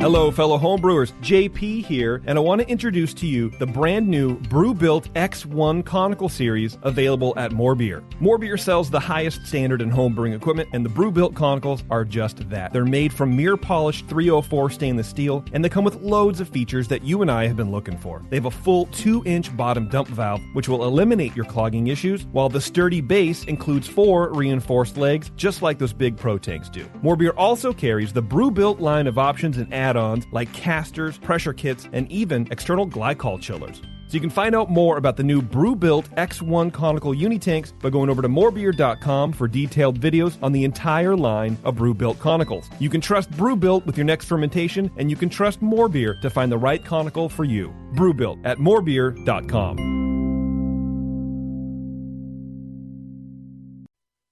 Hello, fellow homebrewers. JP here, and I want to introduce to you the brand new Brew-Built X1 Conical Series available at More Beer. More Beer sells the highest standard in homebrewing equipment, and the Brew-Built Conicals are just that. They're made from mirror-polished 304 stainless steel, and they come with loads of features that you and I have been looking for. They have a full 2-inch bottom dump valve, which will eliminate your clogging issues, while the sturdy base includes 4 reinforced legs, just like those big Pro tanks do. More Beer also carries the Brew-Built line of options and add-ons like casters, pressure kits, and even external glycol chillers. So you can find out more about the new Brew-Built X1 Conical Unitanks by going over to morebeer.com for detailed videos on the entire line of Brew-Built Conicals. You can trust Brew-Built with your next fermentation, and you can trust More Beer to find the right conical for you. Brew-Built at morebeer.com.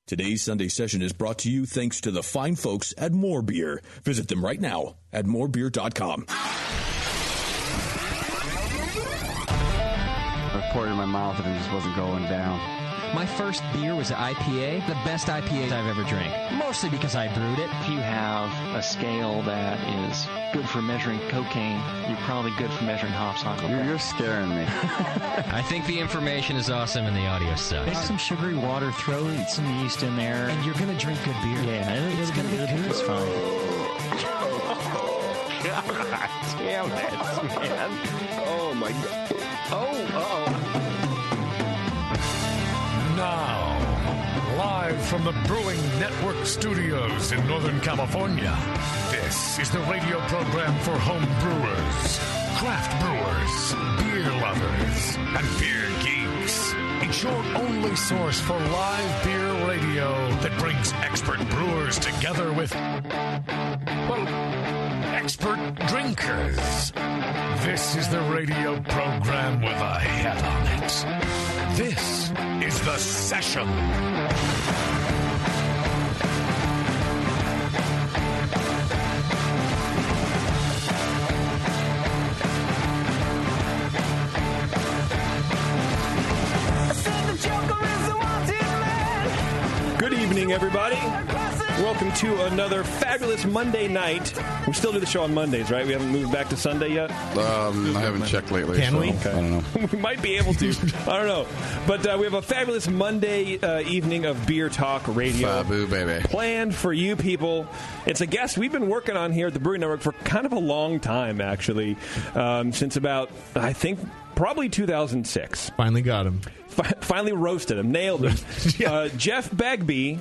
Today's Sunday session is brought to you thanks to the fine folks at More Beer. Visit them right now at morebeer.com. I poured it in my mouth and it just wasn't going down. My first beer was an IPA, the best IPA I've ever drank, mostly because I brewed it. If you have a scale that is good for measuring cocaine, you're probably good for measuring hops on cocaine. You're scaring me. I think the information is awesome and the audio sucks. Make some sugary water, throw some yeast in there. And you're going to drink good beer. Yeah, it's going to be good. It's fine. God damn it, man. Oh, my God. Oh. Now, live from the Brewing Network studios in Northern California, this is the radio program for home brewers, craft brewers, beer lovers, and beer geeks. It's your only source for live beer radio that brings expert brewers together with, well, expert drinkers. This is the radio program with a head on it. This is The Session. Good evening, everybody. Welcome to another fabulous Monday night. We still do the show on Mondays, right? We haven't moved back to Sunday yet? I haven't checked lately. Can we? Okay. I don't know. We might be able to. I don't know. But we have a fabulous Monday evening of Beer Talk Radio. Fabu, baby. Planned for you people. It's a guest we've been working on here at the Brewing Network for kind of a long time, actually. Since about, I think, probably 2006. Finally got him. Finally roasted him. Nailed him. Yeah. Jeff Bagby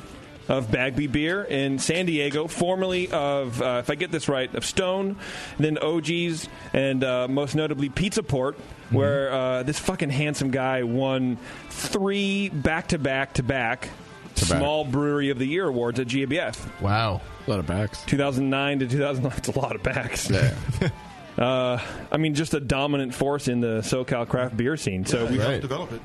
of Bagby Beer in San Diego, formerly of, if I get this right, of Stone, then OG's, and most notably Pizza Port, where this fucking handsome guy won 3 back-to-back Small Brewery of the Year awards at GABF. Wow. A lot of backs. 2009 to 2009. That's a lot of backs. Yeah. I mean, just a dominant force in the SoCal craft beer scene. So we helped develop it,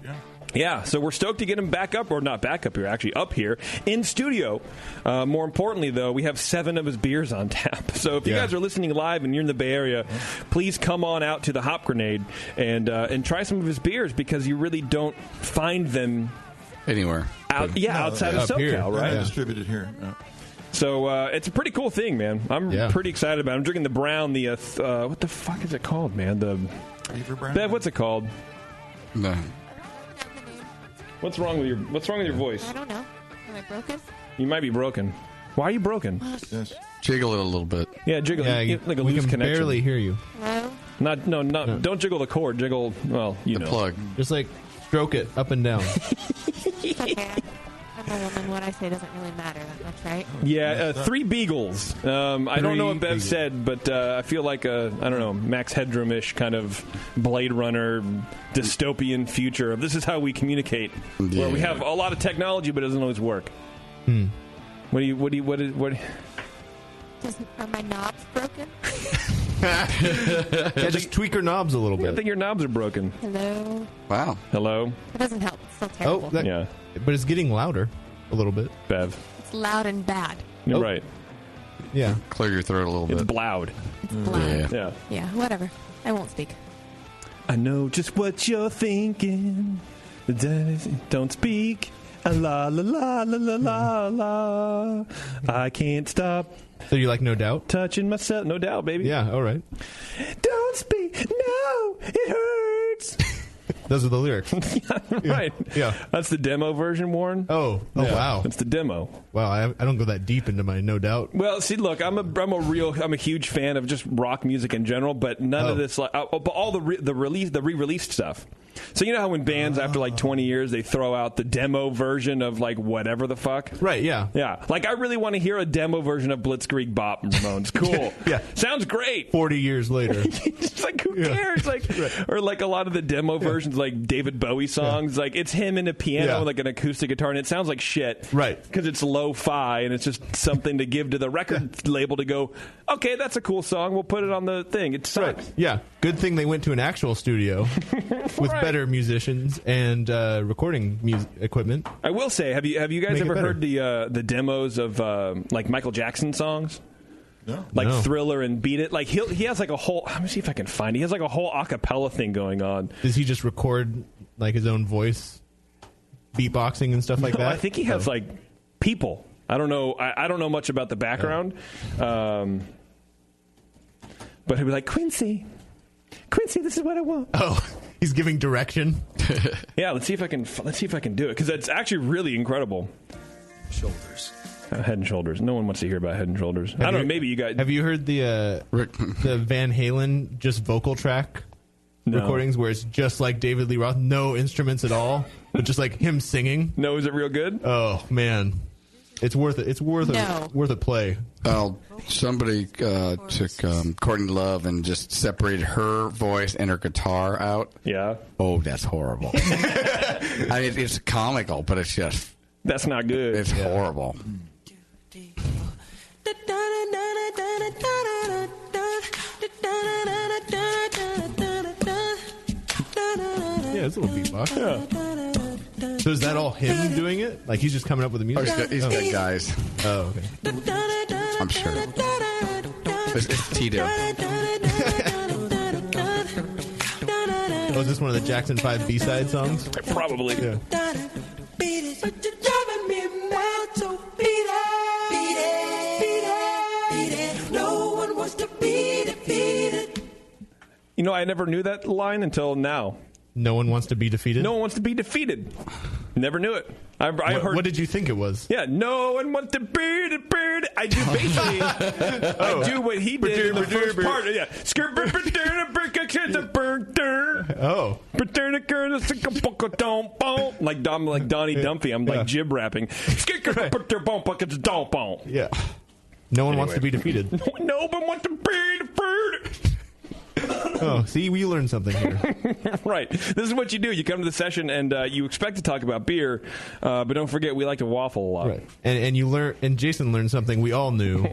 Yeah, so we're stoked to get him back up, or not back up here, actually up here in studio. More importantly, though, we have 7 of his beers on tap. So if you guys are listening live and you're in the Bay Area, please come on out to the Hop Grenade and try some of his beers, because you really don't find them anywhere. Outside of SoCal, here. right? Yeah. Distributed here. Yeah. So it's a pretty cool thing, man. I'm pretty excited about it. I'm drinking the brown, the what the fuck is it called, man? The Beaver brown? Bev, what's it called? No. What's wrong with your voice? I don't know. Am I broken? You might be broken. Why are you broken? Yes. Jiggle it a little bit. Yeah, jiggle. Yeah, like a we loose can connection. barely hear you. Hello? No. Don't jiggle the cord. Jiggle, well, you know. Plug. Just like stroke it up and down. It's okay. I'm a woman. What I say doesn't really matter that much, right? Yeah, 3 beagles. I don't know what Bev said, but I feel like I don't know, Max Headroom-ish kind of Blade Runner dystopian future of this is how we communicate, where we have a lot of technology, but it doesn't always work. What? Are my knobs broken? Yeah, just tweak your knobs a little bit. I think your knobs are broken. Hello? Wow. Hello? It doesn't help. It's still terrible. But it's getting louder a little bit. Bev. It's loud and bad. You're right. Yeah. Clear your throat a little It's bit. loud. It's loud. Yeah. Yeah, whatever. I won't speak. I know just what you're thinking. Don't speak. La la la la la la la. I can't stop So you like No Doubt? Touching myself, No Doubt, baby. Yeah, all right. Don't speak. No, it hurts. Those are the lyrics. Right. Yeah. That's the demo version, Warren. Oh, wow. That's the demo. Wow, I don't go that deep into my No Doubt. Well, see, look, I'm a huge fan of just rock music in general, but none of this, but all the re-released stuff. So you know how when bands after like 20 years they throw out the demo version of like whatever the fuck? Right, yeah. Yeah. Like I really want to hear a demo version of Blitzkrieg Bop and Ramones. Cool. Yeah. Sounds great. 40 years later. It's like who cares? Like or like a lot of the demo versions like David Bowie songs, like it's him and a piano like an acoustic guitar and it sounds like shit. Right. Because it's lo-fi and it's just something to give to the record label to go, okay, that's a cool song. We'll put it on the thing. It sucks. Right. Yeah. Good thing they went to an actual studio with better musicians and recording equipment. I will say, have you guys ever heard the demos of like Michael Jackson songs? No. Like Thriller and Beat It. Like he has like a whole. Let me see if I can find it. He has like a whole a cappella thing going on. Does he just record like his own voice, beatboxing and stuff like that? I think he has like people. I don't know. I don't know much about the background. But he'd be like, Quincy, this is what I want. Oh, he's giving direction. Yeah, let's see if I can do it because it's actually really incredible. Shoulders. Head and Shoulders. No one wants to hear about Head and Shoulders. I don't know. Maybe you guys have you heard the Van Halen just vocal track recordings where it's just like David Lee Roth, no instruments at all, but just like him singing. No, is it real good? Oh man. It's worth it. It's worth a play. Oh, somebody took Courtney Love and just separated her voice and her guitar out. Yeah. Oh, that's horrible. I mean, it's comical, but it's just... That's not good. It's horrible. Yeah, it's a little beatbox. Yeah. So is that all him doing it? Like he's just coming up with the music? Oh, he's got guys. Oh, okay. I'm sure. It's Tito. Oh, is this one of the Jackson 5 B-side songs? Probably. Yeah. You know, I never knew that line until now. No one wants to be defeated? No one wants to be defeated. Never knew it. I heard. What did you think it was? Yeah, no one wants to be defeated. I do basically. I do what he did in the first part. Yeah. Oh. Like Donnie Dumphy. I'm like jib rapping. Yeah. No one wants to be defeated. No one wants to be defeated. Oh, see, we learned something here. Right. This is what you do. You come to the session and you expect to talk about beer, but don't forget we like to waffle a lot. Right. And you learn. And Jason learned something we all knew.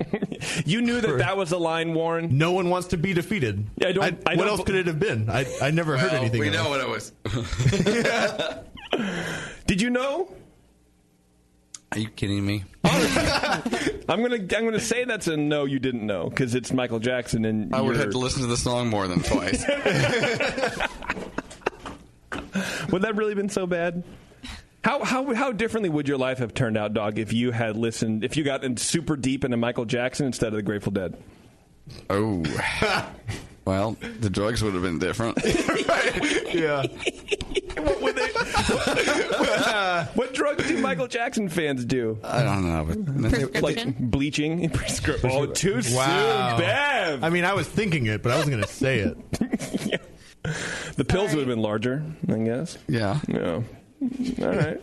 You knew that was a line, Warren. No one wants to be defeated. Yeah, what else could it have been? I never heard anything. We know what it was. Did you know? Are you kidding me? I'm gonna say that's a no. You didn't know because it's Michael Jackson, and I would have to listen to the song more than twice. Would that really been so bad? How differently would your life have turned out, dog, if you had listened, if you got in super deep into Michael Jackson instead of the Grateful Dead? Oh, well, the drugs would have been different. Yeah. What would they? What drugs do Michael Jackson fans do? I don't know, but like bleaching. Oh, too soon, Bev. I mean, I was thinking it, but I wasn't going to say it. Yeah. The pills would have been larger, I guess. Yeah. Yeah. All right.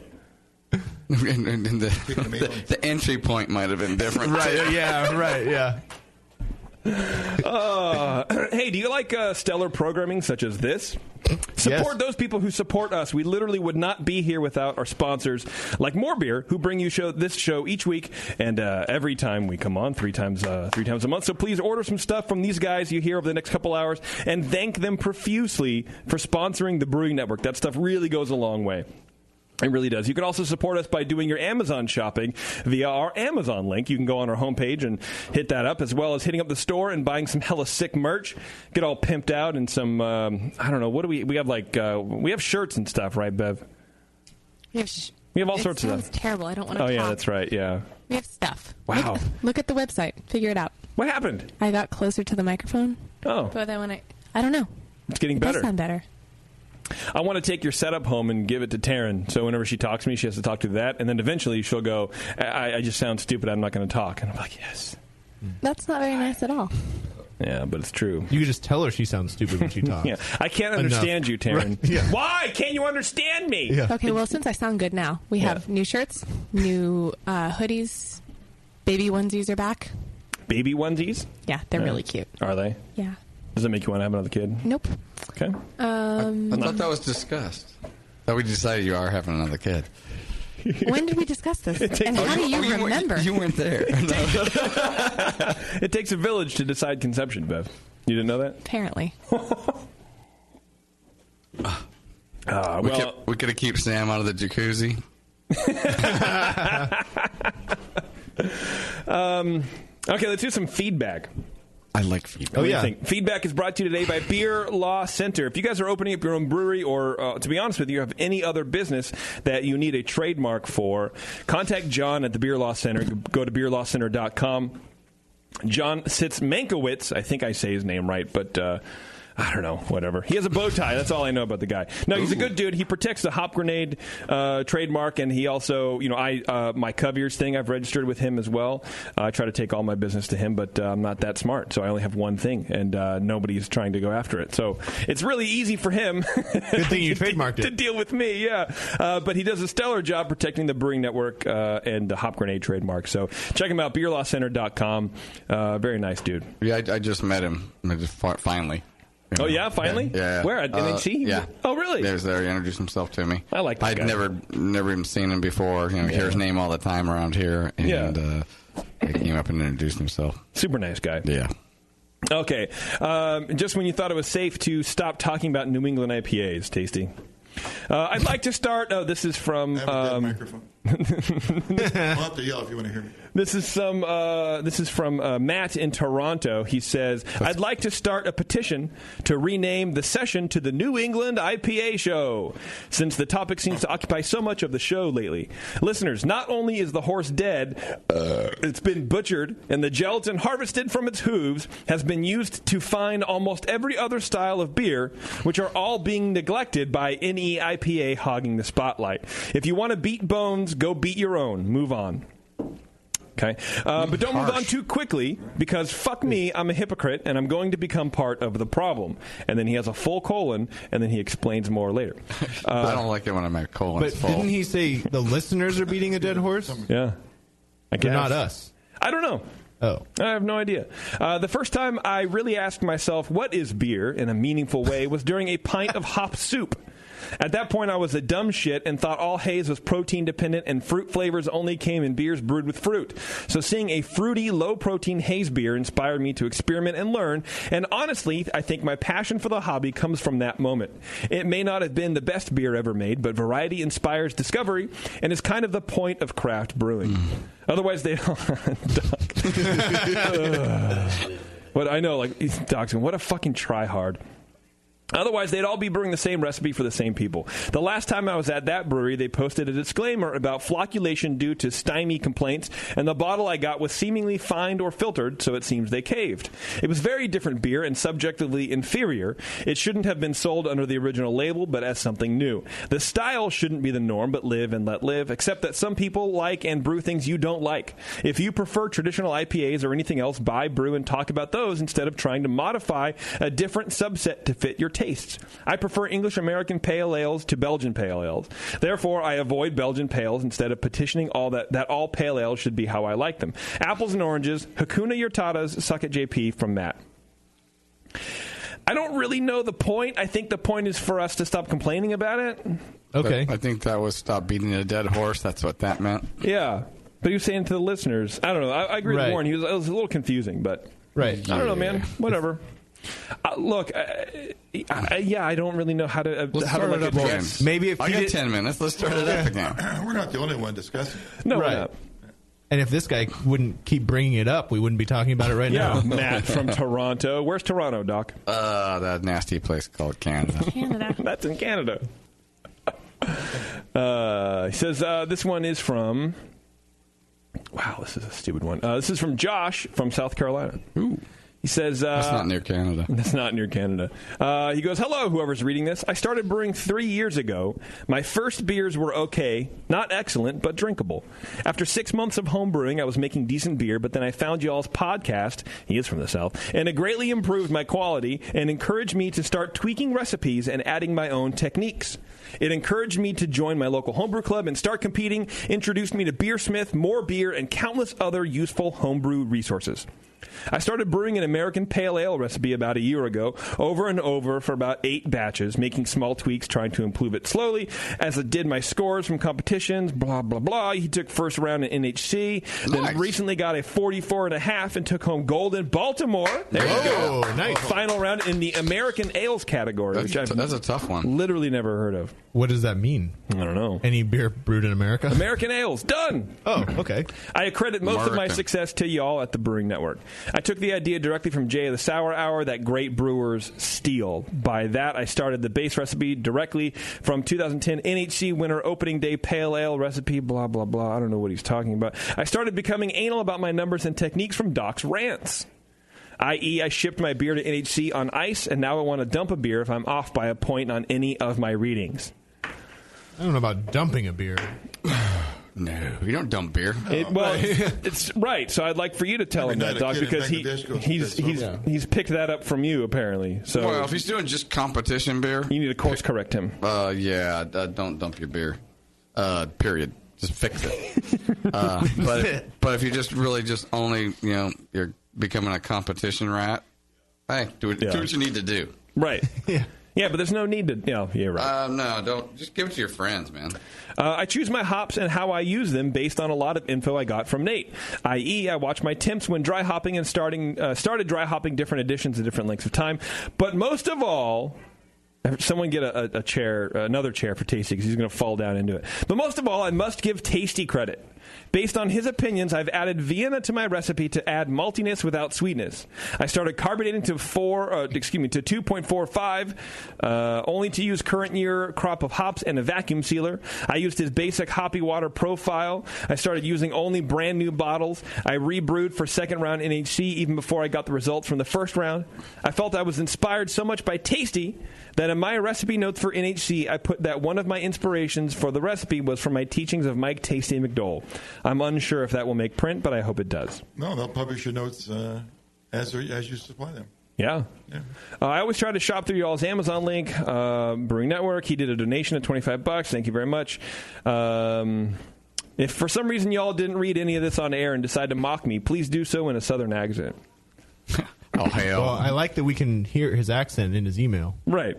And the entry point might have been different. Right. Too. Yeah. Right. Yeah. Hey, do you like stellar programming such as this? Support those people who support us. We literally would not be here without our sponsors like More Beer, who bring you this show each week and every time we come on, three times a month. So please order some stuff from these guys you hear over the next couple hours and thank them profusely for sponsoring the Brewing Network. That stuff really goes a long way. It really does. You can also support us by doing your Amazon shopping via our Amazon link. You can go on our homepage and hit that up, as well as hitting up the store and buying some hella sick merch. Get all pimped out and some, I don't know, what do we have like, we have shirts and stuff, right, Bev? We have We have all sorts of Sounds stuff. terrible. I don't want to Oh, talk. yeah, that's right. Yeah. We have stuff. Wow. Look at the website. Figure it out. What happened? I got closer to the microphone. Oh. But then when I don't know. It's getting It better. does sound better. I want to take your setup home and give it to Taryn. So whenever she talks to me, she has to talk to that. And then eventually she'll go, I just sound stupid. I'm not going to talk. And I'm like, yes. That's not very nice at all. Yeah, but it's true. You could just tell her she sounds stupid when she talks. Yeah, I can't understand you, Taryn. Right. Yeah. Why can't you understand me? Yeah. Okay, well, since I sound good now, we have new shirts, new hoodies, baby onesies are back. Baby onesies? Yeah, they're really cute. Are they? Yeah. Does that make you want to have another kid? Nope. Okay. I thought that was discussed. That we decided you are having another kid. When did we discuss this? And how do you remember? You weren't there. It takes a village to decide conception, Bev. You didn't know that? Apparently. We could have kept Sam out of the jacuzzi. Okay, let's do some feedback. I like feedback. What do you think? Feedback is brought to you today by Beer Law Center. If you guys are opening up your own brewery or, to be honest with you, have any other business that you need a trademark for, contact John at the Beer Law Center. Go to beerlawcenter.com. John Sitzmankiewicz, I think I say his name right, but I don't know, whatever. He has a bow tie. That's all I know about the guy. No, he's a good dude. He protects the Hop Grenade trademark, and he also, my Covier's thing, I've registered with him as well. I try to take all my business to him, but I'm not that smart, so I only have one thing, and nobody's trying to go after it. So it's really easy for him Good thing you trademarked it. to deal with me, yeah. But he does a stellar job protecting the Brewing Network and the Hop Grenade trademark. So check him out, beerlawcenter.com. Very nice dude. Yeah, I just met him finally. Oh, yeah? Finally? Yeah. Where? At NHC? Yeah. Oh, really? He was there. He introduced himself to me. I like that I'd guy. never even seen him before. Hear his name all the time around here. And he came up and introduced himself. Super nice guy. Yeah. Okay. Just when you thought it was safe to stop talking about New England IPAs, Tasty. I'd like to start. This is from. I have a dead microphone. I'll have to yell if you want to hear me. This is from Matt in Toronto. He says, "I'd like to start a petition to rename the session to the New England IPA Show, since the topic seems to occupy so much of the show lately. Listeners, not only is the horse dead, it's been butchered, and the gelatin harvested from its hooves has been used to fine almost every other style of beer, which are all being neglected by NE IPA hogging the spotlight. If you want to beat bones, go beat your own. Move on." Okay, but don't move on too quickly, because fuck me, I'm a hypocrite, and I'm going to become part of the problem. And then he has a full colon, and then he explains more later. I don't like it when I'm at colon's But full. didn't he say the listeners are beating a dead horse? Yeah. I guess. They're not us. I don't know. Oh. I have no idea. The first time I really asked myself, what is beer, in a meaningful way, was during a pint of hop soup. At that point, I was a dumb shit and thought all haze was protein dependent and fruit flavors only came in beers brewed with fruit. So seeing a fruity, low-protein haze beer inspired me to experiment and learn, and honestly, I think my passion for the hobby comes from that moment. It may not have been the best beer ever made, but variety inspires discovery and is kind of the point of craft brewing. Otherwise, they... What I know, like, Doc's what a fucking try-hard. Otherwise, they'd all be brewing the same recipe for the same people. The last time I was at that brewery, they posted a disclaimer about flocculation due to stymie complaints, and the bottle I got was seemingly fined or filtered, so it seems they caved. It was very different beer and subjectively inferior. It shouldn't have been sold under the original label, but as something new. The style shouldn't be the norm, but live and let live, except that some people like and brew things you don't like. If you prefer traditional IPAs or anything else, buy, brew, and talk about those instead of trying to modify a different subset to fit your tastes. I prefer English American pale ales to Belgian pale ales. Therefore, I avoid Belgian pales instead of petitioning that all pale ales should be how I like them. Apples and oranges, Hakuna Yurtadas, suck at JP from Matt. I don't really know the point. I think the point is for us to stop complaining about it. Okay. I think that was stop beating a dead horse. That's what that meant. Yeah. But he was saying to the listeners, I don't know. I agree with Warren. It was a little confusing, but right. I don't know, man. Whatever. Look, I don't really know how to start it up again. Maybe if I got 10 minutes. Let's start it up again. We're not the only one discussing it. No, right. we're not. And if this guy wouldn't keep bringing it up, we wouldn't be talking about it right now. Matt from Toronto. Where's Toronto, Doc? That nasty place called Canada. Canada. That's in Canada. He says this one is from... Wow, this is a stupid one. This is from Josh from South Carolina. Ooh. He says... that's not near Canada. That's not near Canada. He goes, hello, whoever's reading this. I started brewing 3 years ago. My first beers were okay. Not excellent, but drinkable. After 6 months of home brewing, I was making decent beer, but then I found y'all's podcast, he is from the South, and it greatly improved my quality and encouraged me to start tweaking recipes and adding my own techniques. It encouraged me to join my local homebrew club and start competing, introduced me to Beersmith, more beer, and countless other useful homebrew resources. I started brewing an American Pale Ale recipe about a year ago, over and over for about 8 batches, making small tweaks, trying to improve it slowly. As I did my scores from competitions, blah, blah, blah. He took first round in NHC, then recently got a 44.5 and took home gold in Baltimore. There you go. Nice. Final round in the American Ales category, which that's a tough one. Literally never heard of. What does that mean? I don't know. Any beer brewed in America? American Ales. Done. Oh, okay. I accredit most of my success to y'all at the Brewing Network. I took the idea directly from Jay of the Sour Hour that great brewers steal. By that, I started the base recipe directly from 2010 NHC winter opening day pale ale recipe, blah, blah, blah. I don't know what he's talking about. I started becoming anal about my numbers and techniques from Doc's rants. I.e., I shipped my beer to NHC on ice, and now I want to dump a beer if I'm off by a point on any of my readings. I don't know about dumping a beer. No, you don't dump beer. It's right. So I'd like for you to tell him that, Doc, because he's picked that up from you apparently. So well, if he's doing just competition beer, you need to course correct him. Don't dump your beer. Period. Just fix it. But if you just really just only you're becoming a competition rat, hey, do what you need to do. Right. Yeah, but there's no need to... Yeah, right. No, don't. Just give it to your friends, man. I choose my hops and how I use them based on a lot of info I got from Nate. I.e., I watch my temps when dry hopping and started dry hopping different additions at different lengths of time. But most of all... Someone get a chair, another chair for Tasty, because he's going to fall down into it. But most of all, I must give Tasty credit. Based on his opinions, I've added Vienna to my recipe to add maltiness without sweetness. I started carbonating to 2.45, only to use current year crop of hops and a vacuum sealer. I used his basic hoppy water profile. I started using only brand new bottles. I rebrewed for second round NHC even before I got the results from the first round. I felt I was inspired so much by Tasty that in my recipe notes for NHC, I put that one of my inspirations for the recipe was from my teachings of Mike Tasty McDowell. I'm unsure if that will make print, but I hope it does. No, they'll publish your notes as you supply them. Yeah. I always try to shop through y'all's Amazon link, Brewing Network. He did a donation of $25. Thank you very much. If for some reason y'all didn't read any of this on air and decide to mock me, please do so in a southern accent. Oh, hell. Well, I like that we can hear his accent in his email. Right.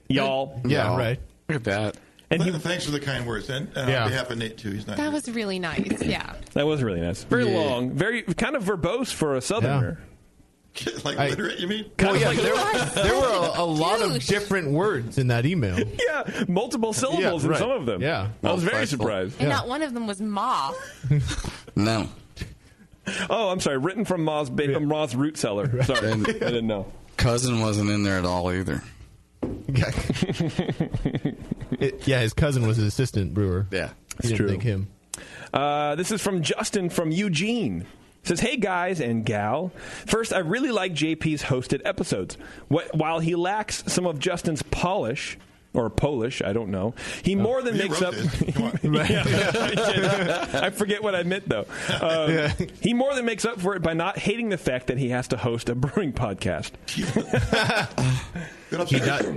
Y'all. Yeah, right. Look at that. And thanks for the kind words. And on behalf of Nate, too. He's not that here. was really nice, yeah. That was really nice. Very long. Very kind of verbose for a southerner. Like literate, you mean? There were a lot of different words in that email. Yeah, multiple syllables in some of them. Yeah. I was very surprised. And not one of them was ma. No. Oh, I'm sorry. Written from Ma's root cellar. Sorry, I didn't know. Cousin wasn't in there at all either. His cousin was his assistant brewer. Yeah, he didn't think him. This is from Justin from Eugene. Says, hey guys and gal. First, I really like JP's hosted episodes. While he lacks some of Justin's polish. Or Polish, I don't know. He more than makes up. I forget what I meant, though. He more than makes up for it by not hating the fact that he has to host a brewing podcast.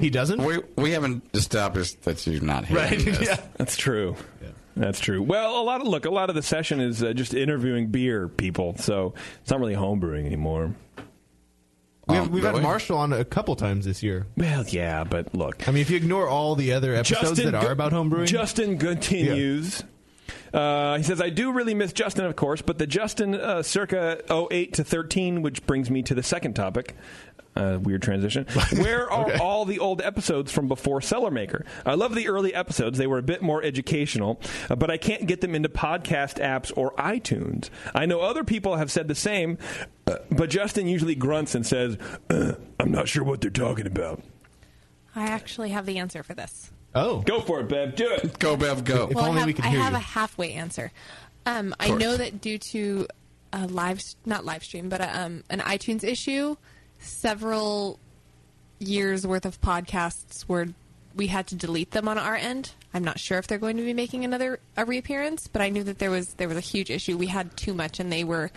He doesn't? We haven't established that you're not hating this. Yeah. That's true. Yeah. That's true. Well, a lot of the session is just interviewing beer people, so it's not really home brewing anymore. We've had Marshall on a couple times this year. Well, yeah, but look. I mean, if you ignore all the other episodes that are about homebrewing. Justin continues. Yeah. He says, I do really miss Justin, of course, but the Justin circa 08 to 13, which brings me to the second topic. Weird transition. Where are all the old episodes from before Cellar Maker? I love the early episodes. They were a bit more educational, but I can't get them into podcast apps or iTunes. I know other people have said the same, but Justin usually grunts and says, I'm not sure what they're talking about. I actually have the answer for this. Oh. Go for it, Bev. Do it. Go, Bev, go. If only we could hear I have you. a halfway answer. I know that due to a not live stream, but an iTunes issue, several years worth of podcasts we had to delete them on our end. I'm not sure if they're going to be making a reappearance, but I knew that there was a huge issue. We had too much, and they were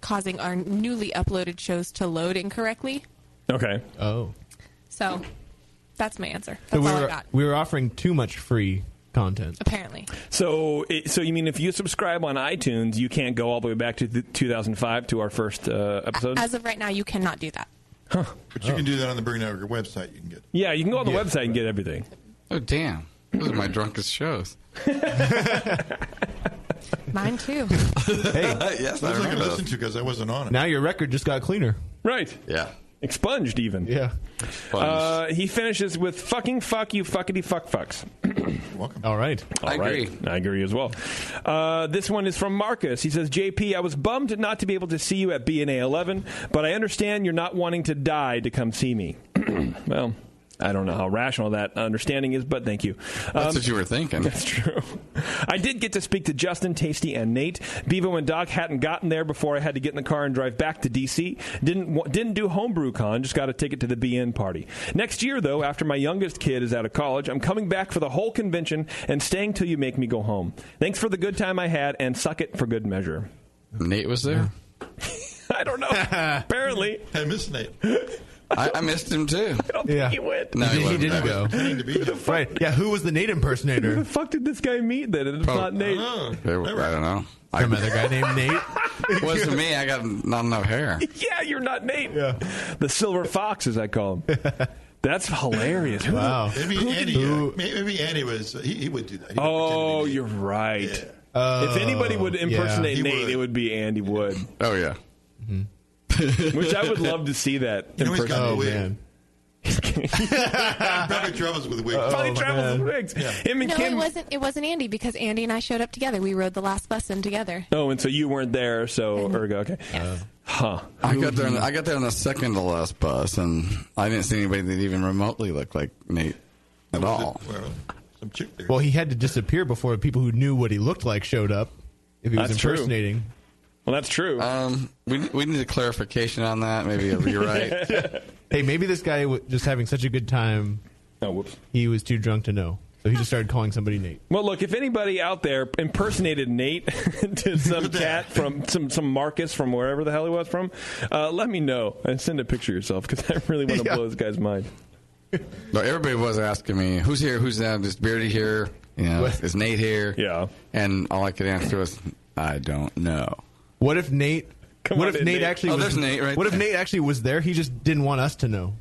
causing our newly uploaded shows to load incorrectly. Okay. Oh. So that's my answer. That's all I got. We were offering too much free content. Apparently. So you mean if you subscribe on iTunes, you can't go all the way back to 2005 to our first episode? As of right now, you cannot do that. Huh. But you can do that on the Brewing Network website. You can get. Yeah, you can go on the website and get everything. Oh, damn. Those are my drunkest shows. Mine too. Hey, yes, I I was going to remember. listen to because I wasn't on it. now your record just got cleaner. Right. Yeah. Expunged even. Yeah. He finishes with fucking fuck you fuckity fuck fucks. Welcome. All right. I agree. I agree as well. This one is from Marcus. He says, JP, I was bummed not to be able to see you at BNA 11, but I understand you're not wanting to die to come see me. Well, I don't know how rational that understanding is, but thank you. That's what you were thinking. That's true. I did get to speak to Justin, Tasty, and Nate. Bevo and Doc hadn't gotten there before I had to get in the car and drive back to D.C. Didn't do Homebrew Con, just got a ticket to the BN party. Next year, though, after my youngest kid is out of college, I'm coming back for the whole convention and staying till you make me go home. Thanks for the good time I had, and suck it for good measure. Nate was there? I don't know. Apparently. I miss Nate. I missed him, too. I don't think he went. No, he didn't go. Pretending to be him. Right. Yeah, who was the Nate Who impersonator? the fuck did this guy meet then? It's not Nate. Oh, I don't know. Some other guy named Nate. It wasn't me. I got not enough hair. Yeah, you're not Nate. Yeah. The Silver Fox, as I call him. That's hilarious. Wow. Maybe Andy was. He would do that. He would pretend to be Oh, Nate. you're right. Yeah. If anybody would impersonate He Nate, would. it would be Andy Wood. Oh, yeah. Which I would love to see that You know he's got Oh, a wig. man. Probably travels with a wig. Probably travels with wigs. Him and No, Kim. it wasn't Andy because Andy and I showed up together. We rode the last lesson together. Oh, and so you weren't there, so ergo, okay. Huh. I got there on the second to last bus, and I didn't see anybody that even remotely looked like Nate at all. Well, some chick there. Well, he had to disappear before people who knew what he looked like showed up. If he was That's true. impersonating. Well, that's true. We need a clarification on that. Maybe a rewrite. Hey, maybe this guy was just having such a good time, oh, whoops. he was too drunk to know. So he just started calling somebody Nate. Well, look, if anybody out there impersonated Nate to some cat from some Marcus from wherever the hell he was from, let me know and send a picture of yourself because I really want to blow this guy's mind. But everybody was asking me, who's here, who's that? Is Beardy here? You know, is Nate here? Yeah. And all I could answer was, I don't know. What if Nate? Actually? Oh, was, there's Nate right What if there. Nate actually was there? He just didn't want us to know,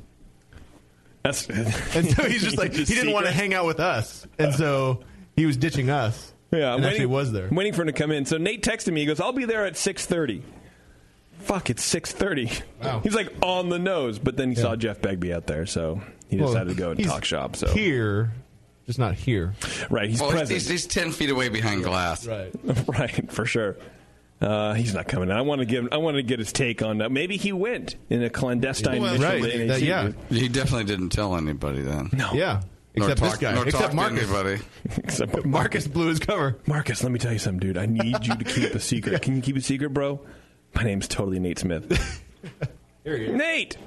That's and so he's just like he didn't want to hang out with us, and so he was ditching us. Yeah, and actually was there. I'm waiting for him to come in. So Nate texted me. He goes, "I'll be there at 6:30." Fuck, it's 6:30. Wow. He's like on the nose, but then he saw Jeff Bagby out there, so he decided to go and he's talk shop. So here, just not here. right, he's Well, present. he's 10 feet away behind glass. Right. Right, for sure. He's not coming. I want to get his take on that. Maybe he went in a clandestine mission. Right. to That- NAC. yeah. He definitely didn't tell anybody then. No. Yeah. Nor Except this guy. Nor Except talk to Marcus. anybody. Except Marcus blew his cover. Marcus, let me tell you something, dude. I need you to keep a secret. Can you keep a secret, bro? My name's totally Nate Smith. Here he is. Nate!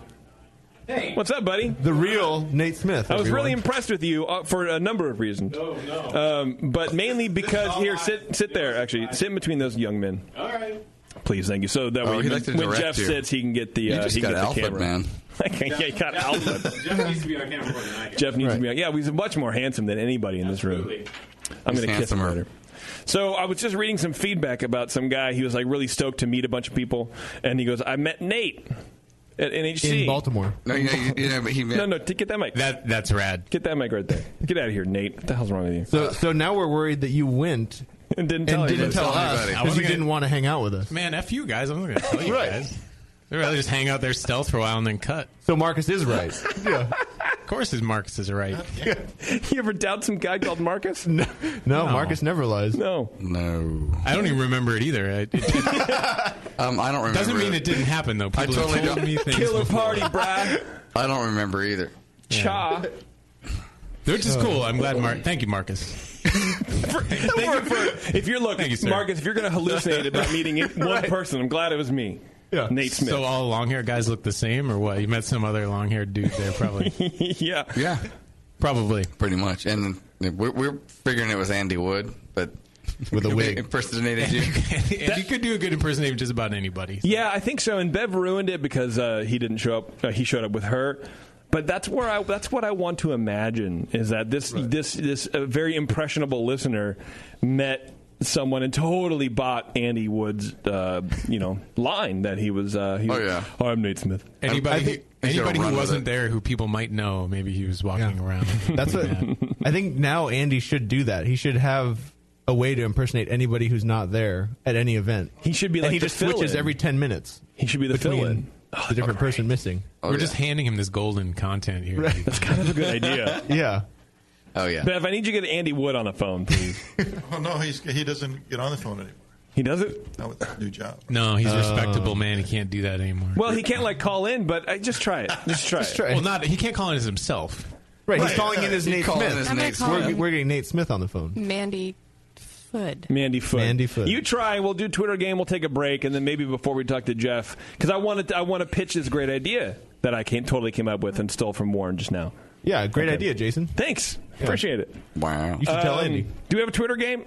Hey. What's up, buddy? The real Nate Smith. I was really everyone. impressed with you for a number of reasons. But mainly because, here, sit there, actually. Sit in between those young men. All right. Please, thank you. So that way, he'd like to when direct Jeff you. sits, he can get the, You just he can got get the Alfred, camera. man. Yeah, he got Alfred. Jeff needs to be on camera more than I can. Jeff needs to be on. Yeah, he's much more handsome than anybody in this room. I'm going to kiss him later. So I was just reading some feedback about some guy. He was like really stoked to meet a bunch of people, and he goes, "I met Nate at NHC In Baltimore. No, but he meant, No, get that mic. That's rad. Get that mic right there. Get out of here, Nate. What the hell's wrong with you? So now we're worried that you went And didn't tell anybody. us anybody. because you didn't want to hang out with us. Man, F you guys. I'm not going to tell you Right. guys. I'd rather just hang out there stealth for a while and then cut. So Marcus is right. Yeah. Of course, his Marcus is right. You ever doubt some guy called Marcus? No, Marcus never lies. No. No. I don't even remember it either. I don't remember. Doesn't mean it didn't happen though. People totally have told don't. me things Killer before. party, brah. I don't remember either. Cha. Which is cool. I'm glad, thank you, Marcus. If you're looking, Marcus, if you're going to hallucinate about meeting one person, I'm glad it was me. Yeah. Nate Smith. So all long hair guys look the same, or what? You met some other long haired dude there, probably. Yeah. Probably. Pretty much. And we're figuring it was Andy Wood, but with a wig impersonated you. Andy could do a good impersonation of just about anybody. So. Yeah, I think so. And Bev ruined it because he didn't show up. He showed up with her. But that's what I want to imagine is that this very impressionable listener met someone and totally bought Andy Wood's line that he was. I'm Nate Smith. Anybody who wasn't there who people might know, maybe he was walking around. That's what I think. Now Andy should do that. He should have a way to impersonate anybody who's not there at any event. He should be like, and he just switches every 10 minutes. He should be the fill-in. The different person missing. We're just handing him this golden content here. Right. That's kind of a good idea. Yeah. Oh, yeah. Bev, I need you to get Andy Wood on the phone, please. Oh, no, he doesn't get on the phone anymore. He doesn't? Not with that new job. No, he's a respectable man. He can't do that anymore. Well, he can't, call in, but just try it. Just try it. Well, he can't call in as himself. Right, he's calling in as Nate Smith. We're getting Nate Smith on the phone. Mandy Foot. You try. We'll do Twitter game. We'll take a break, and then maybe before we talk to Jeff, because I want to pitch this great idea that I totally came up with and stole from Warren just now. Yeah, great idea, Jason. Thanks. Appreciate it. Wow. You should tell Andy. Do we have a Twitter game?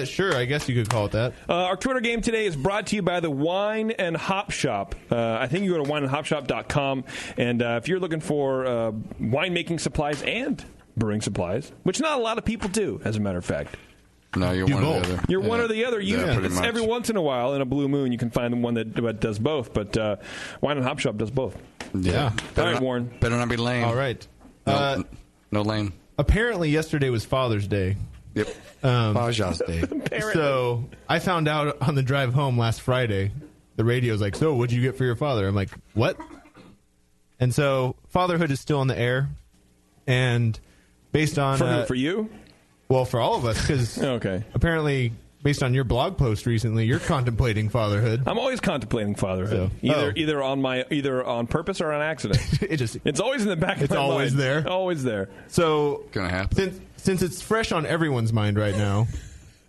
Sure, I guess you could call it that. Our Twitter game today is brought to you by the Wine and Hop Shop. I think you go to wineandhopshop.com, and if you're looking for winemaking supplies and brewing supplies, which not a lot of people do, as a matter of fact. No, you're one or the other. You're one or the other. Pretty much. Every once in a while, in a blue moon, you can find one that does both. But Wine and Hop Shop does both. Yeah. All right, Warren. Better not be lame. All right. No lame. Apparently, yesterday was Father's Day. Yep. Father's Day. So I found out on the drive home last Friday. The radio's like, "So, what'd you get for your father?" I'm like, "What?" And so, fatherhood is still in the air, and based on for you. Well, for all of us, because apparently, based on your blog post recently, you're contemplating fatherhood. I'm always contemplating fatherhood, either on purpose or on accident. It's always in the back of my mind. It's always there. Always there. So, gonna happen. Since it's fresh on everyone's mind right now.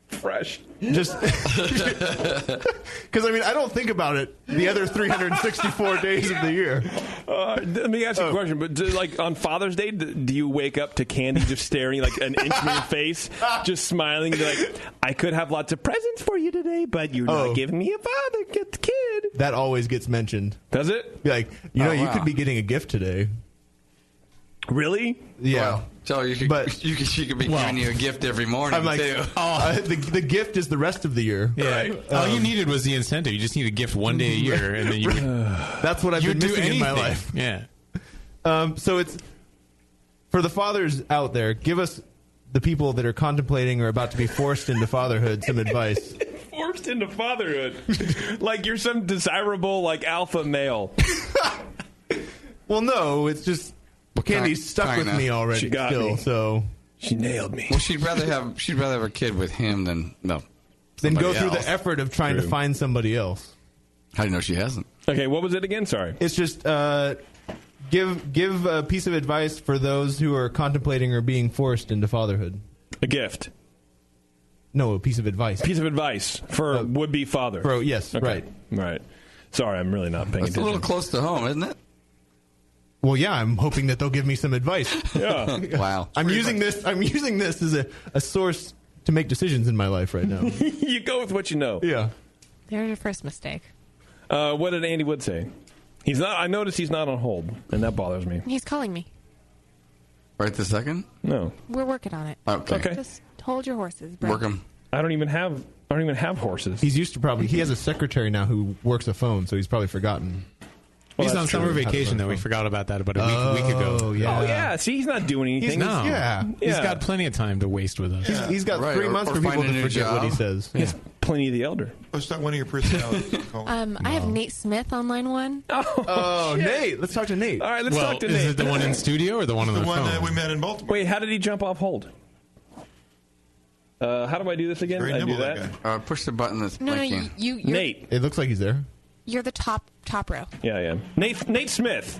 Fresh. Just because I don't think about it the other 364 days of the year. Let me ask you a question. But on Father's Day, do you wake up to candy just staring like an inch from your face, just smiling, and be like, "I could have lots of presents for you today, but you're not giving me a father, get the kid." That always gets mentioned. Does it? Be like, you could be getting a gift today. Really? Yeah. Well, she could be giving you a gift every morning, I'm like, too. The gift is the rest of the year. Yeah. Right. All you needed was the incentive. You just need a gift one day a year, and then you That's what I've been missing in my life. Yeah. So it's for the fathers out there, give us, the people that are contemplating or about to be forced into fatherhood, some advice. Forced into fatherhood. Like you're some desirable alpha male. Well, no, it's just Candy's stuck with me already. She got me. So she nailed me. Well, she'd rather have a kid with him than go through the effort of trying to find somebody else. How do you know she hasn't? Okay, what was it again? Sorry. It's just give a piece of advice for those who are contemplating or being forced into fatherhood. A gift. No, a piece of advice. Piece of advice for would-be father. Yes, okay. Right. Sorry, I'm really not paying attention. It's a little close to home, isn't it? Well, yeah, I'm hoping that they'll give me some advice. Yeah. Wow. I'm using this as a source to make decisions in my life right now. You go with what you know. Yeah. There's your first mistake. What did Andy Wood say? He's not. I noticed he's not on hold, and that bothers me. He's calling me. Right this second? No. We're working on it. Okay. Just hold your horses, Brett. Work them. I don't even have horses. He's used to he has a secretary now who works a phone, so he's probably forgotten. Well, he's on summer vacation, though. We forgot about that about a week ago. Yeah. Oh, yeah. See, he's not doing anything. He's got plenty of time to waste with us. He's got 3 months for people to forget what he says. He has plenty of the elder. It's not one of your personalities. I have Nate Smith on line 1. Oh, Nate. Let's talk to Nate. All right, let's talk to Nate. Is it the one in studio or the one on the phone? The one that we met in Baltimore. Wait, how did he jump off hold? How do I do this again? Very I do nimble, that? Push the button that's No, blinking. you're, Nate. It looks like he's there. You're the top row. Yeah, I am. Nate Smith.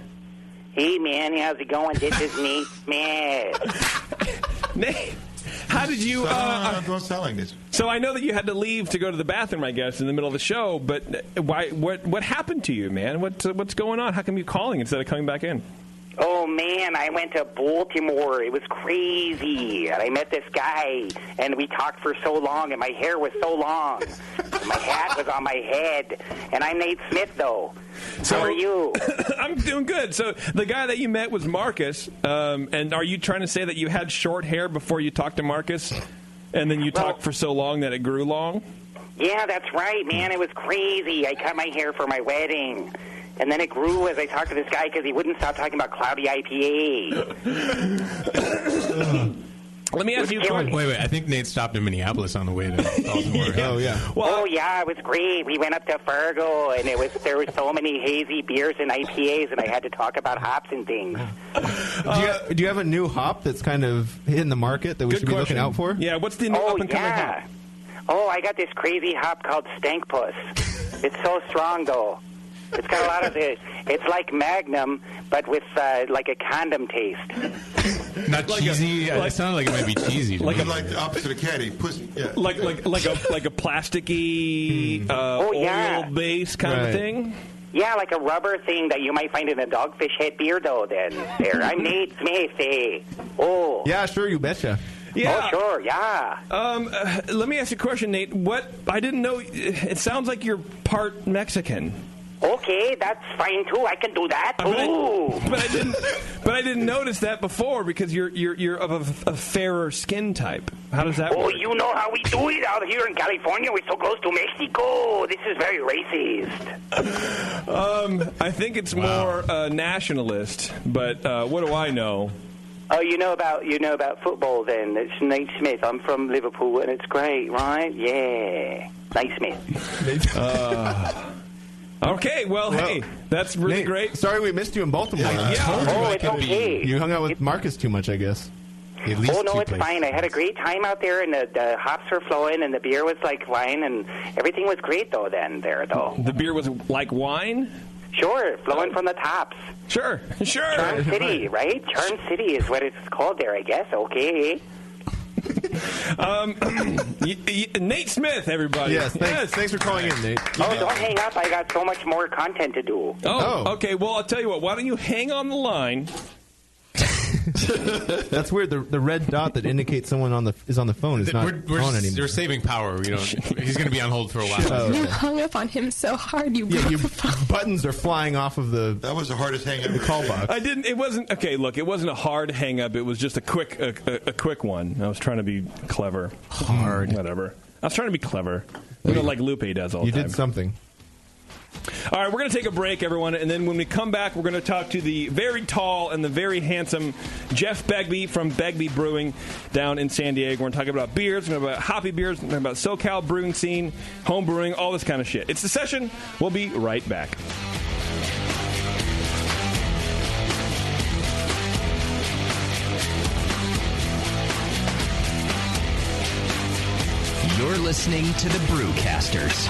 Hey, man, how's it going? This is Nate Smith. Nate, how did you... don't sound like this. So I know that you had to leave to go to the bathroom, I guess, in the middle of the show, but why? What happened to you, man? What's going on? How come you're calling instead of coming back in? Oh, man, I went to Baltimore. It was crazy. And I met this guy, and we talked for so long, and my hair was so long. And my hat was on my head. And I'm Nate Smith, though. So, how are you? I'm doing good. So the guy that you met was Marcus, and are you trying to say that you had short hair before you talked to Marcus, and then you talked for so long that it grew long? Yeah, that's right, man. It was crazy. I cut my hair for my wedding. And then it grew as I talked to this guy because he wouldn't stop talking about cloudy IPA. Let me ask you a question. Wait. I think Nate stopped in Minneapolis on the way to Baltimore. Oh, yeah. Well, yeah, it was great. We went up to Fargo, and there were so many hazy beers and IPAs, and I had to talk about hops and things. Do you have a new hop that's kind of hitting the market that we should be looking out for? Yeah, what's the new up-and-coming hop? Oh, I got this crazy hop called Stankpuss. It's so strong, though. It's got a lot of it. It's like Magnum, but with like a condom taste. Not cheesy. It sounded like it might be cheesy. Like the opposite of caddy, pussy. Yeah. Like a plasticky oil base kind of thing. Yeah, like a rubber thing that you might find in a Dogfish Head beer, though. I'm Nate Smith. Oh. Yeah, sure, you betcha. Yeah. Oh, sure, yeah. Let me ask you a question, Nate. I didn't know. It sounds like you're part Mexican. Okay, that's fine too. I can do that. But I didn't notice that before because you're of a fairer skin type. How does that work? Oh, you know how we do it out here in California. We're so close to Mexico. This is very racist. I think it's more nationalist. But what do I know? Oh, you know about football then. It's Nate Smith. I'm from Liverpool, and it's great, right? Yeah. Nate Smith. Okay, well, hey, that's really Nate, great. Sorry we missed you in Baltimore. It's okay. You hung out with Marcus too much, I guess. Oh, no, it's fine. I had a great time out there, and the hops were flowing, and the beer was like wine, and everything was great, though, though. The beer was like wine? Sure, flowing from the tops. Sure. Charm City, right? Charm City is what it's called there, I guess. Okay. Nate Smith, everybody. Yes, thanks for calling in, Nate. Oh, don't hang up. I got so much more content to do. Oh, okay. Well, I'll tell you what. Why don't you hang on the line? That's weird. The red dot that indicates someone is on the phone is not on anymore. We're saving power. He's going to be on hold for a while. You hung up on him so hard. Your buttons are flying off of the. That was the hardest hang up. The call box. I didn't. It wasn't. Okay, look. It wasn't a hard hang up. It was just a quick one. I was trying to be clever. Hard. Whatever. I was trying to be clever. Like Lupe does all the time. You did something. All right, we're going to take a break, everyone, and then when we come back, we're going to talk to the very tall and the very handsome Jeff Bagby from Bagby Brewing down in San Diego. We're going to talk about beers, we're going to talk about hoppy beers, we're going to talk about SoCal brewing scene, home brewing, all this kind of shit. It's The Session. We'll be right back. You're listening to the Brewcasters.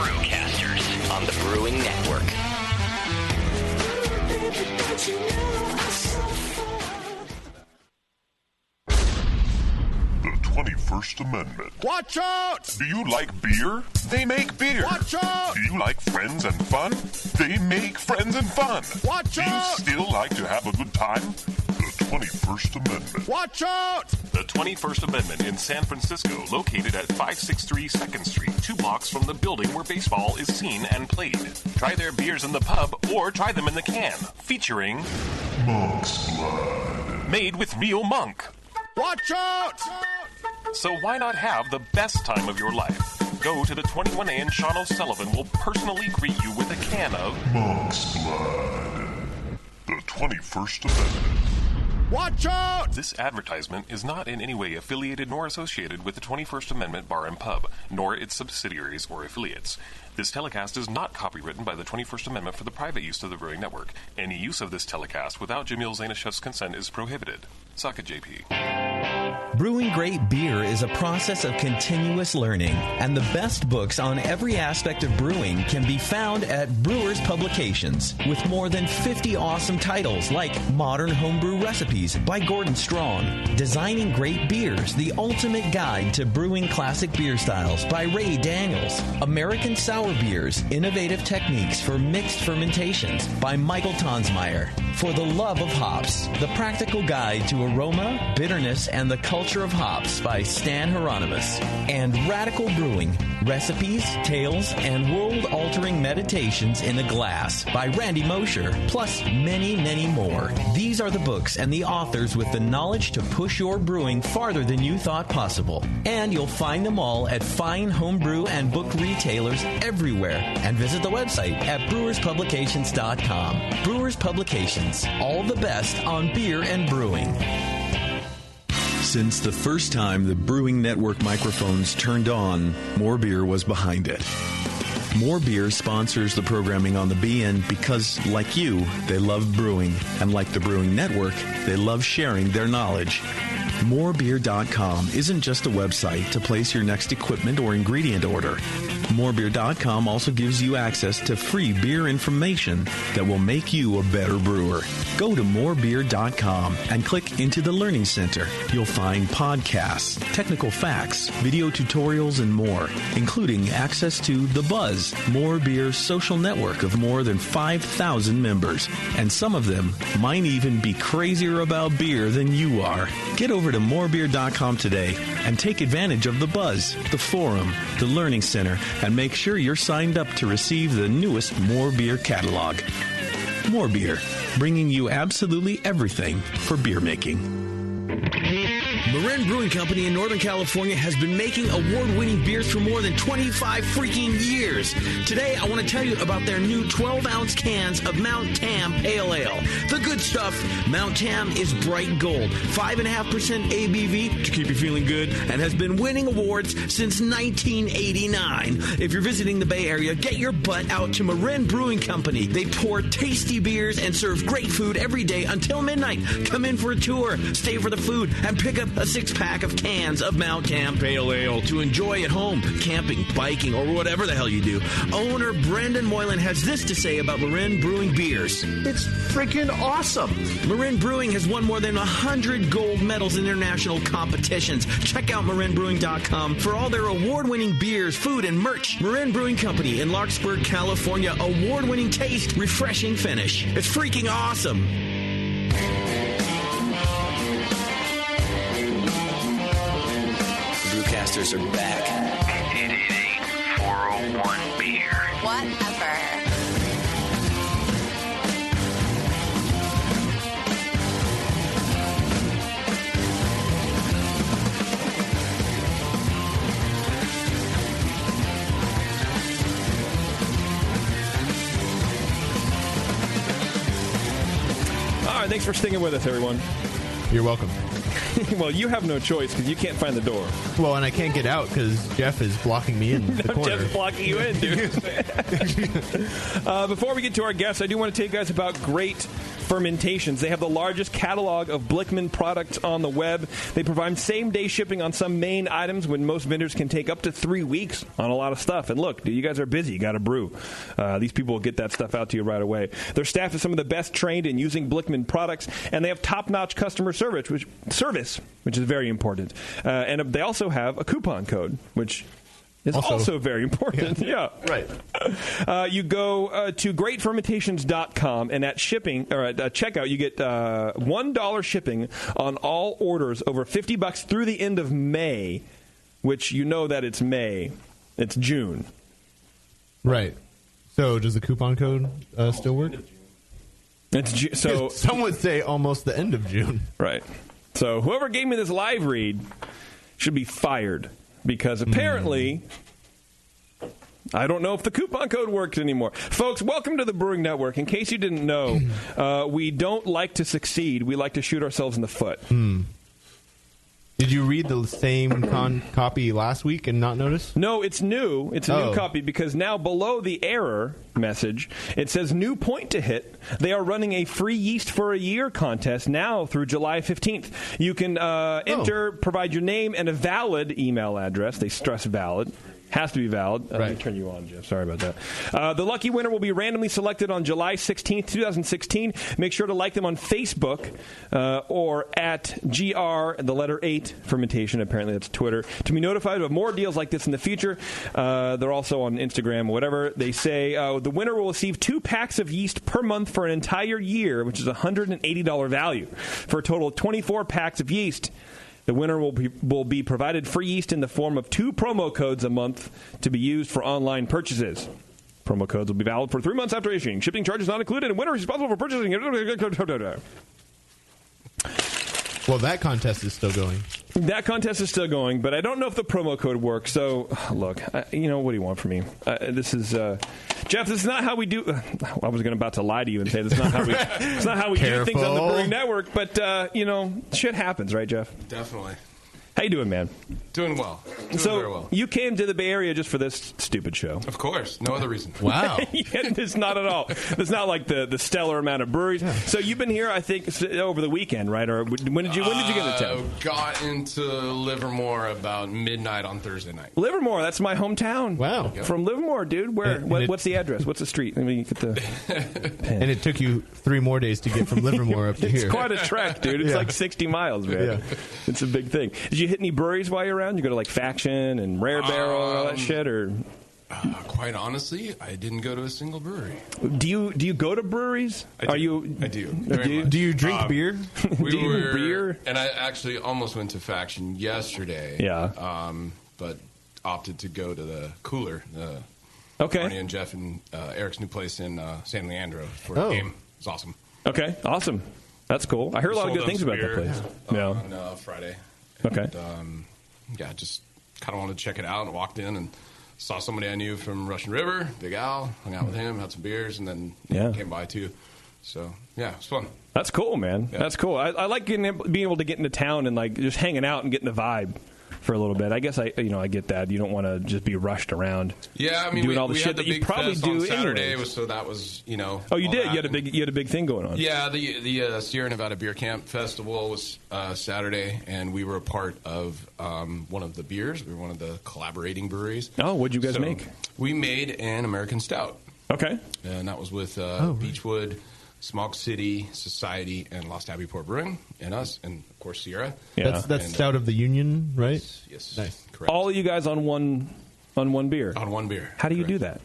On the Brewing Network. The 21st Amendment. Watch out! Do you like beer? They make beer. Watch out! Do you like friends and fun? They make friends and fun. Watch out! Do you still like to have a good time? The 21st Amendment. Watch out! The 21st Amendment in San Francisco, located at 563 2nd Street, 2 blocks from the building where baseball is seen and played. Try their beers in the pub or try them in the can, featuring Monk's Blood. Made with real monk. Watch out! So why not have the best time of your life? Go to the 21A and Sean O'Sullivan will personally greet you with a can of Monk's Blood. The 21st Amendment. Watch out! This advertisement is not in any way affiliated nor associated with the 21st Amendment Bar and Pub, nor its subsidiaries or affiliates. This telecast is not copywritten by the 21st Amendment for the private use of the Brewing Network. Any use of this telecast without Jamil Zainashev's consent is prohibited. Suck it, JP. Brewing great beer is a process of continuous learning, and the best books on every aspect of brewing can be found at Brewers Publications, with more than 50 awesome titles like Modern Homebrew Recipes by Gordon Strong, Designing Great Beers, the Ultimate Guide to Brewing Classic Beer Styles by Ray Daniels, American Sour Beers, Innovative Techniques for Mixed Fermentations by Michael Tonsmeyer, For the Love of Hops, The Practical Guide to Aroma, Bitterness, and the Culture of Hops by Stan Hieronymus, and Radical Brewing, Recipes, Tales, and World-Altering Meditations in a Glass by Randy Mosher, plus many, many more. These are the books and the authors with the knowledge to push your brewing farther than you thought possible. And you'll find them all at fine homebrew and book retailers everywhere. And visit the website at brewerspublications.com. Brewers Publications, all the best on beer and brewing. Since the first time the Brewing Network microphones turned on, More Beer was behind it. More Beer sponsors the programming on the BN because, like you, they love brewing. And like the Brewing Network, they love sharing their knowledge. Morebeer.com isn't just a website to place your next equipment or ingredient order. Morebeer.com also gives you access to free beer information that will make you a better brewer. Go to morebeer.com and click into the Learning Center. You'll find podcasts, technical facts, video tutorials, and more, including access to The Buzz, More Beer's social network of more than 5,000 members. And some of them might even be crazier about beer than you are. Get over to morebeer.com today and take advantage of The Buzz, the forum, the Learning Center, and make sure you're signed up to receive the newest More Beer catalog. More Beer, bringing you absolutely everything for beer making. Marin Brewing Company in Northern California has been making award-winning beers for more than 25 freaking years. Today, I want to tell you about their new 12-ounce cans of Mount Tam Pale Ale. The good stuff. Mount Tam is bright gold, 5.5% ABV to keep you feeling good, and has been winning awards since 1989. If you're visiting the Bay Area, get your butt out to Marin Brewing Company. They pour tasty beers and serve great food every day until midnight. Come in for a tour, stay for the food, and pick up a 6-pack of cans of Mount Tam Pale Ale to enjoy at home, camping, biking, or whatever the hell you do. Owner Brendan Moylan has this to say about Marin Brewing beers. It's freaking awesome. Marin Brewing has won more than 100 gold medals in international competitions. Check out marinbrewing.com for all their award-winning beers, food, and merch. Marin Brewing Company in Larkspur, California. Award-winning taste, refreshing finish. It's freaking awesome. Brewcasters are back. 888-401-BEER. Whatever. All right, thanks for sticking with us, everyone. You're welcome. Well, you have no choice because you can't find the door. Well, and I can't get out because Jeff is blocking me in the corner. Jeff's blocking you in, dude. Before we get to our guests, I do want to tell you guys about Great Fermentations. They have the largest catalog of Blickman products on the web. They provide same-day shipping on some main items when most vendors can take up to 3 weeks on a lot of stuff. And look, dude, you guys are busy. You got to brew. These people will get that stuff out to you right away. Their staff is some of the best trained in using Blickman products, and they have top-notch customer service, which is very important. And they also have a coupon code, which is also very important. Yeah. Right. You go to greatfermentations.com, and at shipping or at checkout, you get $1 shipping on all orders over $50 through the end of May, which you know that it's May. It's June. Right. So does the coupon code still work? So some would say almost the end of June. Right. So whoever gave me this live read should be fired because apparently I don't know if the coupon code works anymore. Folks, welcome to the Brewing Network. In case you didn't know, we don't like to succeed. We like to shoot ourselves in the foot. Yeah, Did you read the same copy last week and not notice? No, it's new. It's a new copy because now below the error message, it says new point to hit. They are running a free yeast for a year contest now through July 15th. You can enter, provide your name and a valid email address. They stress valid. Has to be valid. Let me turn you on, Jeff. Sorry about that. The lucky winner will be randomly selected on July 16th, 2016. Make sure to like them on Facebook or at GR, the letter 8, fermentation. Apparently that's Twitter. To be notified of more deals like this in the future. They're also on Instagram or whatever. They say the winner will receive 2 packs of yeast per month for an entire year, which is a $180 value, for a total of 24 packs of yeast. The winner will be provided free yeast in the form of 2 promo codes a month to be used for online purchases. Promo codes will be valid for 3 months after issuing. Shipping charges not included, and winner is responsible for purchasing. Well, that contest is still going. That contest is still going, but I don't know if the promo code works. So, look, what do you want from me? This is Jeff. This is not how we do. I was about to lie to you and say this is not how we. It's not how we do things on the Brewing Network. But shit happens, right, Jeff? Definitely. How you doing, man? Doing well. Very well. You came to the Bay Area just for this stupid show. Of course. No other reason. Wow. It's not at all. It's not like the stellar amount of breweries. Yeah. So you've been here, I think, over the weekend, right? Or when did you get into town? Got into Livermore about midnight on Thursday night. Livermore, that's my hometown. Wow. From Livermore, dude. Where? What's the address? What's the street? Let me get the pen. And it took you 3 more days to get from Livermore up to here. It's quite a trek, dude. It's like 60 miles, man. Yeah. It's a big thing. Did you hit any breweries while you're around? You go to like Faction and Rare Barrel and all that shit, or? Quite honestly, I didn't go to a single brewery. Do you go to breweries? I do. Do you drink beer? Beer? And I actually almost went to Faction yesterday. Yeah. But opted to go to the Cooler. Okay. Barney and Jeff and Eric's new place in San Leandro for a game. It was awesome. Okay, awesome. That's cool. I heard a lot of good things about that place. On Friday. Okay. And, just kind of wanted to check it out and walked in and saw somebody I knew from Russian River, Big Al, hung out with him, had some beers, and then came by too. So, yeah, it was fun. That's cool, man. Yeah. That's cool. I like being able to get into town and like just hanging out and getting the vibe for a little bit. I guess I get that. You don't want to just be rushed around. Yeah, I mean, doing all the we shit had the that you big probably fest do on Saturday, anyways. so that was Oh, you did. You had a big thing going on. Yeah, the Sierra Nevada Beer Camp Festival was Saturday, and we were a part of one of the beers. We were one of the collaborating breweries. Oh, what'd you guys make? We made an American Stout. Okay, and that was with Beechwood, Smog City, Society, and Lost Abbey Port Brewing, and us, and of course Sierra. Yeah, that's Stout of the Union, right? Yes. Nice. Correct. All of you guys on one beer. On one beer. How do you do that?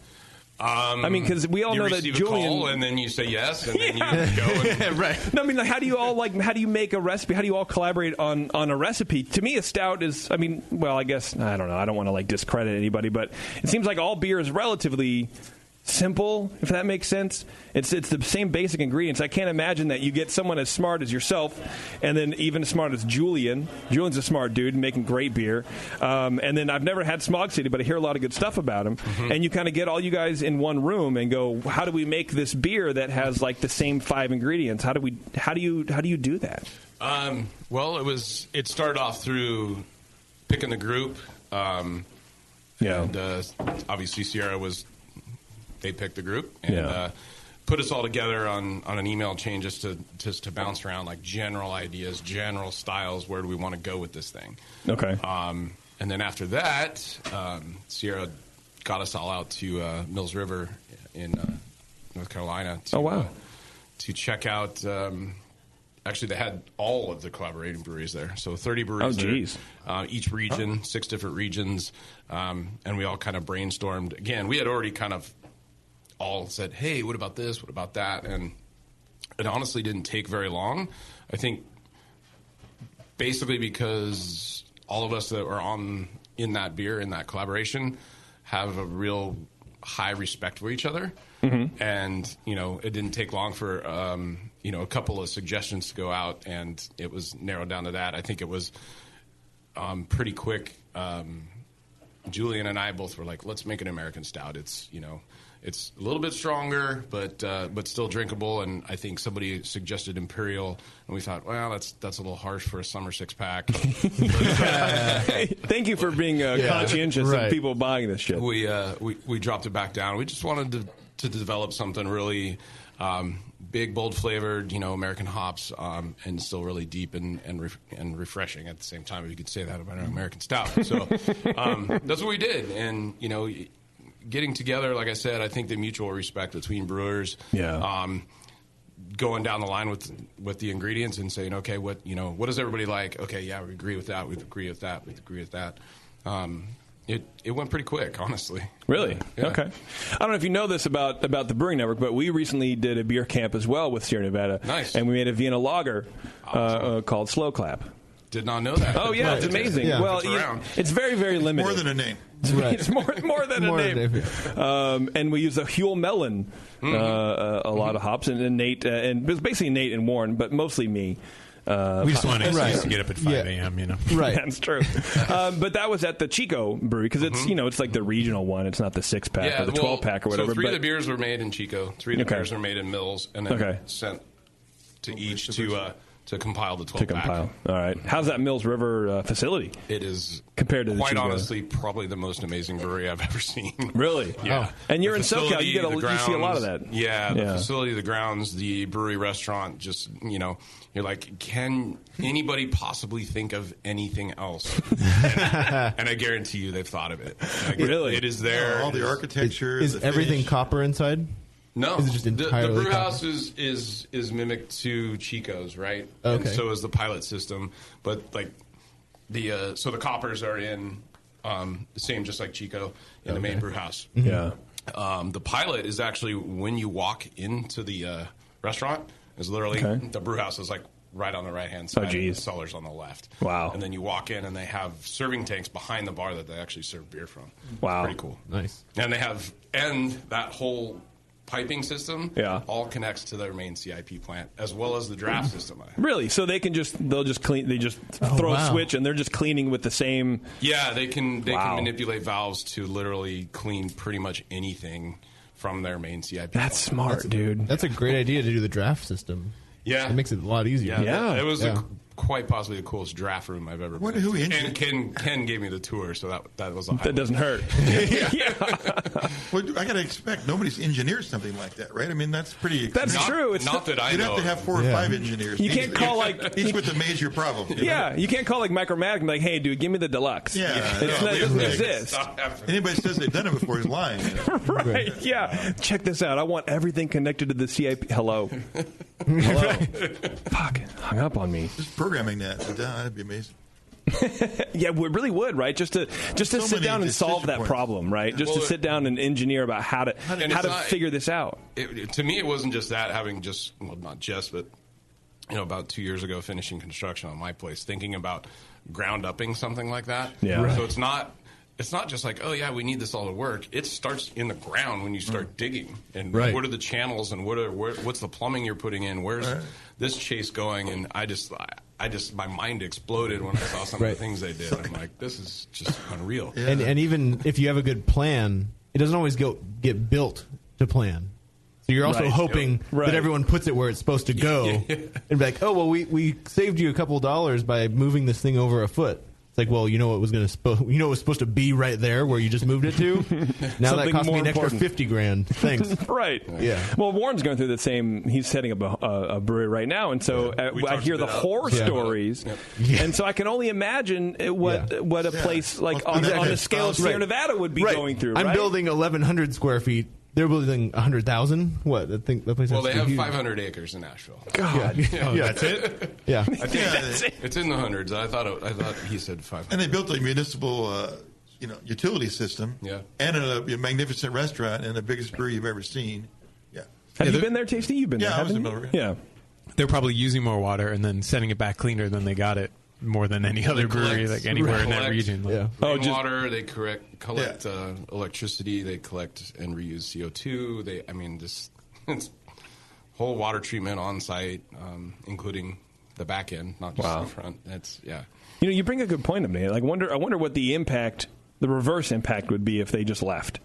I mean, because we all know that you Julian. receive a call and then you say yes, and then you go. And right. No, I mean, like, how do you make a recipe? How do you all collaborate on a recipe? To me, a stout is. I mean, well, I guess I don't know. I don't want to discredit anybody, but it seems like all beer is relatively simple, if that makes sense. It's the same basic ingredients. I can't imagine that you get someone as smart as yourself, and then even as smart as Julian. Julian's a smart dude making great beer. And then I've never had Smog City, but I hear a lot of good stuff about him. Mm-hmm. And you kind of get all you guys in one room and go, how do we make this beer that has like the same 5 ingredients? How do you do that? Well, it started off through picking the group. And obviously Sierra they picked the group and put us all together on an email chain just to bounce around like general ideas, general styles. Where do we want to go with this thing? Okay. And then after that, Sierra got us all out to Mills River in North Carolina. To check out. Actually, they had all of the collaborating breweries there. So 30 breweries there. Each region, 6 different regions. And we all kind of brainstormed. Again, we had already kind of all said, hey, what about this? What about that? And it honestly didn't take very long. I think basically because all of us that were in that beer, in that collaboration, have a real high respect for each other. Mm-hmm. And, it didn't take long for, a couple of suggestions to go out, and it was narrowed down to that. I think it was pretty quick. Julian and I both were like, let's make an American Stout. It's, It's a little bit stronger, but still drinkable. And I think somebody suggested Imperial, and we thought, well, that's a little harsh for a summer 6-pack. Thank you for being conscientious of people buying this shit. We dropped it back down. We just wanted to develop something really big, bold flavored, American hops, and still really deep and refreshing at the same time. If you could say that about an American stout. So that's what we did, and getting together, like I said, I think the mutual respect between brewers. Yeah. Going down the line with the ingredients and saying, okay, what does everybody like? Okay, yeah, we agree with that. We agree with that. We agree with that. It went pretty quick, honestly. Really? Yeah. Okay. I don't know if you know this about the Brewing Network, but we recently did a beer camp as well with Sierra Nevada. Nice. And we made a Vienna lager called Slow Clap. Did not know that. Oh, yeah, it's amazing. Yeah. Well, it's very, very limited. More than a name. It's more than a name. And we use a Huel Melon, a lot of hops, and Nate, and it was basically Nate and Warren, but mostly me. We just want to get up at 5 a.m., Right. That's true. But that was at the Chico Brewery, because it's, it's like the regional one. It's not the 6-pack or the 12-pack or whatever. So 3 of the beers were made in Chico. 3 of the beers were made in Mills, and then sent to each to compile the 12-pack. To compile. All right. How's that Mills River facility? It is, compared to the quite Chico? Honestly, probably the most amazing brewery I've ever seen. Really? Yeah. Oh. And you're in SoCal. You see a lot of that. Yeah. The facility, the grounds, the brewery, restaurant. Just you're like, can anybody possibly think of anything else? And I guarantee you, they've thought of it. Really? It is there. All the architecture. Is everything copper inside? No, is it just the entirely brew house is mimicked to Chico's, right? Okay. And so is the pilot system, but like the coppers are in the same, just like Chico in the main brew house. Yeah. The pilot is actually when you walk into the restaurant is literally the brew house is like right on the right hand side. Oh, geez. And the cellar's on the left. Wow. And then you walk in and they have serving tanks behind the bar that they actually serve beer from. Wow. Pretty cool. Nice. And they have that whole piping system all connects to their main CIP plant as well as the draft system. Really? So they'll just clean, they just throw a switch and they're just cleaning with the same. Yeah, they can manipulate valves to literally clean pretty much anything from their main CIP. That's smart, dude. That's a great idea to do the draft system. Yeah. It makes it a lot easier. Yeah. It was quite possibly the coolest draft room I've ever been in. Who and Ken gave me the tour, so that was a highlight. That doesn't hurt. Well, I got to expect nobody's engineered something like that, right? I mean, that's pretty. That's true. It's not that I You'd know. have to have 4 or 5 engineers. You can't call each with a major problem. You can't call like Micromatic and be like, hey, dude, give me the deluxe. Yeah. It doesn't exist. Anybody says they've done it before is lying. Right? Yeah. Check this out. I want everything connected to the CIP. Hello. Fuck. Hung up on me. Just programming that. That'd be amazing. Yeah, we really would, right? Just to sit down and solve that problem, right? Just to sit down and engineer about how to figure this out. To me, it wasn't just that, having not just, but about 2 years ago, finishing construction on my place, thinking about ground upping something like that. Yeah. Right. So it's not just like, oh yeah, we need this all to work. It starts in the ground when you start digging, and what are the channels, and what's the plumbing you're putting in? Where's this chase going? And I just my mind exploded when I saw some of the things they did. I'm like, this is just unreal. Yeah. And even if you have a good plan, it doesn't always get built to plan. So you're also hoping that everyone puts it where it's supposed to go, and be like, oh well, we saved you a couple $, by moving this thing over a foot. It's like, well, it was supposed to be right there where you just moved it to. Now that cost me an extra $50,000. Thanks. Right. Yeah. Well, Warren's going through the same. He's setting up a brewery right now, and so I hear the horror stories, and so I can only imagine what a place like on the scale of Sierra Nevada would be going through. I'm building 1,100 square feet. They're building 100,000. What? I think that place. Well, they have 500 acres in Nashville. God, that's it. Yeah, I think it's in the hundreds. I thought he said 500. And they built a municipal, utility system. Yeah, and a magnificent restaurant and the biggest brewery you've ever seen. Yeah. Have you been there, Tasty? You've been there. I was in Miller. Yeah. They're probably using more water and then sending it back cleaner than they got it. More than any other brewery, like anywhere in that region. Water, they collect electricity, they collect and reuse CO2. This whole water treatment on site, including the back end, not just the front. You bring a good point to me. I wonder what the reverse impact would be if they just left.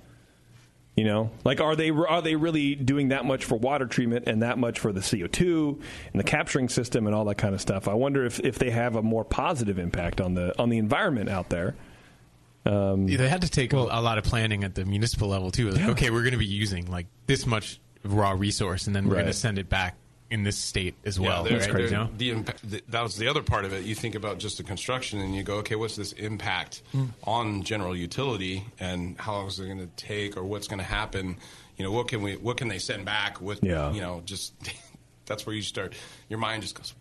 You know, like are they really doing that much for water treatment and that much for the CO2 and the capturing system and all that kind of stuff? I wonder if they have a more positive impact on the environment out there. They had to take a lot of planning at the municipal level too. Like, okay, we're going to be using like this much raw resource, and then we're going to send it back in this state as well. That's right? You know? That was the other part of it. You think about just the construction, and you go, okay, what's this impact on general utility, and how long is it going to take, or what's going to happen? You know, what can they send back? You know, just that's where you start. Your mind just goes,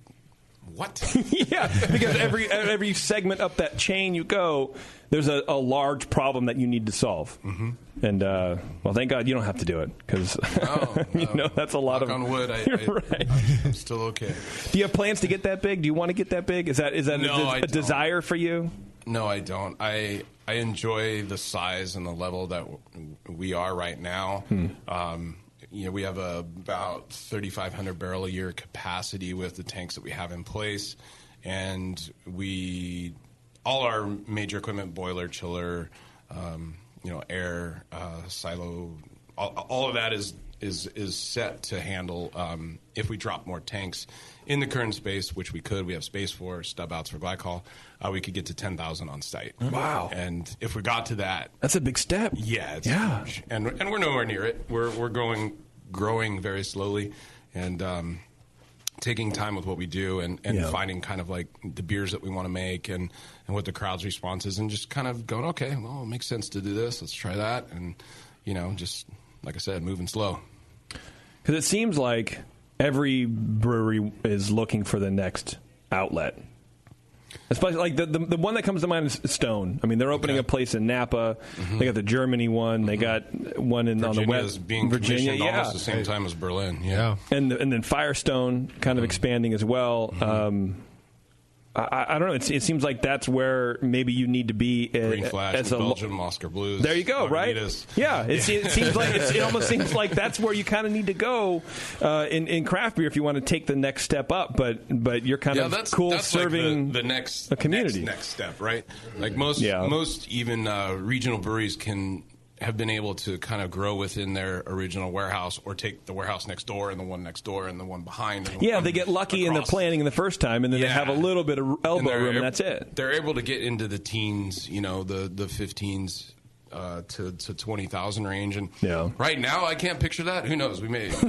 what? Yeah, because every segment up that chain you go, there's a large problem that you need to solve. Mm-hmm. And, well, thank God you don't have to do it, because, that's a lot of... Knock on wood, I'm still okay. Do you have plans to get that big? Do you want to get that big? Is that a desire for you? No, I don't. I enjoy the size and the level that we are right now. We have about 3,500 barrel a year capacity with the tanks that we have in place, and all our major equipment, boiler, chiller, air, silo, all of that is set to handle if we drop more tanks in the current space, which we could. We have space for stub outs for glycol. We could get to 10,000 on site. Wow! And if we got to that, that's a big step. Yeah, it's huge. And we're nowhere near it. We're growing very slowly, and taking time with what we do, and finding kind of like the beers that we want to make, and what the crowd's response is, and just kind of going, okay, well, it makes sense to do this. Let's try that, and just like I said, moving slow. Because it seems like every brewery is looking for the next outlet. Especially like the one that comes to mind is Stone. I mean, they're opening a place in Napa. Mm-hmm. They got the Germany one. They got one on the west. Being Virginia, almost the same time as Berlin. Yeah, and then Firestone kind of expanding as well. Mm-hmm. I don't know. It seems like that's where maybe you need to be. Green Flash, Belgium, Oscar Blues. There you go. Right? Yeah. It seems like it almost seems like that's where you kind of need to go in craft beer if you want to take the next step up. But you're kind of that's serving like the next a community. Next step, right? Like most even regional breweries have been able to kind of grow within their original warehouse, or take the warehouse next door and the one next door and the one behind. And they get lucky in the planning in the first time, and then they have a little bit of elbow room, and that's it. They're able to get into the teens, the 15s to 20,000 range. And right now, I can't picture that. Who knows? We may, in 2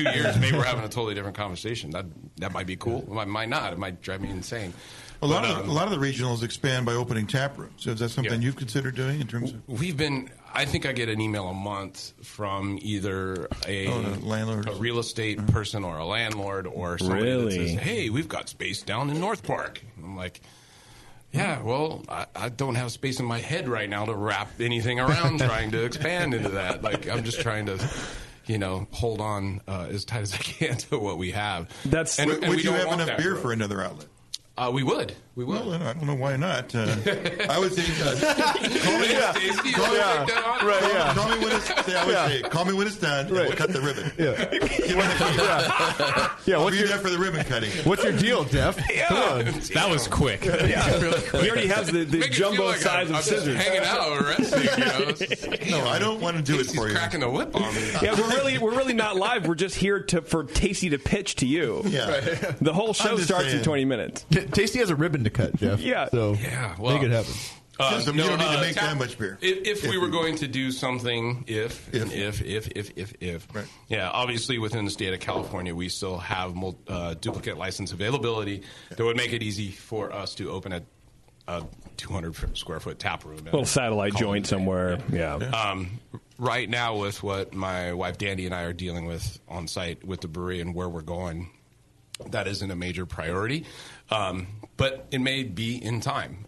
years, maybe we're having a totally different conversation. That might be cool. It might not. It might drive me insane. A lot of the regionals expand by opening tap rooms. So is that something you've considered doing in terms of? I think I get an email a month from either a real estate person or a landlord or somebody that says, hey, we've got space down in North Park. I'm like, yeah, well, I don't have space in my head right now to wrap anything around trying to expand into that. Like, I'm just trying to... hold on as tight as I can to what we have. Would you have enough beer for another outlet? We would. Well, I don't know why not. I would say, call me when it's done. Right. We'll cut the ribbon. I'll be there for the ribbon cutting. What's your deal, Jeff? Come on. That was quick. Really quick. He already has the jumbo size of scissors. Hanging out or resting. No, I don't want to do it for you. He's cracking the whip on me. Yeah, we're really not live. We're just here for Tasty to pitch to you. Yeah. The whole show starts in 20 minutes. Tasty has a ribbon to cut, Jeff. Yeah. So make it happen. You don't need to make that much beer. If we were going to do something, if. Right. Yeah, obviously within the state of California, we still have duplicate license availability that would make it easy for us to open a 200 square foot tap room. A little satellite joint somewhere. Yeah. Right now, with what my wife Dandy and I are dealing with on site with the brewery and where we're going, that isn't a major priority. But it may be in time.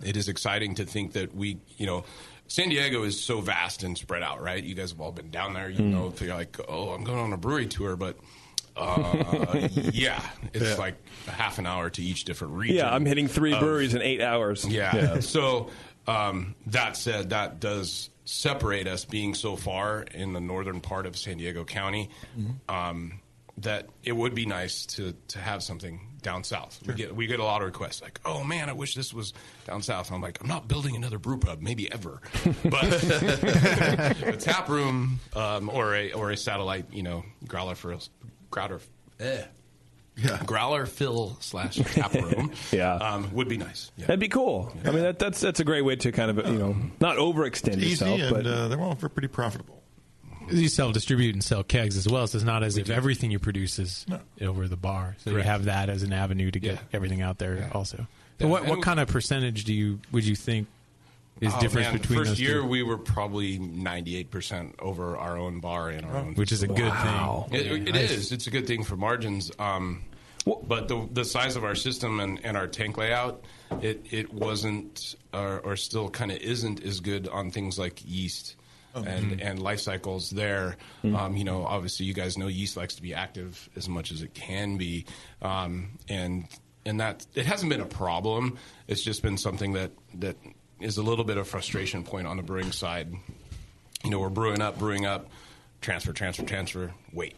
It is exciting to think that San Diego is so vast and spread out, right? You guys have all been down there. You're like, oh, I'm going on a brewery tour, but it's like a half an hour to each different region. Yeah, I'm hitting 3 breweries in 8 hours. Yeah. So that said, that does separate us being so far in the northern part of San Diego County. That it would be nice to have something down south. We get a lot of requests like, oh man, I wish this was down south. And I'm like, I'm not building another brew pub, maybe ever, but a tap room or a satellite, growler fill / tap room, would be nice. Yeah. That'd be cool. I mean, that's a great way to kind of not overextend yourself, easy, but and they're all pretty profitable. You distribute and sell kegs as well, so it's not as if everything you produce is over the bar. So you have that as an avenue to get everything out there also. So what kind of percentage would you think is difference between the first those year two? We were probably 98% over our own bar and our own, which is a good thing. It is. It's a good thing for margins. But the size of our system and our tank layout, it wasn't or still kind of isn't as good on things like yeast. And life cycles there. Obviously you guys know yeast likes to be active as much as it can be, and that it hasn't been a problem. It's just been something that is a little bit of frustration point on the brewing side. We're brewing up, transfer, wait.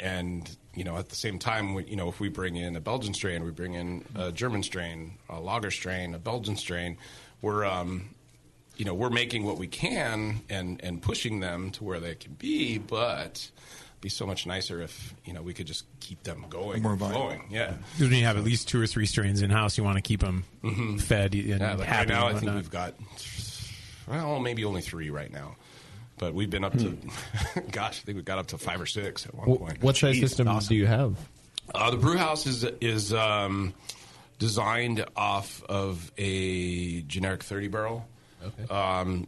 And at the same time, if we bring in a Belgian strain, we bring in a German strain, a lager strain, a Belgian strain, we're making what we can and pushing them to where they can be, but it'd be so much nicer if, we could just keep them going. More flowing. Yeah. When you have at least 2 or 3 strains in-house, you want to keep them fed and happy. Right now, I and think we've got, maybe only 3 right now. But we've been up to, I think we got up to 5 or 6 at one point. What size system do you have? The brew house is designed off of a generic 30 barrel. Okay.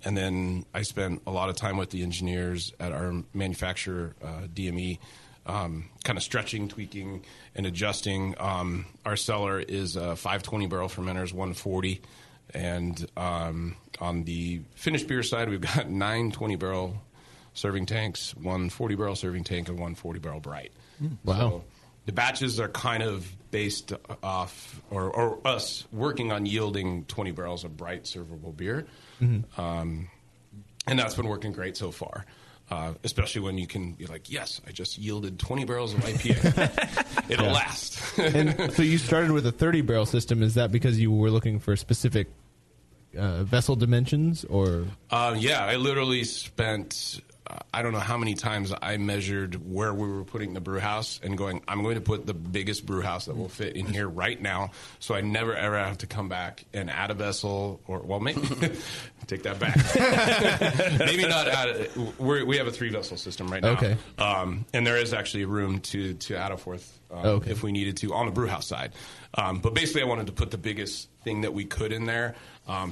And then I spent a lot of time with the engineers at our manufacturer, DME, kind of stretching, tweaking, and adjusting. Our cellar is 520 barrel fermenters, 140. And on the finished beer side, we've got 9 20-barrel serving tanks, 1 40-barrel serving tank, and 1 40-barrel bright. Wow. So the batches are kind of based off, or us working on yielding 20 barrels of bright servable beer. And that's been working great so far. Especially when you can be like, yes, I just yielded 20 barrels of IPA. It'll last. And so you started with a 30-barrel system. Is that because you were looking for specific vessel dimensions? Or I literally spent, I don't know how many times I measured where we were putting the brew house and going, I'm going to put the biggest brew house that will fit in here right now, so I never, ever have to come back and add a vessel, or, well, maybe, take that back. Maybe not add, we have a 3-vessel system right now. Okay. And there is actually room to add a 4th if we needed to on the brew house side. But basically I wanted to put the biggest thing that we could in there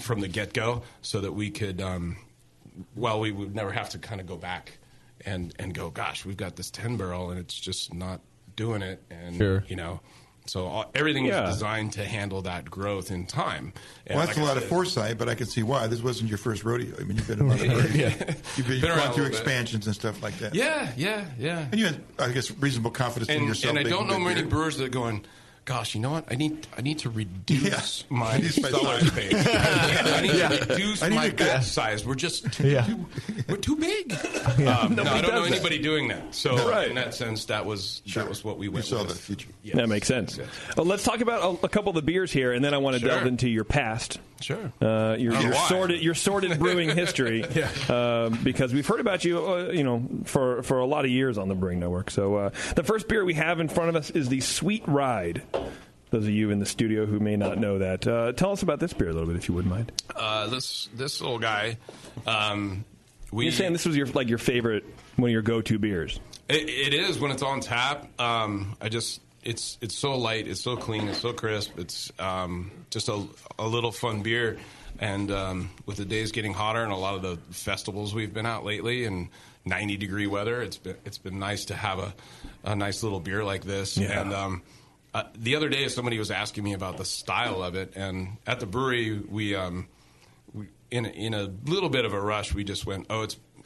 from the get-go so that we could... we would never have to kind of go back and go, gosh, we've got this 10-barrel and it's just not doing it. And, so everything is designed to handle that growth in time. And that's a lot of foresight, but I can see why. This wasn't your first rodeo. I mean, you've been in a lot of you've gone through expansions and stuff like that. Yeah. And you had, I guess, reasonable confidence in yourself. And I don't know many brewers that are going, gosh, you know what? I need to reduce my cellar space. I need to reduce my batch size. We're just we're too big. I don't know anybody doing that. So in that sense, that was what we went with. You saw the future. Yes. That makes sense. Yes. Well, let's talk about a couple of the beers here, and then I want to delve into your past. Sure. Your sordid brewing history. Because we've heard about you, for a lot of years on the Brewing Network. So the first beer we have in front of us is the Sweet Ride. Those of you in the studio who may not know that, tell us about this beer a little bit, if you wouldn't mind. This little guy. You're saying this was your favorite, one of your go-to beers. It is when it's on tap. It's so light, it's so clean, it's so crisp. It's just a little fun beer. And with the days getting hotter and a lot of the festivals we've been out lately and 90-degree weather, it's been nice to have a nice little beer like this. Yeah. And the other day, somebody was asking me about the style of it, and at the brewery, we in a little bit of a rush, we just went,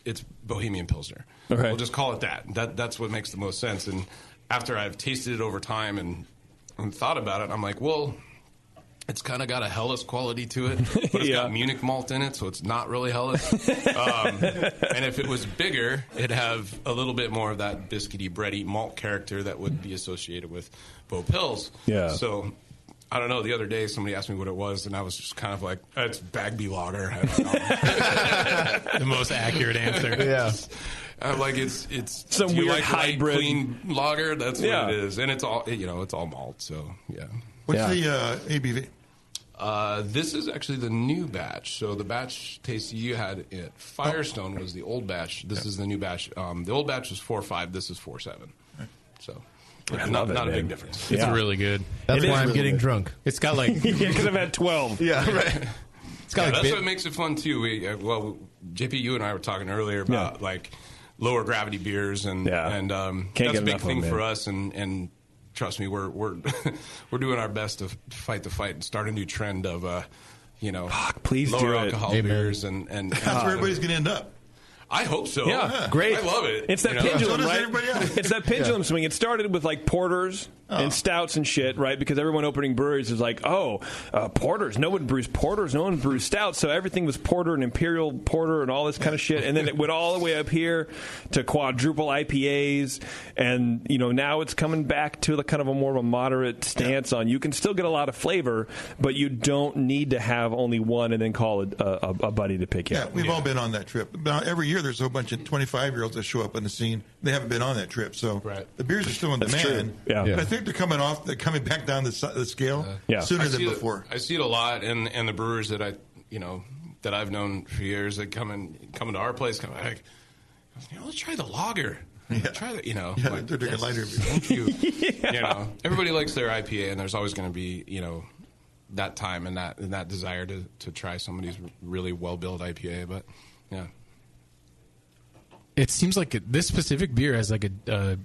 it's Bohemian Pilsner. Okay. We'll just call it that. That's what makes the most sense. And after I've tasted it over time and thought about it, I'm like, well, It's kind of got a Helles quality to it, but it's got Munich malt in it, so it's not really Helles. And if it was bigger, it'd have a little bit more of that biscuity, bready malt character that would be associated with Bo Pils. Yeah. So, I don't know, the other day somebody asked me what it was, and I was just kind of like, it's Bagby Lager. I don't know. The most accurate answer. Yeah. I'm like, it's some weird weird hybrid clean lager. That's what it is, and it's all it's all malt. So What's the ABV? This is actually the new batch. So the batch tasty you had at Firestone was the old batch. This is the new batch. The old batch was 4.5. This is 4.7. So not a big difference. It's really good. That's why I'm getting drunk. It's got like because I've had 12. Yeah, right. It's got that's what makes it fun too. JP, you and I were talking earlier about like lower gravity beers, and that's a big thing for us. And trust me, we're we're doing our best to fight the fight and start a new trend of please lower do alcohol beers and that's where everybody's going to end up. I hope so. Yeah, great. I love it. It's that pendulum, so does right? everybody else. It's that pendulum swing. It started with like porters and stouts and shit, right? Because everyone opening breweries is like, porters. No one brews porters. No one brews stouts. So everything was porter and imperial porter and all this kind of shit. And then it went all the way up here to quadruple IPAs. And, now it's coming back to the kind of a more of a moderate stance on you can still get a lot of flavor, but you don't need to have only one and then call it a buddy to pick you up. Yeah, we've all been on that trip. Now, every year there's a whole bunch of 25-year-olds that show up on the scene. They haven't been on that trip. So the beers are still in demand. True. Yeah. But I think they're coming back down the scale sooner than before. I see it a lot in the brewers that that I've known for years that come to our place, like, let's try the lager. Yeah. Try that, they're drinking lighter beer. Won't you? Everybody likes their IPA, and there's always going to be, that time and that desire to try somebody's really well-built IPA. But yeah, it seems like this specific beer has like a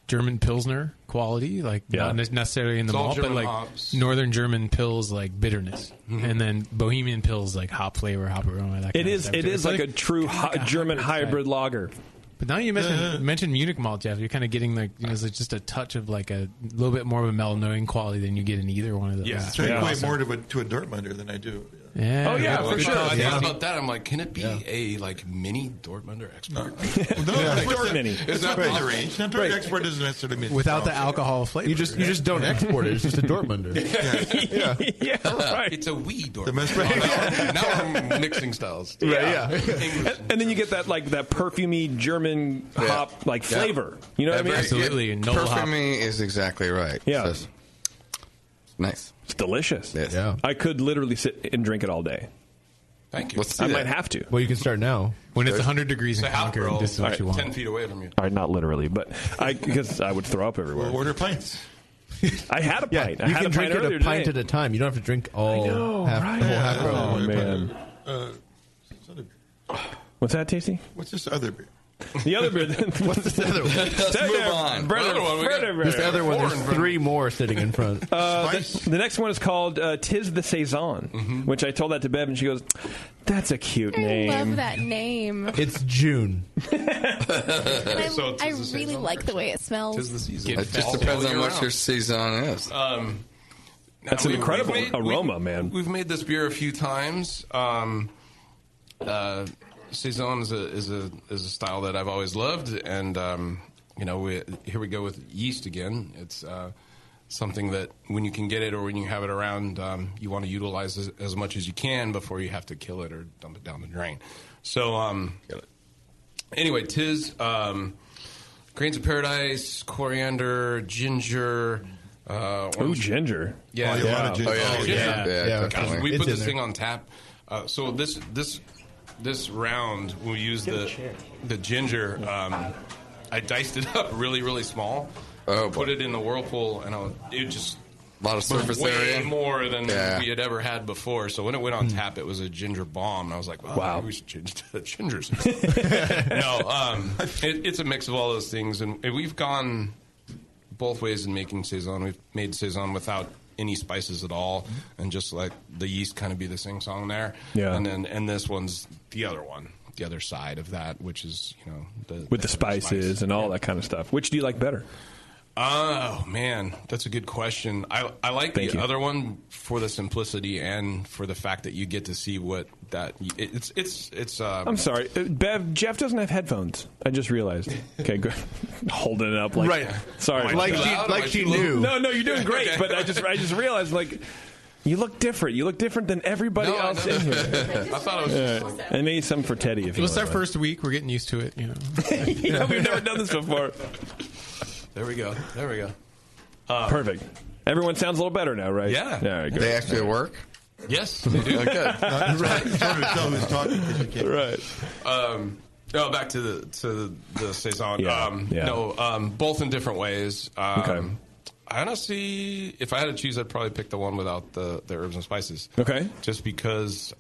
German Pilsner quality, like not necessarily in the malt, but like hops. Northern German Pils like bitterness, and then Bohemian Pils like hop flavor, hop aroma. That it is like a true German hybrid lager. But now you mentioned Munich malt, Jeff. You're kind of getting like it's just a touch of like a little bit more of a mellow knowing quality than you get in either one of those. Yeah, I way more to a Dortmunder than I do. Yeah. Oh yeah, for sure. I thought about that. I'm like, can it be a like mini Dortmunder export? Dortmund mini. It's not in the range. Not export doesn't necessarily mean without the alcohol flavor. You just don't export it. It's just a Dortmunder. Yeah, right. It's a wee Dortmunder. Now I'm mixing styles. Right. Yeah. And then you get that like that perfumey German hop like flavor. You know what I mean? Absolutely. Perfumey is exactly right. Yeah. So, nice. It's delicious. Yes. Yeah. I could literally sit and drink it all day. Thank you. I might have to. Well, you can start now. When it's 100 degrees in Concord, this is what you want. 10 feet away from you. All right, not literally, but because I would throw up everywhere. We'll order pints. I had a pint. You can drink it a pint at a time. You don't have to drink all the whole half row. Oh, man. What's that, Tasty? What's this other beer? The other beer. What's this other one? Let's move on. This other one, there's three more sitting in front. The next one is called Tis the Saison, which I told that to Bev, and she goes, that's a cute name. I love that name. It's June. I really like the way it smells. Tis the season. It just depends on what your saison is. That's an incredible aroma, man. We've made this beer a few times. Saison is a style that I've always loved, and here we go with yeast again. It's something that when you can get it or when you have it around, you want to utilize as much as you can before you have to kill it or dump it down the drain. So anyway, Tis grains of paradise, coriander, ginger. Ginger. Yeah, a lot of ginger. Yeah, Gosh, we It's put this in thing on tap. So this round, we used the ginger. I diced it up really, really small. Put it in the whirlpool, and it just a lot of surface way area, more than we had ever had before. So when it went on tap, it was a ginger bomb. And I was like, wow, maybe we should change to the gingers. It's a mix of all those things, and we've gone both ways in making saison. We've made saison without any spices at all, and just let the yeast kind of be the sing-song there. Yeah. And this one's the other one, the other side of that, which is with the spices and all that kind of stuff. Which do you like better? Oh man, that's a good question. I like the other one for the simplicity and for the fact that you get to see what that it's. I'm sorry, Bev. Jeff doesn't have headphones. I just realized. Okay, good. Holding it up like right. Sorry, like she knew. No, you're doing great. Okay. But I just realized like. You look different. You look different than everybody else in here. I thought it was. And maybe some for Teddy. If It was our first week. We're getting used to it. We've never done this before. There we go. Perfect. Everyone sounds a little better now, right? Yeah. All right, good. They actually work? Yes, they do. Good. Right. It's hard to tell who's talking because you can't. Right. No, back to the saison. Yeah. No, both in different ways. Okay. Honestly, if I had to choose, I'd probably pick the one without the herbs and spices. Okay. Just because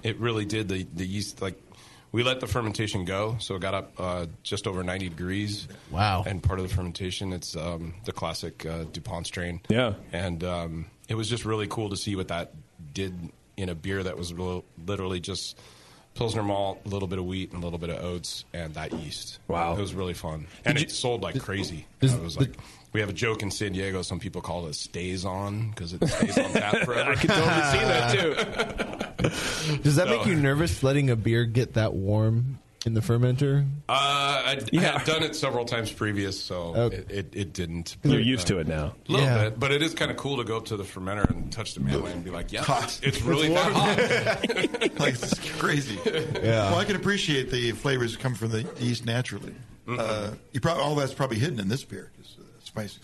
it really did the yeast, like, we let the fermentation go, so it got up just over 90 degrees. Wow. And part of the fermentation, it's the classic DuPont strain. Yeah. And it was just really cool to see what that did in a beer that was literally just Pilsner malt, a little bit of wheat, and a little bit of oats, and that yeast. Wow. It was really fun. And it sold like crazy. It was like... We have a joke in San Diego. Some people call it stays on because it stays on tap forever. I can totally see that, too. Does that make you nervous letting a beer get that warm in the fermenter? I had done it several times previous, so it didn't. You're used to it now. A little bit, but it is kind of cool to go up to the fermenter and touch the manway and be like, yeah, it's really that hot. Like, it's crazy. Yeah. Well, I can appreciate the flavors that come from the yeast naturally. All that's probably hidden in this beer. Spices.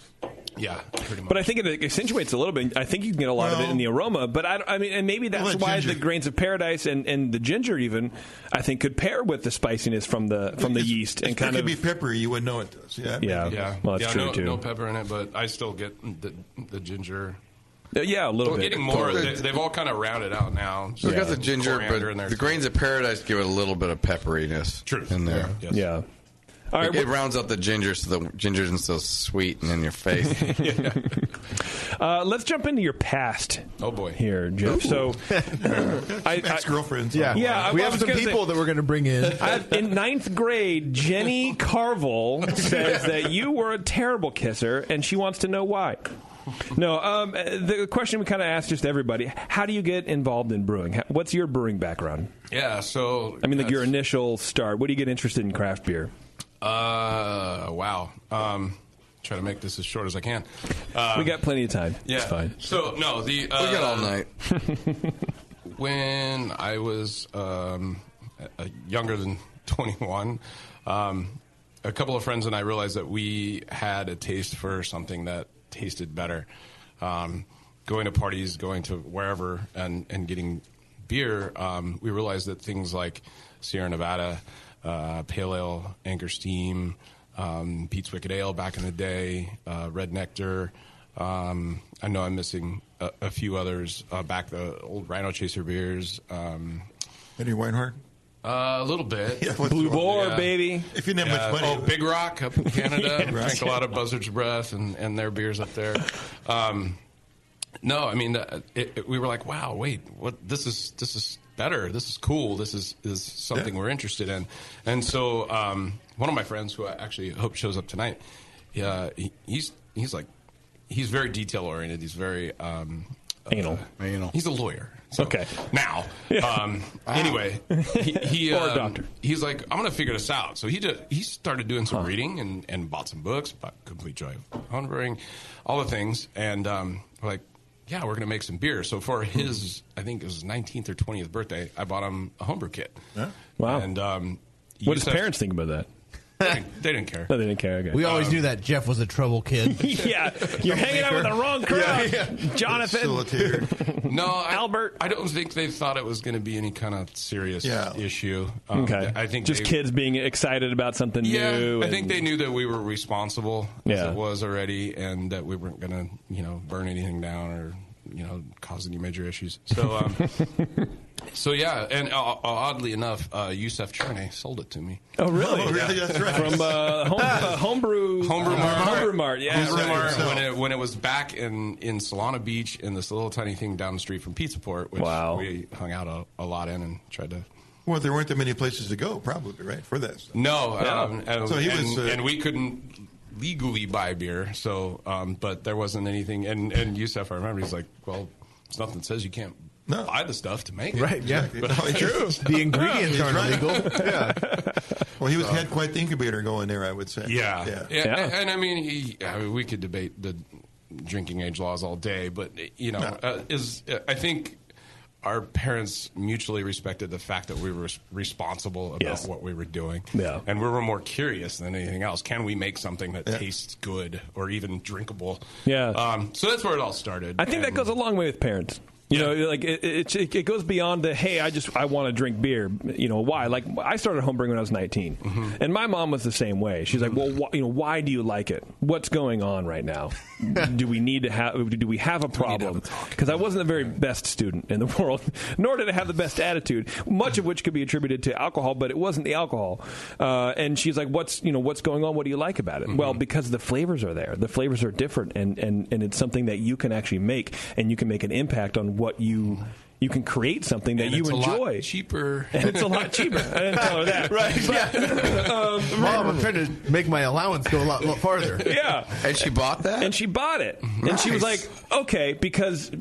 Yeah, pretty much. But I think it accentuates a little bit. I think you can get a lot of it in the aroma. But I mean, and maybe that's why the grains of paradise and the ginger even I think could pair with the spiciness from the yeast and kind it of could be peppery. You wouldn't know it does. Yeah. Well, that's true too. No pepper in it, but I still get the ginger. Yeah, a little bit. Getting more. They've all kind of rounded out now. So got the ginger, but the grains of paradise give it a little bit of pepperiness in there. Yes. Yeah. All right, it rounds out the ginger so the ginger isn't so sweet and in your face. Let's jump into your past. Oh, boy. Here, Jeff. Ooh. So, ex-girlfriends. Yeah. We have some people that we're going to bring in. In ninth grade, Jenny Carville says that you were a terrible kisser, and she wants to know why. No, the question we kind of asked just everybody, how do you get involved in brewing? What's your brewing background? Yeah, so... I mean, like your initial start. What do you get interested in craft beer? Wow. Try to make this as short as I can. We got plenty of time. Yeah. It's fine. So, no, we got all night. When I was younger than 21, a couple of friends and I realized that we had a taste for something that tasted better. Going to parties, going to wherever, and getting beer, we realized that things like Sierra Nevada, Pale Ale, Anchor Steam, Pete's Wicked Ale back in the day, Red Nectar. I know I'm missing a few others back, the old Rhino Chaser beers. Eddie Weinhardt? A little bit. Yeah, Blue Boar, baby. If you didn't have much money. Oh, Big Rock up in Canada. Yeah, Drank a lot of Buzzard's Breath and their beers up there. No, I mean, we were like, wow, wait, what? This is better. This is cool. This is something we're interested in. And so one of my friends, who I actually hope shows up tonight, he's very detail oriented. He's very anal. He's a lawyer. So, okay. Now, anyway, he or a doctor. He's like, I'm going to figure this out. So he started doing some reading and bought some books about Complete Joy of Homebrewing, all the things, and we're like, yeah, we're going to make some beer. So for his, I think it was his 19th or 20th birthday, I bought him a homebrew kit. Yeah. Wow. And what does parents think about that? They didn't care. No, they didn't care. Okay. We always knew that Jeff was a trouble kid. Yeah, you're hanging out with the wrong crowd, Jonathan. No, Albert. I don't think they thought it was going to be any kind of serious issue. Okay, I think just kids being excited about something new. I think they knew that we were responsible as Yeah. it was already, and that we weren't going to, burn anything down or cause any major issues. So. So, yeah, and oddly enough, Youssef Cherne sold it to me. Oh, really? Oh, really? That's right. From Homebrew Mart, yeah. Homebrew Mart, when it was back in Solana Beach in this little tiny thing down the street from Pizza Port, which we hung out a lot in and tried to... Well, there weren't that many places to go, probably, right, for this. No. So he was... and we couldn't... legally buy beer. So, but there wasn't anything. And Yusef, I remember, he's like, well, there's nothing that says you can't buy the stuff to make it. Right, yeah. But, True. The ingredients aren't right. illegal. Yeah. Well, he had quite the incubator going there, I would say. Yeah. And I mean, we could debate the drinking age laws all day, but I think our parents mutually respected the fact that we were responsible about what we were doing. Yeah. And we were more curious than anything else. Can we make something that tastes good or even drinkable? Yeah. So that's where it all started. I think that goes a long way with parents. You know, like it goes beyond the, hey, I want to drink beer. You know, why? Like, I started homebrewing when I was 19, and my mom was the same way. She's like, well, why do you like it? What's going on right now? Do we have a problem? Because I wasn't the very best student in the world, nor did I have the best attitude. Much of which could be attributed to alcohol, but it wasn't the alcohol. And she's like, what's going on? What do you like about it? Well, because the flavors are there. The flavors are different, and it's something that you can actually make, and you can make an impact on what you can create something that you enjoy. A lot cheaper. And it's a lot cheaper. I didn't tell her that. Right. Mom, I'm trying to make my allowance go a lot farther. Yeah. And she bought that? And she bought it. Nice. And she was like, okay, because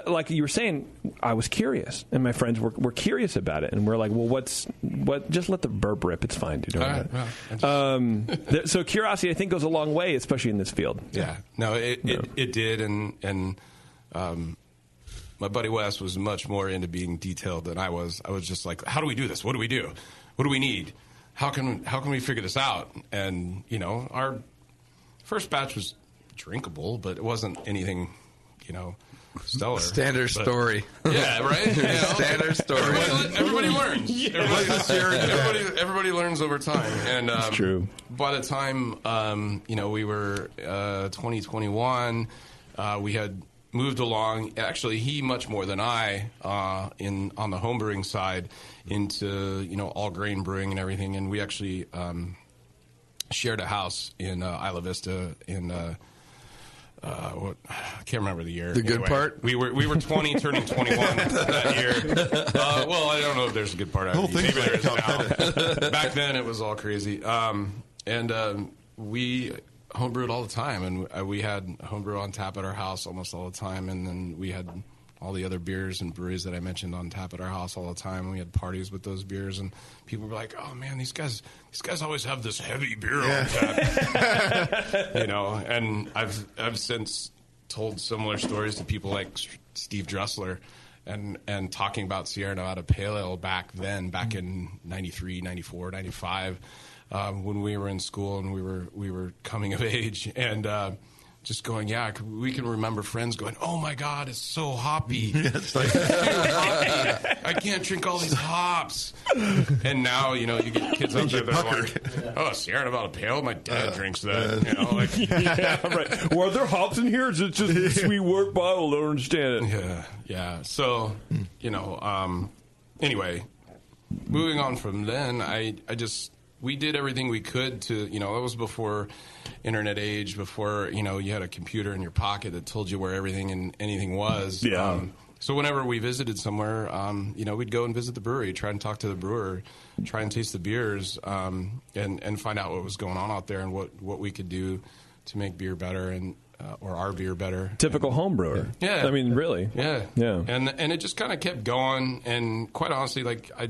like you were saying, I was curious. And my friends were curious about it. And we're like, well, just let the burp rip. It's fine, dude. So curiosity, I think, goes a long way, especially in this field. Yeah. No, it did. And my buddy Wes was much more into being detailed than I was. I was just like, how do we do this? What do we do? What do we need? How can we figure this out? And, our first batch was drinkable, but it wasn't anything, stellar. Standard story. Yeah, right? Standard story. Everybody learns. Everybody learns over time. And It's true. By the time, we were 2021, we had moved along. Actually, he much more than I on the homebrewing side into all grain brewing and everything. And we actually shared a house in Isla Vista in I can't remember the year. The good part. We were 20, turning 21 that year. Well, I don't know if there's a good part. Maybe there is now. Back then, it was all crazy. We homebrewed all the time, and we had homebrew on tap at our house almost all the time, and then we had all the other beers and breweries that I mentioned on tap at our house all the time, and we had parties with those beers, and people were like, oh man, these guys always have this heavy beer on tap. And I've since told similar stories to people like Steve Dressler and talking about Sierra Nevada Pale Ale back in 93, 94, 95, when we were in school and we were coming of age, and just going, we can remember friends going, oh my God, it's so hoppy. It's like, I can't drink all these hops. And now, you get kids out there that are like, oh, Sierra Nevada Pale, my dad drinks that. Right. Well, are there hops in here? Is it just sweet work bottle? I don't understand it. Yeah. So, anyway, moving on from then, we did everything we could to, it was before internet age, before, you had a computer in your pocket that told you where everything and anything was. Yeah. So whenever we visited somewhere, we'd go and visit the brewery, try and talk to the brewer, try and taste the beers, and find out what was going on out there and what we could do to make beer better or our beer better. Typical home brewer. Yeah. I mean, really. Yeah. Yeah. And it just kind of kept going, and quite honestly, I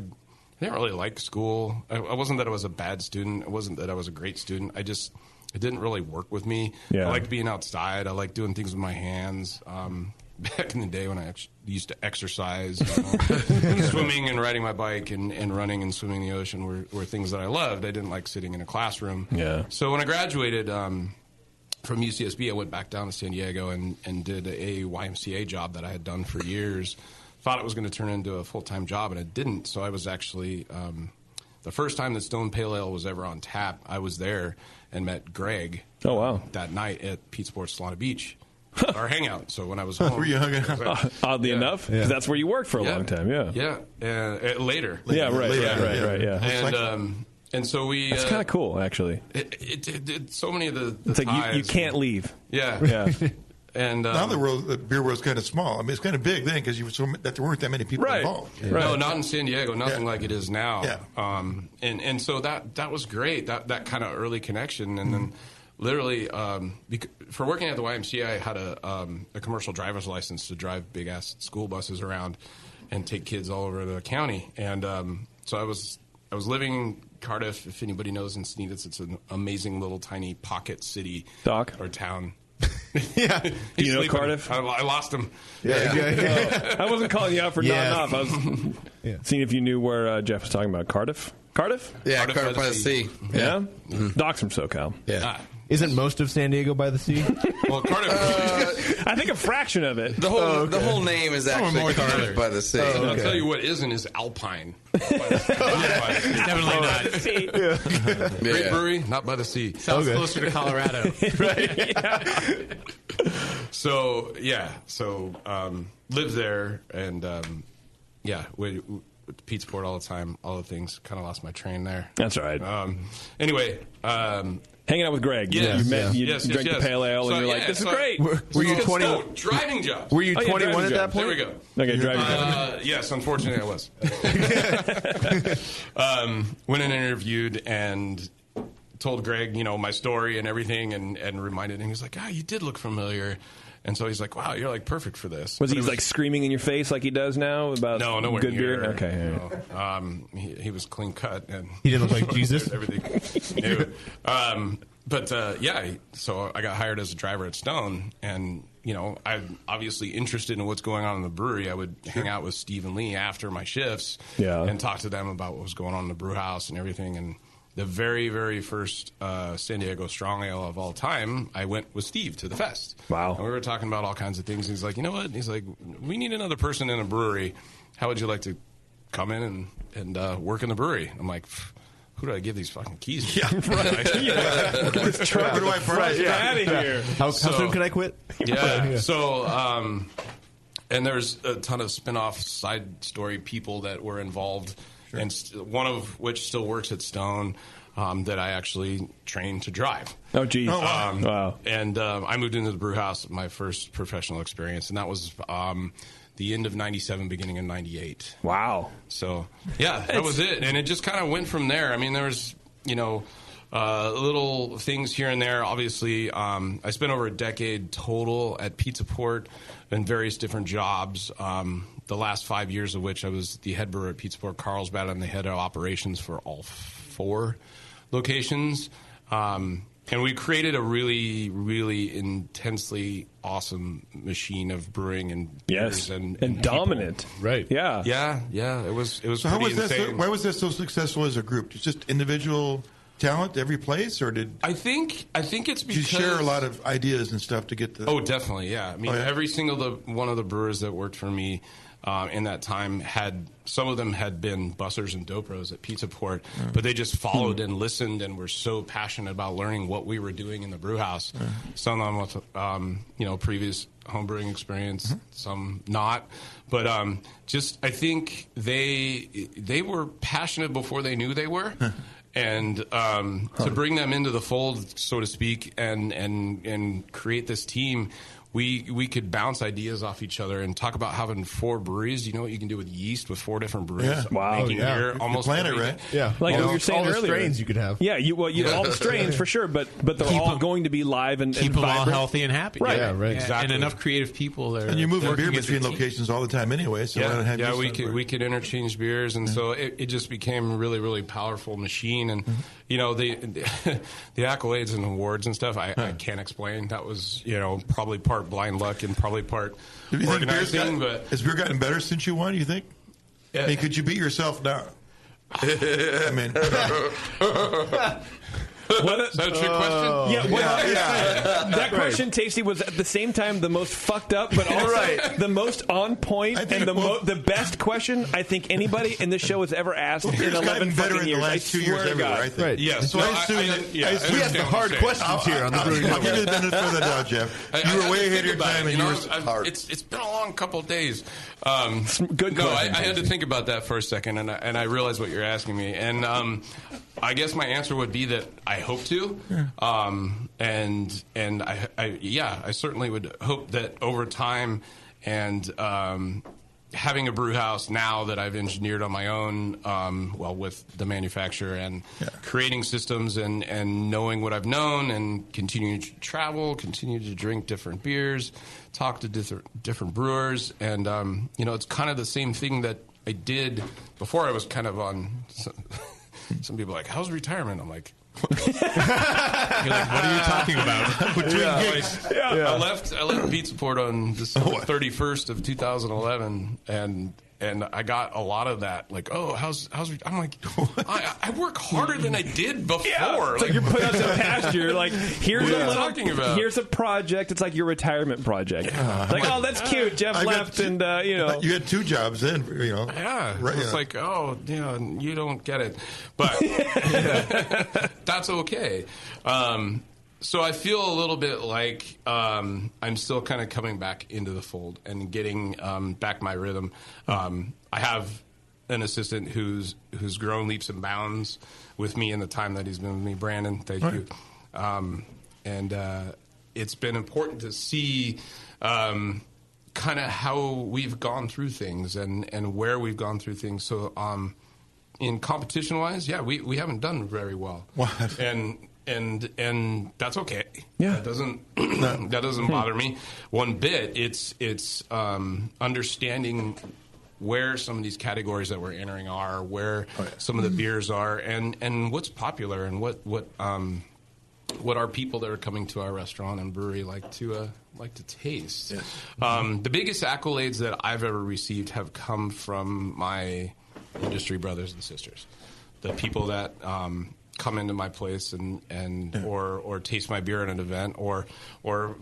didn't really like school. I wasn't that I was a bad student. It wasn't that I was a great student. It didn't really work with me. Yeah. I liked being outside. I liked doing things with my hands. Back in the day when I used to exercise, swimming and riding my bike and running and swimming in the ocean were things that I loved. I didn't like sitting in a classroom. Yeah. So when I graduated from UCSB, I went back down to San Diego and did a YMCA job that I had done for years. Thought it was going to turn into a full-time job, and it didn't. So I was actually the first time that Stone Pale Ale was ever on tap, I was there and met Greg. Oh, wow. That night at Pizza Port Solana Beach, our hangout. So when I was home. Were you hanging out? Oddly enough, because that's where you worked for a long time, Yeah, later. Yeah, right. And so we... That's kind of cool, actually. It so many of the it's like ties. you can't leave. Yeah. And now the beer world's kind of small. I mean, it's kind of big then because there weren't that many people involved. Right. No, not in San Diego. Nothing like it is now. Yeah. And so that was great. That kind of early connection, and then literally, for working at the YMCA, I had a commercial driver's license to drive big-ass school buses around and take kids all over the county. And so I was living in Cardiff. If anybody knows Encinitas, it's an amazing little tiny pocket city or town. Yeah. Do you know Cardiff? I lost him. Yeah. I wasn't calling you out for nodding off. I was seeing if you knew where Jeff was talking about. Cardiff? Yeah, Cardiff by the sea. Yeah? Doc's from SoCal. Yeah. Isn't most of San Diego by the sea? Well, Cardiff. I think a fraction of it. The whole name is actually Cardiff by the sea. I'll tell you what isn't is Alpine. Definitely not. Great brewery, not by the sea. Sounds closer to Colorado. Right. So lived there and we Pizza Port all the time, all the things. Kind of lost my train there. That's all right. Anyway, hanging out with Greg. Yes, you drank the pale ale, and you're like, "This is great." Were you 20? Driving jobs. Were you 21 at that point? There we go. Okay, driving jobs. Yes, unfortunately, I was. Went and interviewed and told Greg, my story and everything, and reminded him. He was like, you did look familiar. And so he's like, "Wow, you're like perfect for this." Was he like screaming in your face like he does now about nowhere good near. beer? Okay. No. He was clean cut and he didn't look like Jesus. Everything. So I got hired as a driver at Stone, and I'm obviously interested in what's going on in the brewery. I would hang out with Steve and Lee after my shifts, and talk to them about what was going on in the brew house and everything. And the very, very first San Diego Strong Ale of all time, I went with Steve to the fest. Wow. And we were talking about all kinds of things. He's like, "You know what?" He's like, "We need another person in a brewery. How would you like to come in and work in the brewery?" I'm like, "Who do I give these fucking keys to?" Yeah, right. This truck. Where do I park? Get out of here. How soon can I quit? Yeah. So, and there's a ton of spin-off side story people that were involved. Sure. And one of which still works at Stone that I actually trained to drive. Oh, geez. Wow. And I moved into the brew house, my first professional experience, and that was the end of 97, beginning of 98. Wow. So, that was it. And it just kind of went from there. I mean, there was, little things here and there. Obviously, I spent over a decade total at Pizza Port in various different jobs. The last 5 years of which I was the head brewer at Pizza Port Carlsbad and the head of operations for all 4 locations. And we created a really, really intensely awesome machine of brewing and beers and dominant. People. Right. Yeah. Yeah. It was So how was insane. that? Why was that so successful as a group? Just individual talent every place, or did I think it's because you share a lot of ideas and stuff to get the? Oh, definitely. Yeah. I mean, every single one of the brewers that worked for me in that time some of them had been bussers and dopros at Pizza Port, but they just followed and listened and were so passionate about learning what we were doing in the brew house. Some of them with previous homebrewing experience, some not, but just I think they were passionate before they knew they were. And to bring them into the fold, so to speak, and create this team, we could bounce ideas off each other and talk about having 4 breweries. You know what you can do with yeast with 4 different breweries? Yeah. Wow. Making beer almost plan it right. Yeah. Like what you were saying all the earlier. strains you could have. Yeah, you all the strains for sure, but they're all going to be live and keep them all vibrant. healthy and happy. Right. Yeah, right. Exactly. And enough creative people there. And you're moving beer working as a between team. locations all the time anyway. So why not have you we could interchange beers, and so it just became a really, really powerful machine. And the accolades and awards and stuff, I can't explain. That was probably part blind luck and probably part organizing. Has beer gotten better since you won? You think? Yeah. I mean, could you beat yourself now? I mean, Is that a trick question? Yeah, that question, Tasty, was at the same time the most fucked up, but also the most on point and the best question I think anybody in this show has ever asked in 11 better fucking in years. the last 2 years everywhere, I think. Right. Yes. So No, I assume we ask the hard questions here on the Brewing I'll give you the Network. benefit of the doubt, Jeff. You were way ahead of your time, and you were hard. It's been a long couple of days. Good No, question, I had to Tasty. think about that for a second, and I realized what you're asking me. And I guess my answer would be that I hope to. And I certainly would hope that over time and having a brew house now that I've engineered on my own, with the manufacturer and creating systems and knowing what I've known and continuing to travel, continue to drink different beers, talk to different brewers. And, it's kind of the same thing that I did before. I was kind of on some people are like, how's retirement? I'm like, you're like, what are you talking about? I left Pizza Port on December 31st of 2011, and I got a lot of that. Like, oh, how's I'm like, I work harder than I did before. Yeah, it's like you're putting us in pasture. You're like, here's here's a project. It's like your retirement project. Like, oh, that's cute. Jeff left, and you had 2 jobs then. Yeah, right, it's like, oh, you don't get it, but that's okay. So I feel a little bit like I'm still kind of coming back into the fold and getting back my rhythm. I have an assistant who's grown leaps and bounds with me in the time that he's been with me, Brandon. Thank you. And it's been important to see kind of how we've gone through things and where we've gone through things. So in competition-wise, we haven't done very well. What? And that's okay. Yeah, that doesn't bother me one bit. It's understanding where some of these categories that we're entering are, where some of the beers are, and what's popular, and what our people that are coming to our restaurant and brewery like to taste. Yes. The biggest accolades that I've ever received have come from my industry brothers and sisters, the people that come into my place or taste my beer at an event, or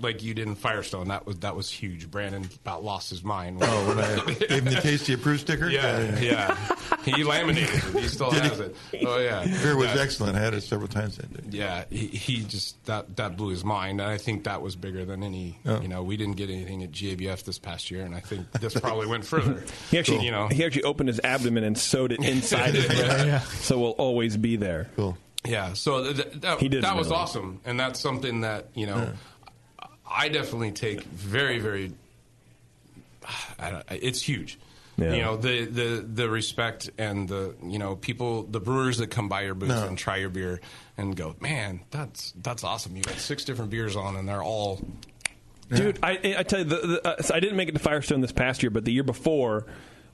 like you did in Firestone. That was huge. Brandon about lost his mind. Oh, when I gave him the tasty approved sticker. Yeah. He laminated it. He still has it. Oh yeah, beer was excellent. I had it several times that day. Yeah, he just that blew his mind, and I think that was bigger than any. We didn't get anything at GABF this past year, and I think this probably went further. He actually opened his abdomen and sewed it inside it, so we'll always be there. Cool. Yeah, so that was awesome, and that's something that I definitely take very, very. It's huge. Yeah. The respect and the people, the brewers that come by your booth and try your beer and go, man, that's awesome. You got 6 different beers on, and they're all. Dude, I tell you, so I didn't make it to Firestone this past year, but the year before.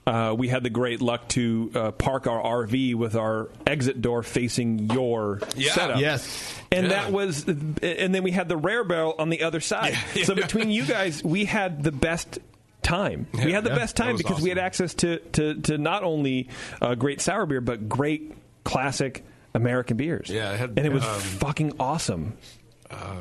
We had the great luck to park our RV with our exit door facing your setup. Yes. And that was, and then we had the Rare Barrel on the other side. Yeah. So between you guys, we had the best time. We had the best time because we had access to not only great sour beer, but great classic American beers. Yeah. And it was fucking awesome.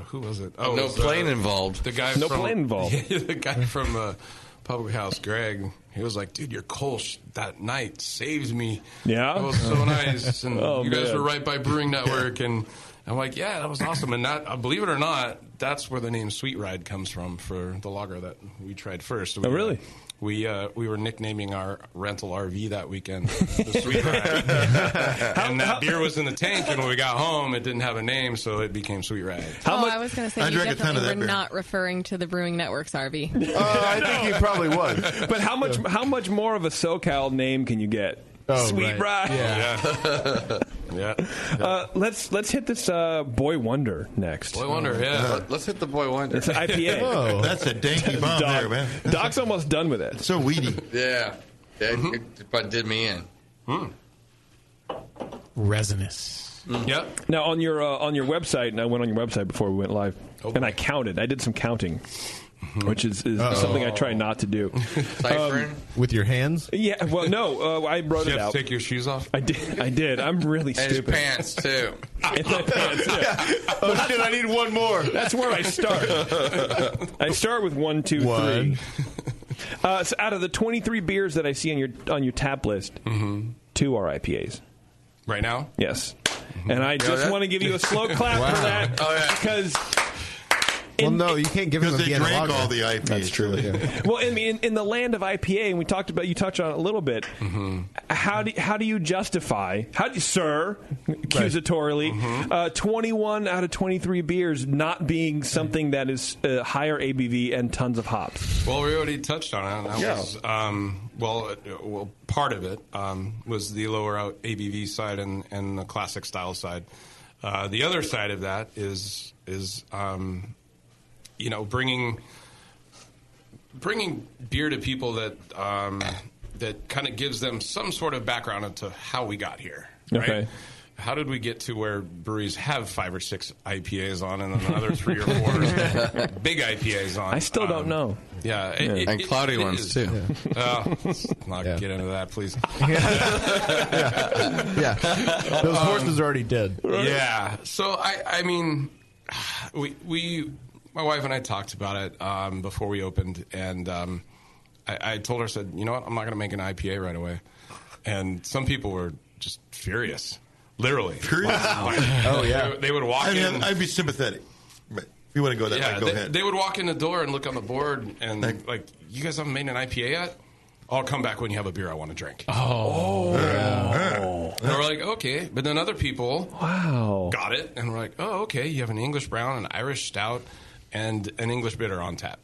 Who was it? Oh, no plane involved. The guy plane involved. The guy from Public House, Greg. He was like, dude, your Kolsch that night saved me. Yeah? It was so nice. And you guys were right by Brewing Network. And I'm like, yeah, that was awesome. And that, believe it or not, that's where the name Sweet Ride comes from for the lager that we tried first. Oh, really? We were nicknaming our rental RV that weekend the Sweet Ride. And that beer was in the tank, and when we got home, it didn't have a name, so it became Sweet Ride. I was going to say, you definitely were not referring to the Brewing Network's RV. I think he probably was. But how much more of a SoCal name can you get? Oh, Sweet Ride. Yeah. Let's hit this Boy Wonder next. Boy Wonder, let's hit the Boy Wonder. It's an IPA. Oh, that's a danky bomb there, man. Doc's almost done with it. So weedy. Yeah. It did me in. Resinous. Yep. Now on your website, and I went on your website before we went live, and I counted. I did some counting. Which is something I try not to do. With your hands? Yeah, well, no, I wrote it out. Take your shoes off? I did. I'm really stupid. And his pants, too. And my pants, yeah. Oh, shit, I need one more. That's where I start. I start with 1, 2, 3. So out of the 23 beers that I see on your tap list, 2 are IPAs. Right now? Yes. And I just want to give you a slow clap for that. Oh, yeah. Because Well, no, you can't give them a because they Vienna drank lager. all the IPAs. That's true. Yeah. Well, I mean, in the land of IPA, and you touched on it a little bit. How do you justify? Sir, accusatorily, 21 out of 23 beers not being something that is higher ABV and tons of hops? Well, we already touched on it. That was, part of it was the lower ABV side and the classic style side. The other side of that is bringing beer to people that kind of gives them some sort of background into how we got here. Right? Okay. How did we get to where breweries have 5 or 6 IPAs on and then another 3 or 4 big IPAs on? I still don't know. Yeah. And cloudy ones, too. Let's not get into that, please. Yeah. Those horses are already dead. Yeah. So, I mean, my wife and I talked about it before we opened, and I told her, I said, you know what, I'm not going to make an IPA right away. And some people were just furious. Literally. Furious? Wow. Oh, yeah. They would walk in. I'd be sympathetic. But if you want to go that way, go ahead. They would walk in the door and look on the board and, like, you guys haven't made an IPA yet? I'll come back when you have a beer I want to drink. Oh. And we're like, okay. But then other people got it. And we're like, oh, okay. You have an English brown, an Irish stout, and an English bitter on tap.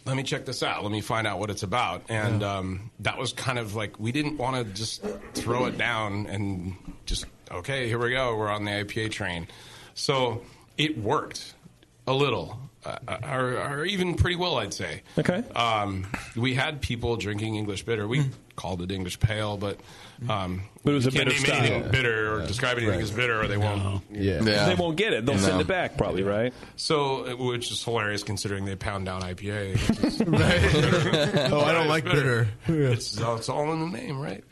Let me check this out. Let me find out what it's about. And that was kind of like, we didn't want to just throw it down and just, okay, here we go. We're on the IPA train. So it worked a little, or even pretty well, I'd say. Okay. We had people drinking English bitter. We called it English pale, but it was a can't bitter name style. anything bitter or describe anything as bitter, or they won't. They won't get it. They'll send it back, probably, right? So, which is hilarious considering they pound down IPA. I don't like bitter. It's all in the name, right?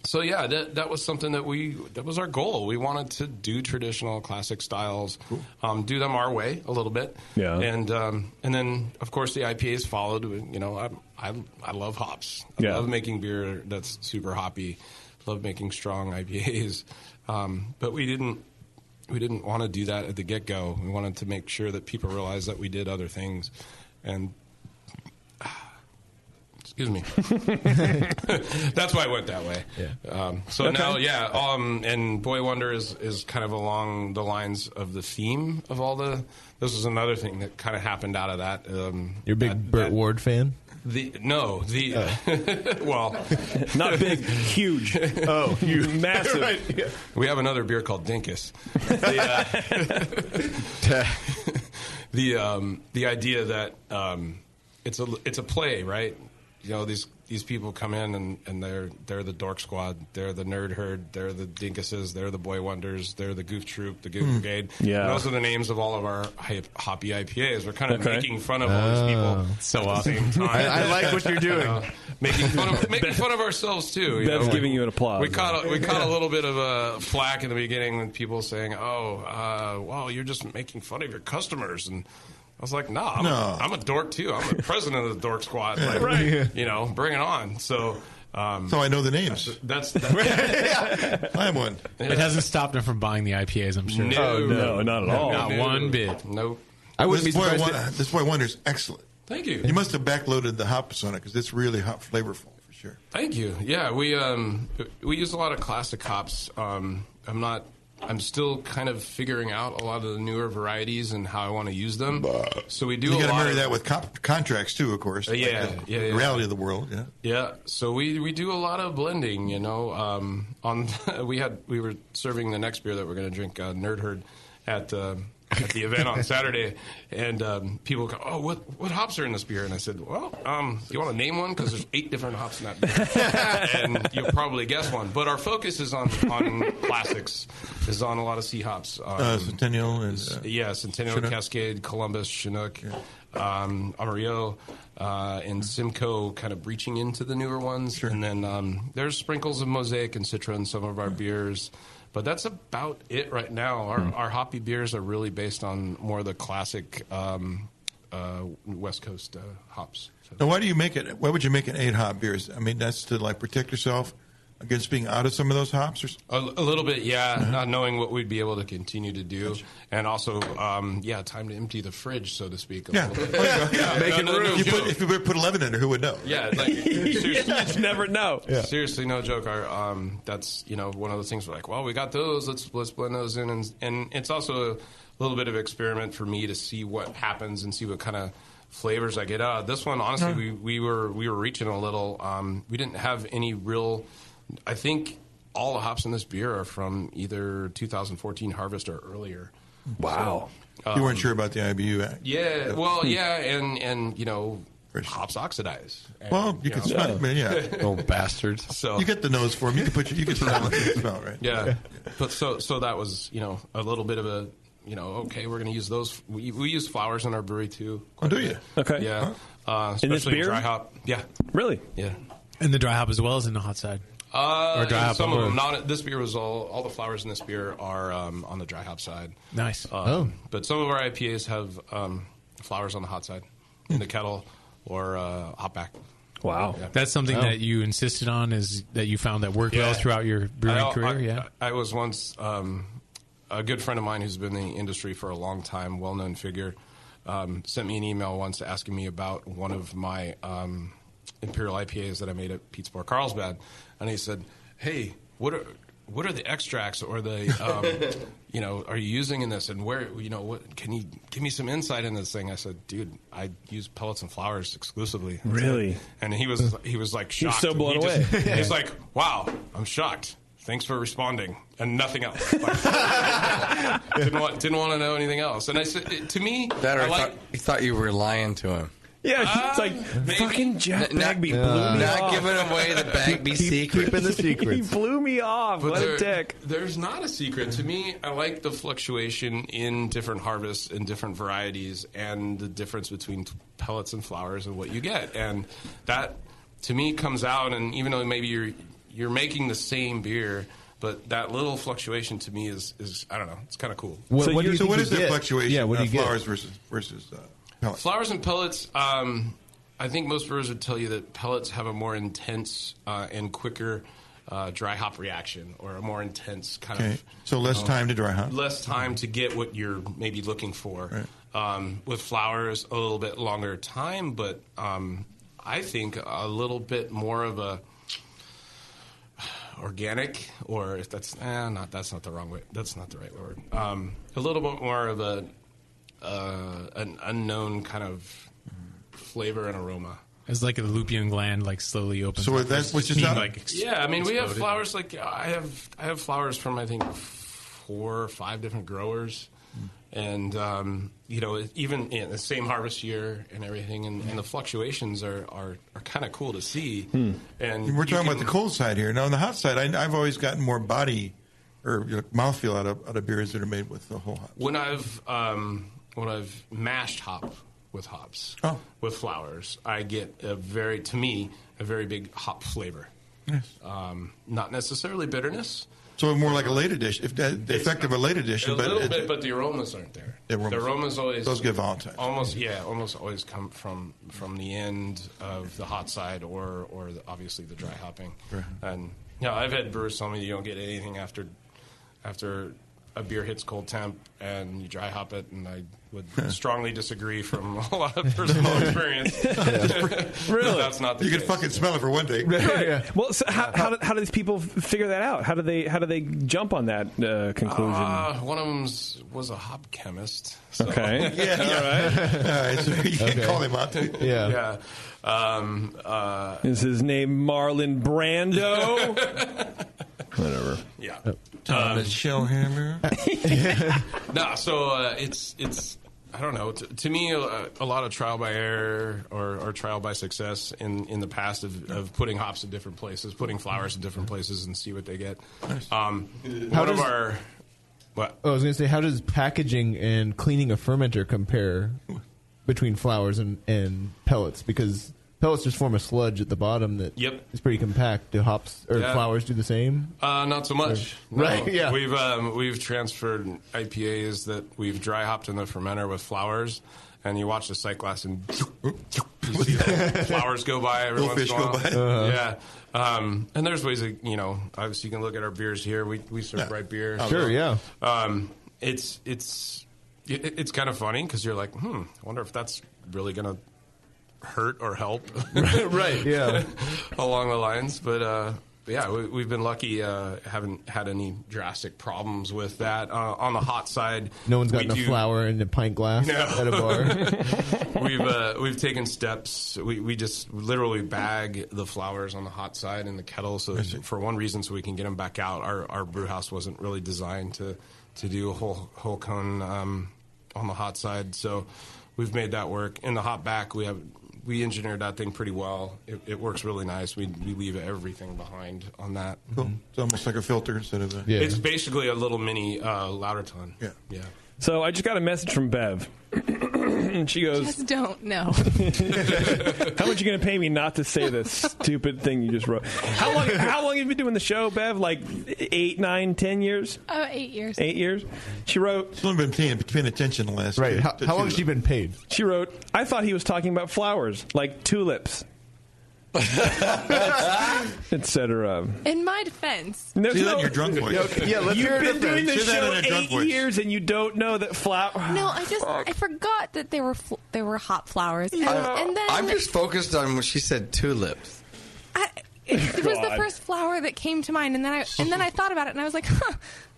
So yeah, that was something that was our goal. We wanted to do traditional classic styles, do them our way a little bit. Yeah. And then of course the IPAs followed. You know, I love hops. I love making beer that's super hoppy. Love making strong IPAs. But we didn't want to do that at the get-go. We wanted to make sure that people realized that we did other things. And excuse me. That's why I went that way. Yeah. Now, and Boy Wonder is kind of along the lines of the theme of all the. This was another thing that kind of happened out of that. You're a big Burt Ward fan? Well, not big, huge. Oh, huge, massive. Right. Yeah. We have another beer called Dinkus. The idea that it's a play, right? You know, these people come in and they're the Dork Squad, they're the Nerd Herd, they're the Dinkuses, they're the Boy Wonders, they're the Goof Troop, the Goof Brigade. Yeah. And those are the names of all of our hoppy IPAs. We're kind of making fun of all these people so at the same time. I like what you're doing. Making fun of ourselves too. Bev's giving you an applause. We caught a little bit of a flack in the beginning when people saying, well, you're just making fun of your customers. And I was like, I'm a dork too. I'm the president of the Dork Squad. Like, right. You know, bring it on. So I know the names. That's I am one. It hasn't stopped him from buying the IPAs, I'm sure. No, not at all. Not one bit. Nope. I wouldn't be surprised. This Boy Wonder's excellent. Thank you. You must have backloaded the hops on it because it's really hop flavorful for sure. Thank you. Yeah, we use a lot of classic hops. I'm still kind of figuring out a lot of the newer varieties and how I want to use them. So we do. You got to marry that with contracts too, of course. The reality of the world. Yeah. Yeah. So we do a lot of blending. You know, we were serving the next beer that we're going to drink, Nerd Herd, at the event on Saturday, and people go, "Oh, what hops are in this beer?" And I said, "Well, you want to name one because there's 8 different hops in that beer, and you'll probably guess one." But our focus is on classics, is on a lot of C hops. Centennial and Centennial, Chinook. Cascade, Columbus, Chinook, Amarillo, and Simcoe, kind of breaching into the newer ones, Sure. and then there's sprinkles of Mosaic and Citra in some of our beers. But that's about it right now. Our hoppy beers are really based on more of the classic West Coast hops. So. Now, why do you make it? Why would you make an 8 hop beers? I mean, that's to like protect yourself against being out of some of those hops? A little bit, yeah. Not knowing what we'd be able to continue to do, and also, time to empty the fridge, so to speak. Yeah, Making room. If you put 11 in there, who would know? Yeah, like seriously, you just never know. Yeah. Seriously, no joke. That's one of those things. We're like, well, we got those. Let's blend those in, and it's also a little bit of experiment for me to see what happens and see what kind of flavors I get out of this one. Honestly, we were reaching a little. We didn't have any real. I think all the hops in this beer are from either 2014 harvest or earlier. Wow. So, you weren't sure about the IBU Act. Yeah. Well, yeah, and hops oxidize. And, well, you can smell it, yeah. Little bastards. So you get the nose for them. You can smell it. Smell, right? Yeah. But so that was a little bit of a. Okay, we're going to use those. We use flowers in our brewery too. Oh, do you? Okay. Yeah. In this beer? Dry hop. Yeah. Really? Yeah. In the dry hop as well as in the hot side? Or dry hop? Some of them. Not. This beer was all the flowers in this beer are on the dry hop side. Nice. But some of our IPAs have flowers on the hot side in the kettle or hop back. Wow. Yeah. That's something that you insisted on, is that you found that worked well throughout your brewing career? I was once... a good friend of mine who's been in the industry for a long time, well-known figure, sent me an email once asking me about one of my Imperial IPAs that I made at Pizza Port Carlsbad, and he said, "Hey, what are the extracts or the are you using in this, and where what can you give me some insight in this thing?" I said, "Dude, I use pellets and flowers exclusively." Really? And he was like shocked. He was so blown away. He's like, "Wow, I'm shocked. Thanks for responding," and nothing else. Didn't want to know anything else. And I said, to me, he thought you were lying to him. Yeah, it's like fucking Jeff Bagby blew me off. Not giving away the Bagby secret. Keeping the secret. He blew me off. But what a dick. There's not a secret. To me, I like the fluctuation in different harvests and different varieties and the difference between pellets and flowers and what you get. And that, to me, comes out. And even though maybe you're making the same beer, but that little fluctuation to me is I don't know, it's kind of cool. What is the fluctuation? Yeah, what do you flowers get? versus pellets? Flowers and pellets. I think most brewers would tell you that pellets have a more intense and quicker dry hop reaction, or a more intense kind of. So less time to dry hop. Less time to get what you're maybe looking for. Right. With flowers, a little bit longer time, but I think a little bit more of a organic, or if that's not the wrong way. That's not the right word. A little bit more of an unknown kind of flavor and aroma. It's like a Lupian gland, like slowly opens. So up. that's which is not. Yeah, I mean, we have flowers like I have flowers from I think 4 or 5 different growers, and even in the same harvest year and everything, and the fluctuations are kind of cool to see. And we're talking about the cold side here. Now on the hot side, I've always gotten more body or mouthfeel out of beers that are made with the whole hop. When I've mashed hop with hops with flowers, I get a very big hop flavor. Yes. Not necessarily bitterness. So more like a late edition, the effect of a late edition. A little bit, but the aromas aren't there. The aromas always... Those get volatile. Almost always come from the end of the hot side or obviously the dry hopping. Right. And I've had brewers tell me you don't get anything after a beer hits cold temp and you dry hop it, and I would strongly disagree from a lot of personal experience. Really? That's not the case. You can fucking smell it for one day. Right. Yeah. Well, so how do these people figure that out? How do they jump on that conclusion? One of them was a hop chemist. So. Okay. All right. So you can call him out. Yeah. Is his name Marlon Brando? Whatever. Yeah. Thomas Shellhammer. No, so it's I don't know. To me, a lot of trial by error or trial by success in the past of putting hops in different places, putting flowers in different places, and see what they get. What? I was going to say, how does packaging and cleaning a fermenter compare between flowers and pellets? Because pellets just form a sludge at the bottom that is pretty compact. Do hops or flowers do the same? Not so much. No. Right? Yeah. We've transferred IPAs that we've dry hopped in the fermenter with flowers, and you watch the sight glass and You see the flowers go by every Little once in a while. fish go by. Yeah. And there's ways that, obviously you can look at our beers here. We serve bright beer. Sure, yeah. It's kind of funny because you're like, I wonder if that's really going to hurt or help. Right, yeah. Along the lines. But, yeah, we've been lucky. Haven't had any drastic problems with that. On the hot side, no one's gotten a flower in a pint glass at a bar. We've taken steps. We just literally bag the flowers on the hot side in the kettle. So for one reason, so we can get them back out. Our brew house wasn't really designed to do a whole cone on the hot side. So we've made that work. In the hot back, we engineered that thing pretty well. It works really nice. We leave everything behind on that. Cool. It's almost like a filter instead of a... It's basically a little mini louder ton. Yeah. So I just got a message from Bev. And she goes... Just don't know. How much are you going to pay me not to say this stupid thing you just wrote? How long have you been doing the show, Bev? Like 8, 9, 10 years? 8 years. 8 years? She wrote... She's only been paying attention the last... Right. How long has she been paid? She wrote, I thought he was talking about flowers, like tulips. Etc. In my defense, say that in your drunk voice. You've been doing the show 8 years and you don't know that No, I forgot that they were hot flowers, and then I'm just focused on when she said tulips. It was the first flower that came to mind, and then I thought about it, and I was like,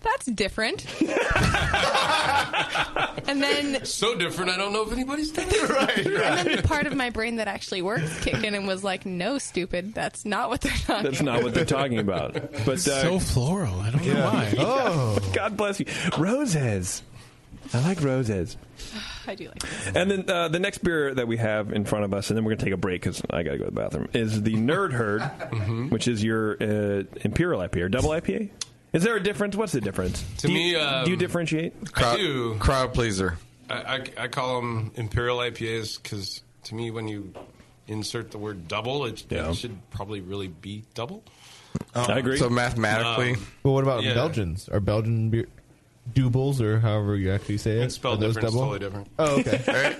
that's different. And then so different, I don't know if anybody's done it. Right. And then the part of my brain that actually works kicked in and was like, no, stupid, that's not what they're talking about. That's not what they're talking about. But so floral. I don't know why. Oh, God bless you. Roses. I like roses. I do like roses. And then the next beer that we have in front of us, and then we're going to take a break because I got to go to the bathroom, is the Nerd Herd, which is your Imperial IPA or double IPA. Is there a difference? What's the difference? To me, do you differentiate? I do. Crowd pleaser. I call them Imperial IPAs because to me, when you insert the word double, it should probably really be double. I agree. So mathematically. Well, what about Belgians? Are Belgian beer doubles or however you actually say it? It's spelled different. It's totally different. Oh, okay.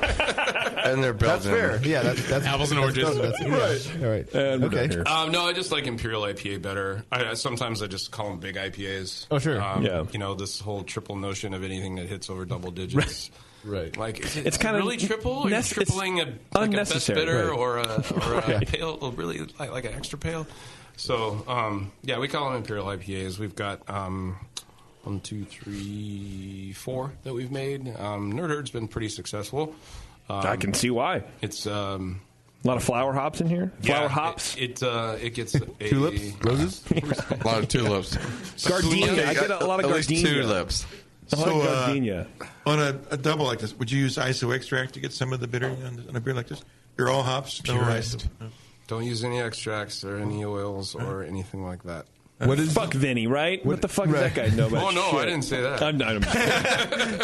And they're Belgian. That's fair. Yeah, that's apples and oranges. Right. All right. Okay. No, I just like Imperial IPA better. Sometimes I just call them big IPAs. Oh, sure. This whole triple notion of anything that hits over double digits. Right. Like, it's kind really of triple? Are you tripling a best bitter or a pale, really like an extra pale? So, we call them Imperial IPAs. We've got 1, 2, 3, 4 that we've made. Nerd Herd's been pretty successful. I can see why. It's a lot of flower hops in here. Flower hops. It gets tulips, roses. A lot of tulips. Gardenia. I get a lot of gardenia. Tulips. Gardenia. On a double like this, would you use ISO extract to get some of the bitter on a beer like this? You're all hops, purist. Don't use any extracts or any oils or anything like that. What is fuck Vinny, right? What the fuck does that guy know about? Oh no, shit? I didn't say that.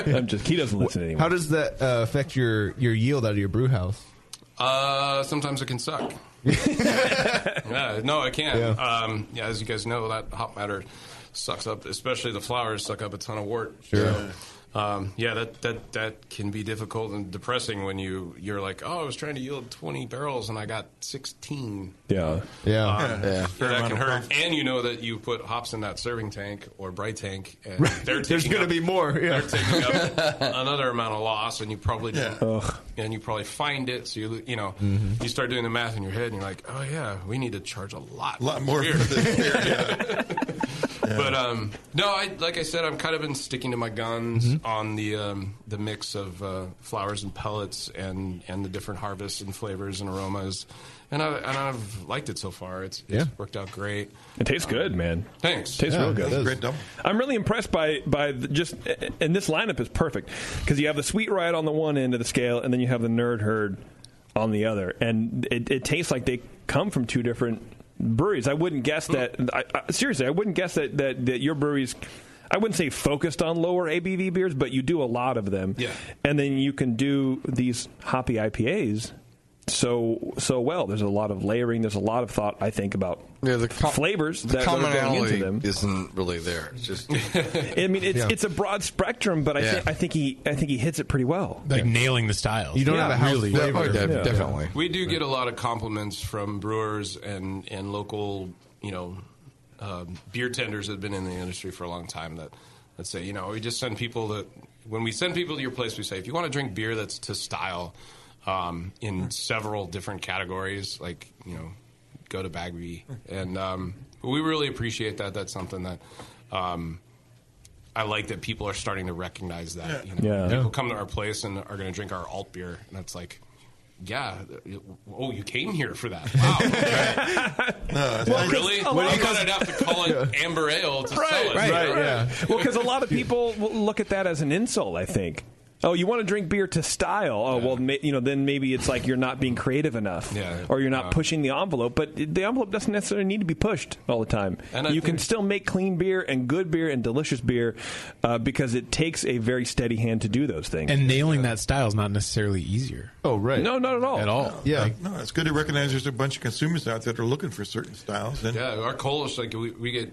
I'm just. He doesn't listen anymore. How does that affect your yield out of your brew house? Sometimes it can suck. No, it can. Yeah. As you guys know, that hop matter sucks up, especially the flowers suck up a ton of wort. Sure. That can be difficult and depressing when you're like, I was trying to yield 20 barrels and I got 16. Yeah. That can hurt. And you know that you put hops in that serving tank or bright tank, and there's going to be more. Yeah. They're taking up another amount of loss, and you probably and you probably find it. So you start doing the math in your head, and you're like, oh yeah, we need to charge a lot more for this beer. But like I said, I've kind of been sticking to my guns on the mix of flowers and pellets and the different harvests and flavors and aromas, and I've liked it so far. It's worked out great. It tastes good, man. Thanks. Tastes real good. That's great double. I'm really impressed by just, and this lineup is perfect because you have the Sweet Riot on the one end of the scale, and then you have the Nerd Herd on the other, and it tastes like they come from two different breweries. I wouldn't guess that. Seriously, I wouldn't guess that your breweries, I wouldn't say focused on lower ABV beers, but you do a lot of them. Yeah. And then you can do these hoppy IPAs so well. There's a lot of layering. There's a lot of thought, I think, about flavors that are going into them. Isn't really there. It's just, I mean, it's a broad spectrum, but I think he hits it pretty well. Like nailing the styles. You don't have a house really flavor. Definitely. We do get a lot of compliments from brewers and local, beer tenders that have been in the industry for a long time that say, we just send people that, when we send people to your place, we say, if you want to drink beer that's to style in several different categories, like, go to Bagby. And we really appreciate that. That's something that I like, that people are starting to recognize that. People come to our place and are going to drink our alt beer, and it's like, you came here for that. Wow. Really? You kind of have to call it amber ale to sell it. Right. Well, because a lot of people will look at that as an insult, I think. Oh, you want to drink beer to style? Oh, well, then maybe it's like you're not being creative enough, or you're not pushing the envelope. But the envelope doesn't necessarily need to be pushed all the time. And you can still make clean beer and good beer and delicious beer because it takes a very steady hand to do those things. And nailing that style is not necessarily easier. Oh, right. No, not at all. At all. Yeah. No, it's good to recognize there's a bunch of consumers out there that are looking for certain styles. And our Kolsch, like we get.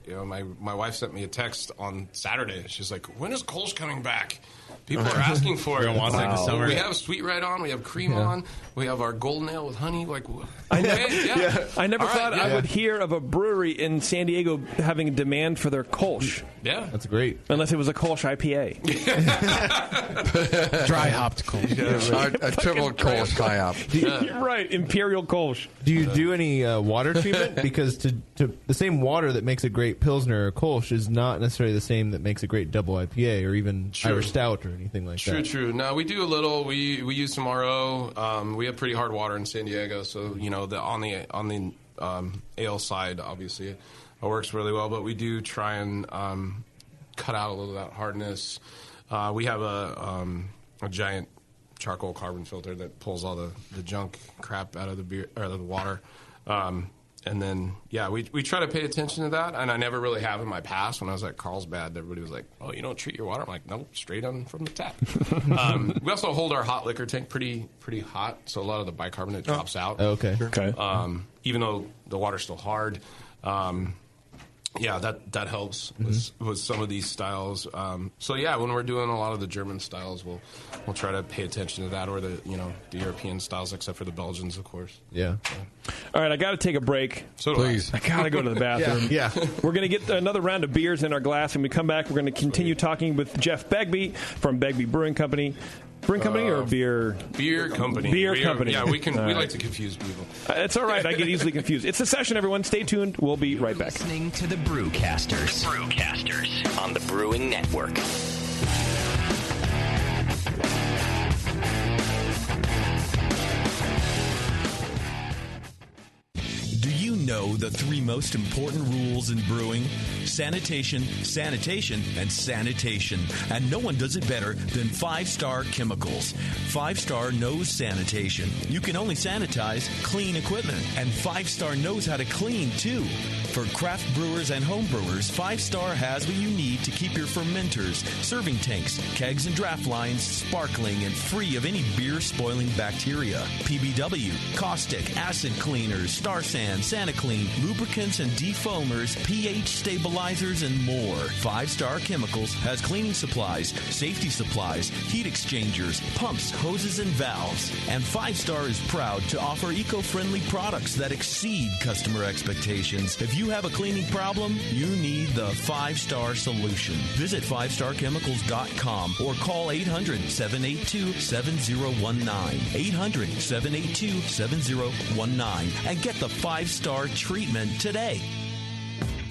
My wife sent me a text on Saturday. She's like, "When is Kolsch coming back? People are asking for it." We have Sweet Right on. We have cream on. We have our golden ale with honey. Like, I never thought I would hear of a brewery in San Diego having a demand for their Kolsch. Yeah, that's great. Unless it was a Kolsch IPA, dry hopped Kolsch, a triple Kolsch high hop. Right, Imperial Kolsch. Do you do any water treatment? Because to the same water that makes a great Pilsner or Kolsch is not necessarily the same that makes a great double IPA or even Irish Stout or anything like that. True. No, we do a little. We use some RO. We have pretty hard water in San Diego, so on the ale side, obviously, it works really well. But we do try and cut out a little of that hardness. We have a giant charcoal carbon filter that pulls all the junk crap out of the beer or the water. And then, we try to pay attention to that. And I never really have in my past. When I was at Carlsbad, everybody was like, "Oh, you don't treat your water?" I'm like, "Nope, straight on from the tap." We also hold our hot liquor tank pretty hot, so a lot of the bicarbonate drops out. Okay. Even though the water's still hard. That helps with some of these styles. When we're doing a lot of the German styles, we'll try to pay attention to that, or the European styles, except for the Belgians, of course. Yeah. All right, I got to take a break. So please, I got to go to the bathroom. Yeah. We're going to get another round of beers in our glass, and we come back. We're going to continue talking with Jeff Bagby from Bagby Brewing Company. Brewing company or beer? Beer company. Beer company. Yeah, we like to confuse people. It's all right. I get easily confused. It's a session, everyone. Stay tuned. We'll be right back. Listening to the Brewcasters. On the Brewing Network. Do you know the three most important rules in brewing? Sanitation, sanitation, and sanitation. And no one does it better than 5-Star Chemicals. 5-Star knows sanitation. You can only sanitize clean equipment. And 5-Star knows how to clean, too. For craft brewers and home brewers, 5-Star has what you need to keep your fermenters, serving tanks, kegs, and draft lines sparkling and free of any beer-spoiling bacteria. PBW, caustic, acid cleaners, Star San, SaniClean, lubricants and defoamers, pH stabilizers, and more. 5-Star Chemicals has cleaning supplies, safety supplies, heat exchangers, pumps, hoses, and valves. And 5-Star is proud to offer eco-friendly products that exceed customer expectations. If you have a cleaning problem, you need the 5-Star solution. Visit 5starchemicals.com or call 800-782-7019. 800-782-7019 and get the 5-Star treatment today.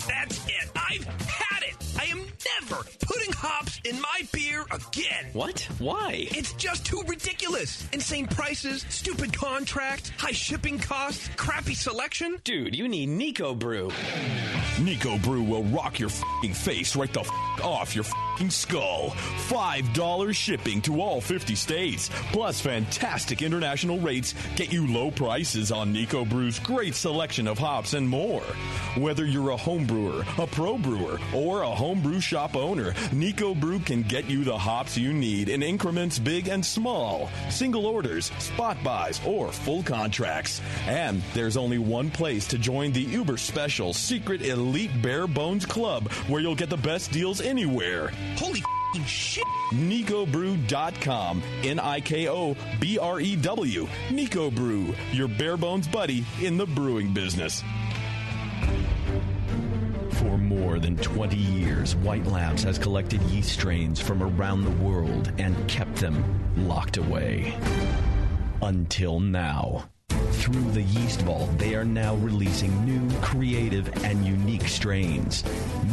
That's it. I've had it. I am never putting hops in my beer again. What? Why? It's just too ridiculous. Insane prices, stupid contracts, high shipping costs, crappy selection. Dude, you need Nico Brew. Nico Brew will rock your f***ing face right the f*** off your f***ing skull. $5 shipping to all 50 states. Plus fantastic international rates get you low prices on Nico Brew's great selection of hops and more. Whether you're a home brewer, a pro brewer, or a homebrew shop owner, Nico Brew can get you the hops you need in increments big and small, single orders, spot buys, or full contracts. And there's only one place to join the uber special secret elite bare bones club where you'll get the best deals anywhere. Holy shit! NicoBrew.com. NIKOBREW. Nico Brew, your bare bones buddy in the brewing business. For more than 20 years, White Labs has collected yeast strains from around the world and kept them locked away. Until now. Through the Yeast Vault, they are now releasing new, creative, and unique strains.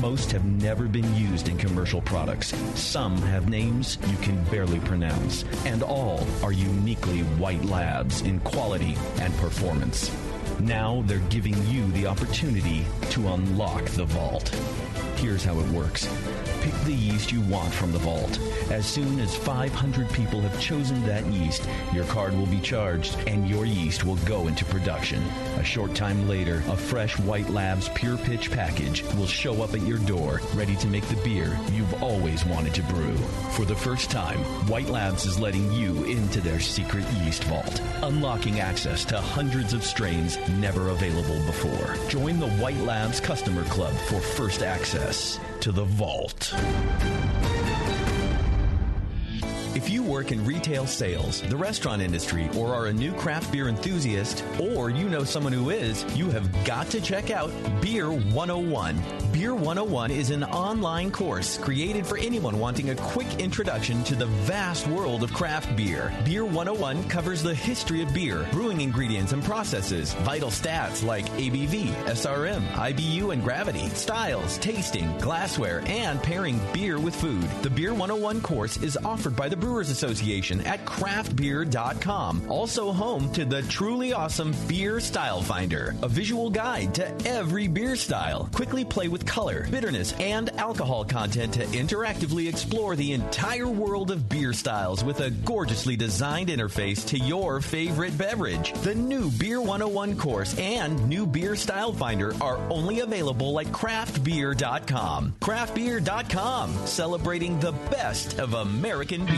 Most have never been used in commercial products. Some have names you can barely pronounce. And all are uniquely White Labs in quality and performance. Now they're giving you the opportunity to unlock the vault. Here's how it works. Pick the yeast you want from the vault. As soon as 500 people have chosen that yeast, your card will be charged and your yeast will go into production. A short time later, a fresh White Labs Pure Pitch package will show up at your door, ready to make the beer you've always wanted to brew. For the first time, White Labs is letting you into their secret yeast vault, unlocking access to hundreds of strains never available before. Join the White Labs Customer Club for first access to the vault. If you work in retail sales, the restaurant industry, or are a new craft beer enthusiast, or you know someone who is, you have got to check out Beer 101. Beer 101 is an online course created for anyone wanting a quick introduction to the vast world of craft beer. Beer 101 covers the history of beer, brewing ingredients and processes, vital stats like ABV, SRM, IBU, and gravity, styles, tasting, glassware, and pairing beer with food. The Beer 101 course is offered by the Brewers Association at craftbeer.com. Also home to the truly awesome Beer Style Finder, a visual guide to every beer style. Quickly play with color, bitterness, and alcohol content to interactively explore the entire world of beer styles with a gorgeously designed interface to your favorite beverage. The new Beer 101 course and new Beer Style Finder are only available at craftbeer.com. Craftbeer.com, celebrating the best of American beer.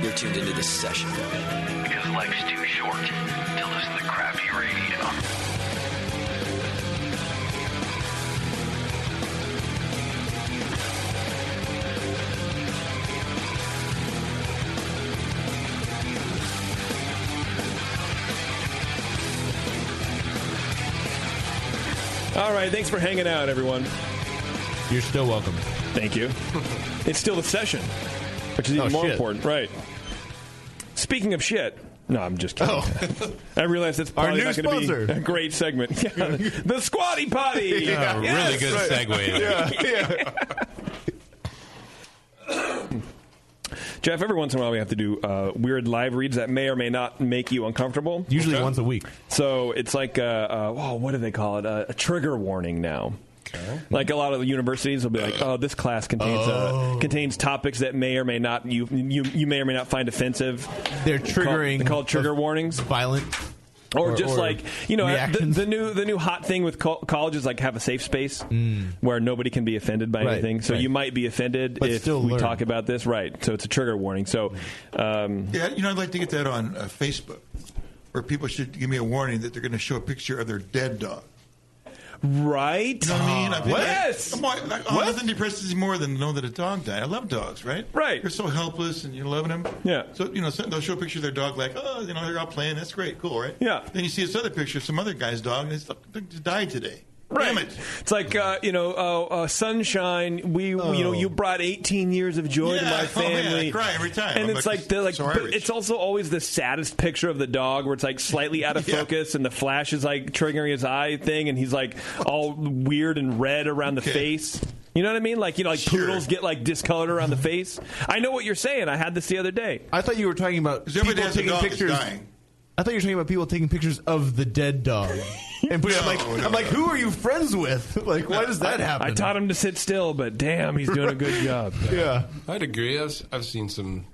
You're tuned into this session because life's too short to listen to crappy radio. All right, thanks for hanging out, everyone. You're still welcome. Thank you. It's still the session, which is even more shit. important. Right. Speaking of shit. No, I'm just kidding. I realize that's Our probably new not going to sponsor. be a great segment. Yeah. The Squatty Potty. Yeah, really good segue. Jeff, every once in a while we have to do weird live reads that may or may not make you uncomfortable. Usually once a week. So it's like, what do they call it? A trigger warning now. Okay. Like a lot of the universities will be like, "Oh, this class contains topics that may or may not you may or may not find offensive." They're triggering. They're called trigger warnings. Violent. Or just like, you know, the new hot thing with colleges, like have a safe space where nobody can be offended by anything. So you might be offended if we talk about this, right? So it's a trigger warning. So yeah, you know, I'd like to get that on Facebook, where people should give me a warning that they're going to show a picture of their dead dog. Right? You know what I mean? Yes. Nothing depresses me more than to know that a dog died. I love dogs, right? Right. They're so helpless, and you're loving them. Yeah. So, you know, they'll show a picture of their dog like, they're out playing. That's great. Cool, right? Yeah. Then you see this other picture of some other guy's dog, and it's died today. Right. Damn it. It's like, Sunshine, you brought 18 years of joy to my family. I cry every time. And it's like, but it's also always the saddest picture of the dog where it's like slightly out of focus and the flash is like triggering his eye thing and he's like all weird and red around the face. You know what I mean? Like poodles get like discolored around the face. I know what you're saying. I had this the other day. I thought you were talking about people everybody has a taking dog that's pictures. dying. I thought you were talking about people taking pictures of the dead dog. And putting I'm like, who are you friends with? Like, why does that happen? I taught him to sit still, but damn, he's doing a good job. Yeah, I'd agree. I've seen some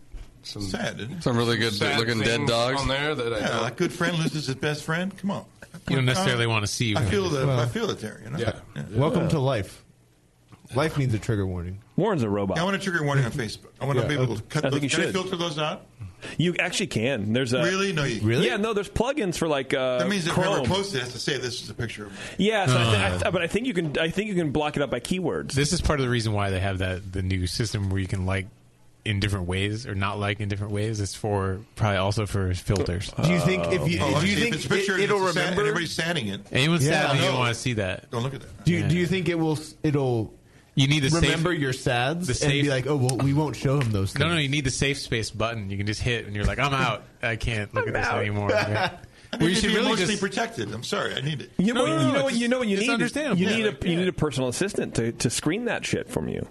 sad, isn't it? Some really good looking dead dogs on there that I like good friend loses his best friend. Come on, You don't necessarily want to see. I feel it there. You know? Yeah. Welcome to life. Life needs a trigger warning. Warren's a robot. I want a trigger warning on Facebook. I want to be able to cut I those. think you Can I should. filter those out? You actually can. There's a Really? No, you Really? Yeah, no. There's plugins for like That means if Chrome. whoever posted it has to say this is a picture of me. Yeah, so but I think you can. I think you can block it up by keywords. This is part of the reason why they have the new system where you can like in different ways or not like in different ways. It's for probably also for filters. Do you think if you do you if think it's a picture, it'll it's a sad- remember? and everybody's sanding it. Anyone's sad, you no. don't want to see that. Don't look at that. Do you think it'll You need the remember safe, your sads the and safe, be like, oh well, we won't show him those things. No, you need the safe space button. You can just hit, and you're like, I'm out. I can't look at this anymore. I Well, need you to should be really emotionally just. protected. I'm sorry, I need it. You know what you it's need. understandable. You Yeah, need a personal assistant to screen that shit from you.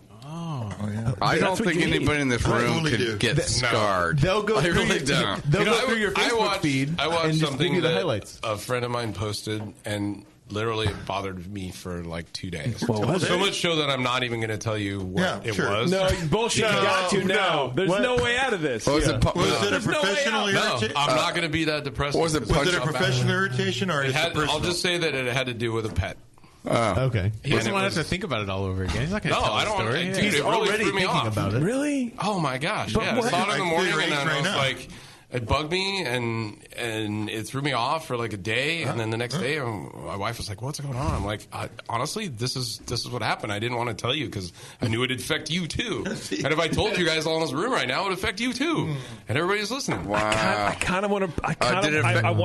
I don't That's what think you need. anybody in this I room only do. could get scarred. They'll go I through really your, don't. They'll go I- through your I Facebook watched- feed I watched and just give something you the that highlights. a friend of mine posted, and literally it bothered me for like 2 days. What was so it? much so that I'm not even going to tell you what it was. No, bullshit. You got to now. There's no way out of this. Was it a There's no way professional out. No, irritation? I'm not going to be that depressed. Was it a professional irritation or It is had, it personal? I'll just say that it had to do with a pet. Okay. He doesn't want to have to think about it all over again. He's not going to No, tell I the don't. story. Dude, He's it really already threw me thinking off. about it. Really? Oh my gosh! But Yeah, what? I saw it in the I morning, feel and I right was now. like, it bugged me, and it threw me off for like a day, and then the next day, my wife was like, "What's going on?" I'm like, "Honestly, this is what happened. I didn't want to tell you because I knew it'd affect you too. And if I told you guys all in this room right now, it would affect you too, and everybody's listening." Wow. I kind of want to.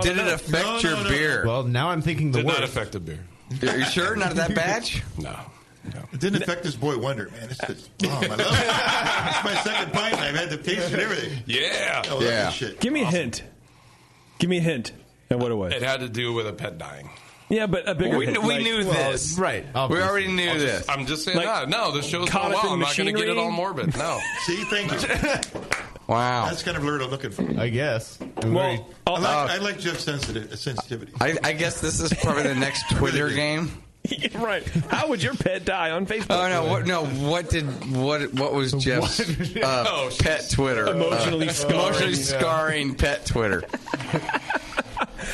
Did it affect your beer? Well, now I'm thinking the Did worst. not affect the beer. Are you sure? Not that batch? No. It didn't affect this boy Wonder, man. It's just, I love it. It's my second pint, and I've had the taste and everything. Yeah. I love that shit. Give me a hint. Give me a hint. And what it was. It had to do with a pet dying. Yeah, but a bigger hint. We knew this. Right. We already knew this. I'm just saying that. No, the show's caught going up well. in I'm not going to get it machinery? all morbid. No. See, thank you. Wow. That's kind of word I'm looking for. I guess. Well, I like Jeff's sensitivity. I guess this is probably the next Twitter game. right. How would your pet die on Facebook? Oh no! What was Jeff's pet Twitter? Emotionally scarring pet Twitter.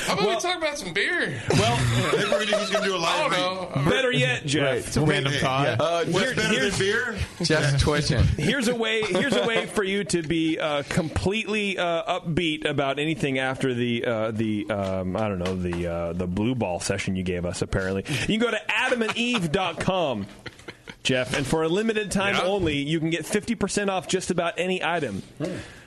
How about we talk about some beer? Well, he's going to do a live read. better yet, Jeff. It's a random thought. What's better than beer? Jeff's twitching. Here's a way for you to be completely upbeat about anything after the blue ball session you gave us. Apparently, you can go to adamandeve.com, Jeff, and for a limited time only, you can get 50% off just about any item.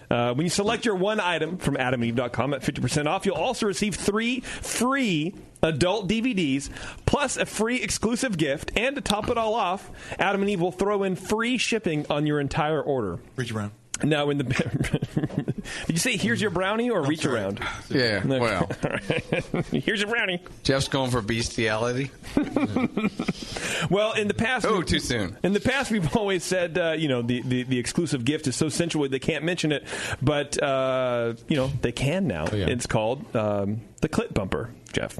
When you select your one item from adamandeve.com at 50% off, you'll also receive 3 free adult DVDs, plus a free exclusive gift. And to top it all off, Adam and Eve will throw in free shipping on your entire order. Reach around. Now, did you say here's your brownie or reach around? Yeah, well. Here's your brownie. Jeff's going for bestiality. Well, in the past... Oh, too soon. In the past, we've always said, the exclusive gift is so sensual they can't mention it. But, they can now. Oh, yeah. It's called the clit bumper, Jeff.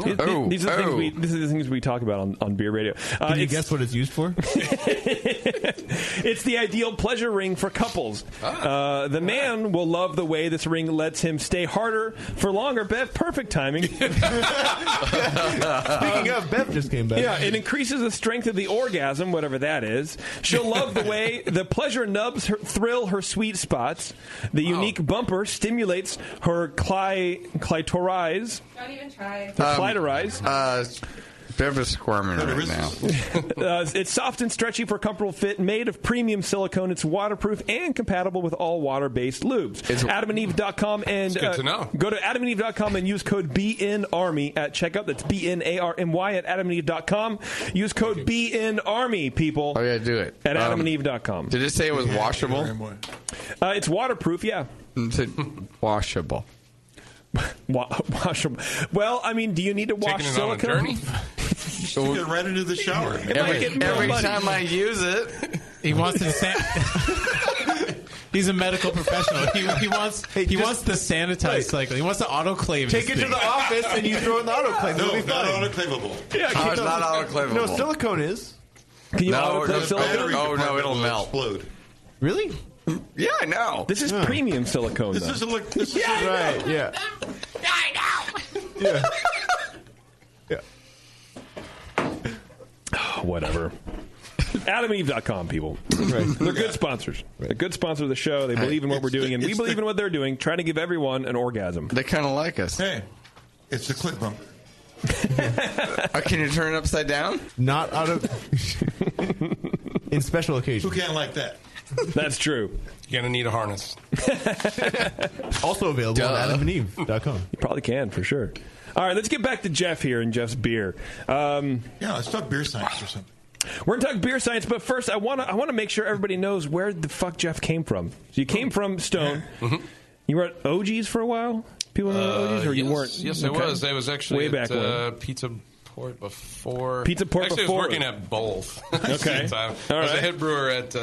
These are the things we talk about on Beer Radio. Can you guess what it's used for? It's the ideal pleasure ring for couples. The man will love the way this ring lets him stay harder for longer. Bev, perfect timing. Speaking of, Bev just came back. Yeah, it increases the strength of the orgasm, whatever that is. She'll love the way the pleasure nubs thrill her sweet spots. The unique bumper stimulates her clitoris. Don't even try. Clitoris. Bev is squirming right now. It's soft and stretchy for a comfortable fit, made of premium silicone. It's waterproof and compatible with all water-based lubes. AdamandEve.com and good to know. Go to AdamandEve.com and use code BNARMY at checkout. That's BNARMY at AdamandEve.com. Use code BNARMY, people. Oh yeah, do it at AdamandEve.com. Did it say it was washable? It's waterproof, yeah. Washable. Washable. Well, I mean, do you need to wash Taking it on a silicone? journey? Stick it right into the shower. Every time I use it, he wants to He's a medical professional. He wants the sanitized cycle. He wants the autoclave. Take it to the office and you throw it in the autoclave. No, It'll be not fine. autoclavable. Yeah, it's not autoclavable. No, silicone is. Can you No, autoclave silicone? oh no, it'll melt. Explode. Really? Yeah, I know. This is premium silicone. This though. is like this is Right, yeah. Yeah. Whatever. AdamEve.com, people. Right. They're good sponsors. They're good sponsors of the show. They believe in what we're doing, and we believe in what they're doing, trying to give everyone an orgasm. They kind of like us. Hey, it's the click bump. Can you turn it upside down? Not out of... in special occasions. Who can't like that? That's true. You're going to need a harness. Also available on AdamandEve.com. You probably can, for sure. All right, let's get back to Jeff here and Jeff's beer. Yeah, let's talk beer science or something. We're going to talk beer science, but first I want to make sure everybody knows where the fuck Jeff came from. So you came from Stone. Mm-hmm. You were at OG's for a while? People know OG's, or you weren't? Yes, okay. I was. I was actually way at back when. Pizza Port before. Pizza Port actually, before. I was working at both. Okay. I was a head brewer at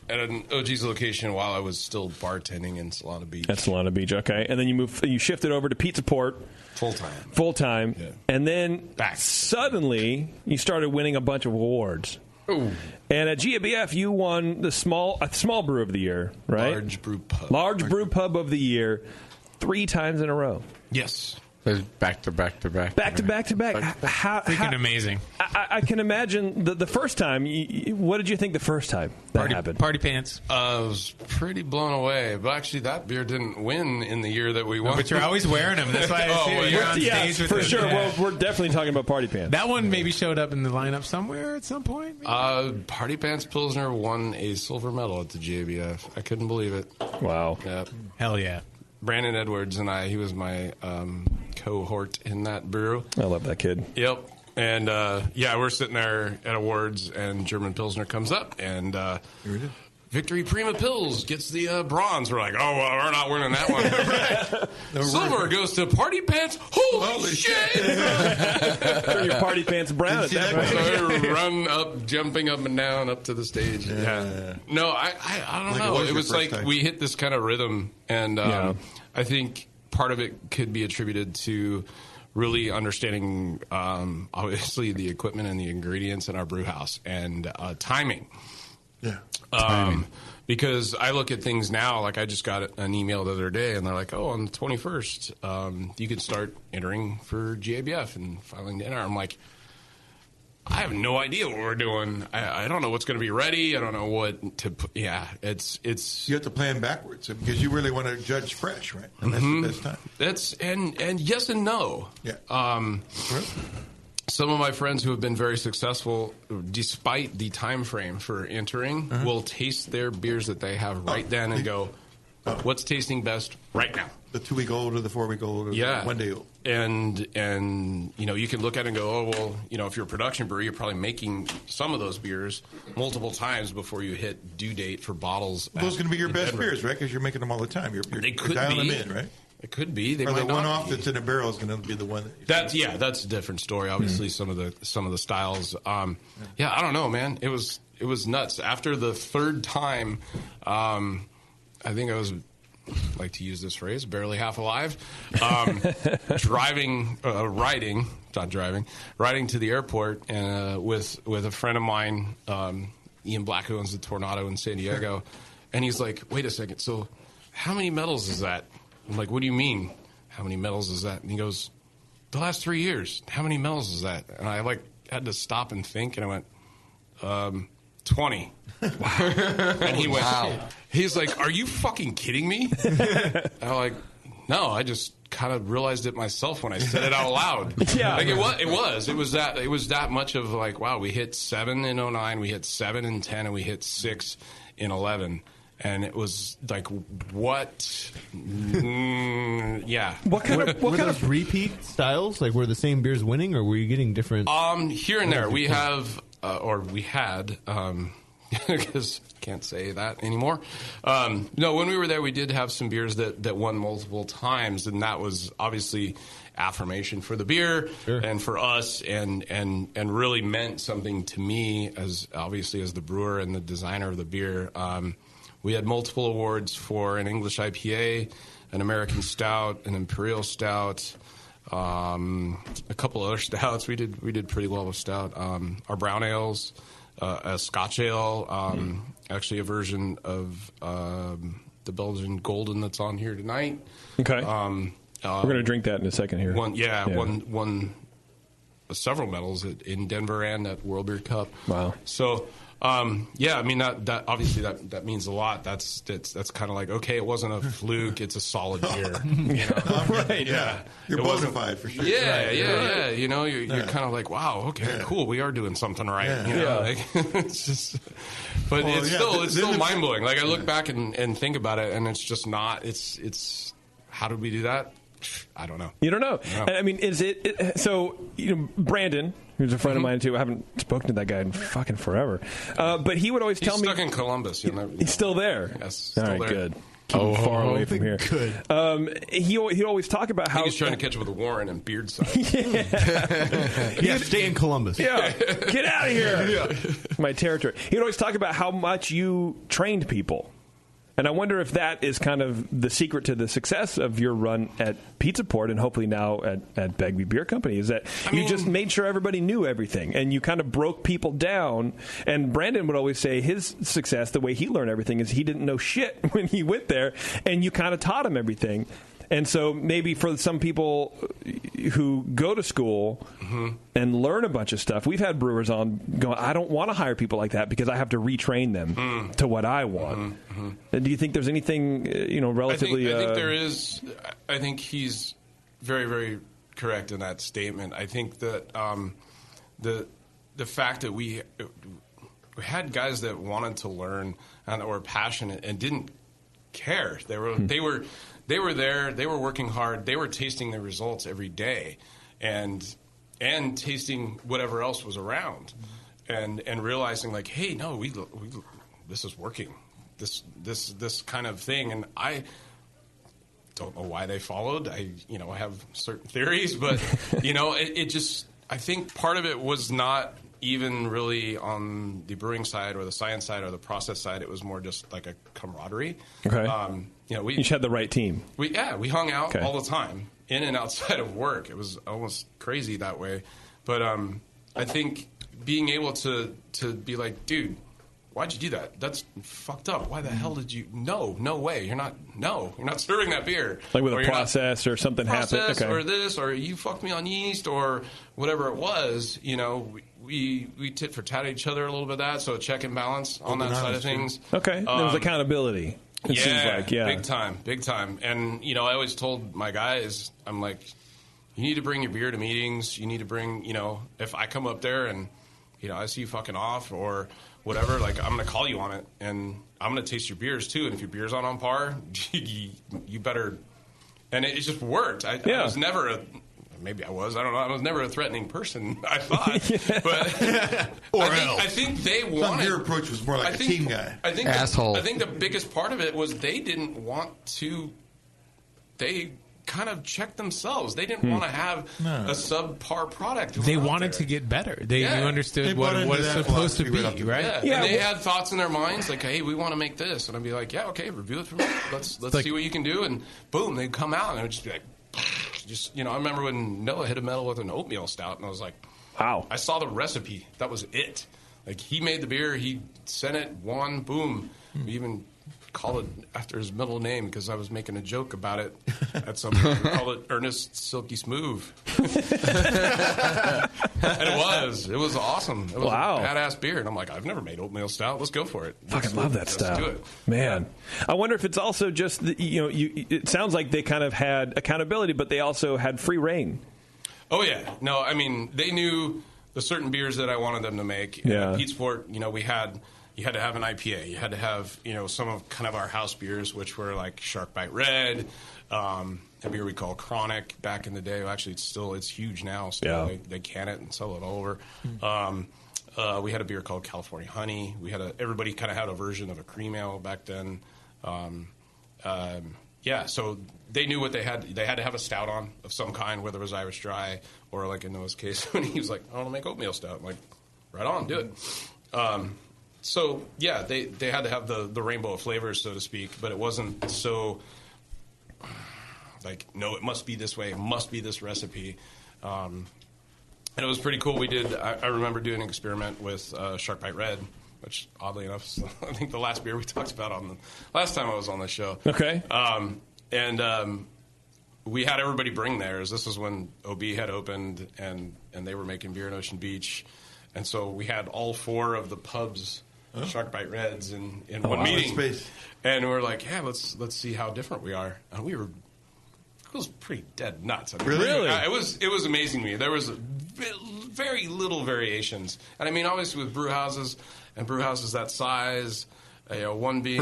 an OG's location while I was still bartending in Solana Beach. At Solana Beach, okay. And then you shifted over to Pizza Port. Full time. Yeah. And then suddenly you started winning a bunch of awards. Ooh. And at GABF, you won the small brew of the year, right? Large brew pub. Large brew pub of the year 3 times in a row. Yes. Back to back to back. Back to back to back. Freaking amazing. I can imagine the first time. What did you think the first time that happened? Party pants. I was pretty blown away. But actually, that beer didn't win in the year that we won. But you're always wearing them. That's why I see you're on stage with for them. sure. Yeah. Well, we're definitely talking about party pants. That one maybe showed up in the lineup somewhere at some point. Party Pants Pilsner won a silver medal at the JBF. I couldn't believe it. Wow. Yep. Hell yeah. Brandon Edwards and he was my cohort in that brew. I love that kid. Yep. And, we're sitting there at awards, and German Pilsner comes up, and Victory Prima Pils gets the bronze. We're like, oh, well, we're not winning that one. Silver goes to Party Pants. Holy shit! Turn your party pants brown at that point. So I run up, jumping up and down up to the stage. Yeah. No, I don't know. It was like we hit this kind of rhythm, and I think part of it could be attributed to really understanding, obviously, the equipment and the ingredients in our brew house and timing. Yeah. Because I look at things now, like I just got an email the other day, and they're like, oh, on the 21st, you can start entering for GABF and filing to enter. I'm like, I have no idea what we're doing. I don't know what's going to be ready. I don't know what to put. Yeah, it's. You have to plan backwards because you really want to judge fresh, right? And that's the best time. That's and yes and no. Yeah. Some of my friends who have been very successful, despite the time frame for entering, will taste their beers that they have right then and go, what's tasting best right now? The 2-week-old or the 4-week-old or the 1-day-old. And you can look at it and go, oh, well, if you're a production brewery, you're probably making some of those beers multiple times before you hit due date for bottles. Well, those are going to be your best beers, right? Because you're making them all the time. You're dialing them in, right? It could be. They or might the not one-off be. that's in a barrel is going to be the one. That's a different story. Obviously, some of the styles. I don't know, man. It was nuts. After the third time, I think I was, like to use this phrase, barely half alive. Riding to the airport with a friend of mine, Ian Black, who owns the Tornado in San Diego, and he's like, "Wait a second, so how many medals is that?" I'm like, "What do you mean? How many medals is that?" And he goes, "The last 3 years. How many medals is that?" And I had to stop and think, and I went, 20. Wow. And he went, he's like, "Are you fucking kidding me?" And I'm like, "No, I just kind of realized it myself when I said it out loud." Yeah. Like it was that much of like, wow, we hit 7 in 09, we hit 7 in 10, and we hit 6 in 11. And it was like, what? Yeah. What kind of repeat styles? Like, were the same beers winning, or were you getting different? Here and there, we have, or we had, because can't say that anymore. No, when we were there, we did have some beers that won multiple times, and that was obviously affirmation for the beer and for us, and really meant something to me as obviously as the brewer and the designer of the beer. We had multiple awards for an English IPA, an American Stout, an Imperial Stout, a couple other stouts. We did pretty well with stout. Our brown ales, a Scotch ale, actually a version of the Belgian Golden that's on here tonight. Okay. We're going to drink that in a second here. Won several medals in Denver and at World Beer Cup. Wow. So, I mean that obviously that means a lot. That's kind of like, okay, it wasn't a fluke. It's a solid beer. You know? Right. Yeah. You're bona fide for sure. Yeah, right. yeah. You know, you're kind of like, wow, okay, cool. We are doing something right. Yeah. You know, like, it's just, but it's still mind blowing. Like I look back and think about it, and it's just not. It's how did we do that? I don't know. You don't know. I mean, is it so? You know, Brandon, who's a friend of mine too. I haven't spoken to that guy in fucking forever, but he would always tell me he's stuck in Columbus. He's still there. Yes, still all right, there. good. Keep him far away from here. Good. He'd always talk about how he's trying to catch up with Warren and Beardside. Yeah, stay in Columbus. Yeah, get out of here. My territory. He'd always talk about how much you trained people. And I wonder if that is kind of the secret to the success of your run at Pizza Port and hopefully now at Bagby Beer Company is that you just made sure everybody knew everything and you kind of broke people down. And Brandon would always say his success, the way he learned everything, is he didn't know shit when he went there and you kind of taught him everything. And so maybe for some people who go to school and learn a bunch of stuff, we've had brewers on going, I don't want to hire people like that because I have to retrain them to what I want. Do you think there's anything, relatively... I think there is. I think he's very, very correct in that statement. I think that the fact that we had guys that wanted to learn and that were passionate and didn't care. They were there. They were working hard. They were tasting the results every day, and tasting whatever else was around, and realizing like, hey, no, we this is working. This kind of thing, and I don't know why they followed. I have certain theories, but it just, I think part of it was not even really on the brewing side or the science side or the process side. It was more just like a camaraderie. Okay. We each had the right team. We hung out all the time, in and outside of work. It was almost crazy that way. But I think being able to be like, dude, why'd you do that? That's fucked up. Why the hell did you? No way. You're not serving that beer. Like with a process or something happened. Okay. Or this, or you fucked me on yeast, or whatever it was. We tit for tat each other a little bit of that, so a check and balance on that side of things. Okay. There was accountability. It seems like, big time. And I always told my guys, I'm like, you need to bring your beer to meetings. You need to bring, if I come up there and I see you fucking off or whatever, like I'm going to call you on it, and I'm going to taste your beers too. And if your beer's on par, you better. And it just worked. I was never maybe I was. I don't know. I was never a threatening person, I thought. But I think they wanted... Your approach was more like a team guy. I think asshole. I think the biggest part of it was they didn't want to... They kind of checked themselves. They didn't want to have a subpar product. They wanted to get better. They understood what it's supposed to be, right? Yeah. And they had thoughts in their minds like, hey, we want to make this. And I'd be like, yeah, okay, review it for me. Let's see what you can do. And boom, they'd come out and it would just be like... I remember when Noah hit a medal with an oatmeal stout, and I was like, wow. I saw the recipe. That was it. Like, he made the beer, he sent it, won, boom. We even called it after his middle name because I was making a joke about it at some point. We called it Ernest Silky Smooth. And it was awesome. It was a badass beer. And I'm like, I've never made oatmeal stout. Let's go for it. Fucking love that stout. Let's do it. Man. I wonder if it's also just, it sounds like they kind of had accountability, but they also had free reign. Oh, yeah. No, I mean, they knew the certain beers that I wanted them to make. Yeah. At Pizza Port, you had to have an IPA. You had to have, some of kind of our house beers, which were like Shark Bite Red, a beer we call Chronic back in the day. Actually, it's huge now. Still, they can it and sell it all over. We had a beer called California Honey. Everybody kind of had a version of a cream ale back then. So they knew what they had. They had to have a stout on of some kind, whether it was Irish Dry or, like in Noah's case, when he was like, I want to make oatmeal stout. I'm like, right on, do it. They had to have the rainbow of flavors, so to speak, but it wasn't so like, no, it must be this way, it must be this recipe. And it was pretty cool. I remember doing an experiment with Shark Bite Red, which oddly enough is I think the last beer we talked about on the last time I was on the show. Okay. We had everybody bring theirs. This was when OB had opened and they were making beer in Ocean Beach. And so we had all 4 of the pubs Shark Bite Reds in one meeting. Space. And we're like, yeah, let's see how different we are. And it was pretty dead nuts. I mean, really? It was amazing to me. There was very little variations. And I mean, obviously with brew houses that size, one being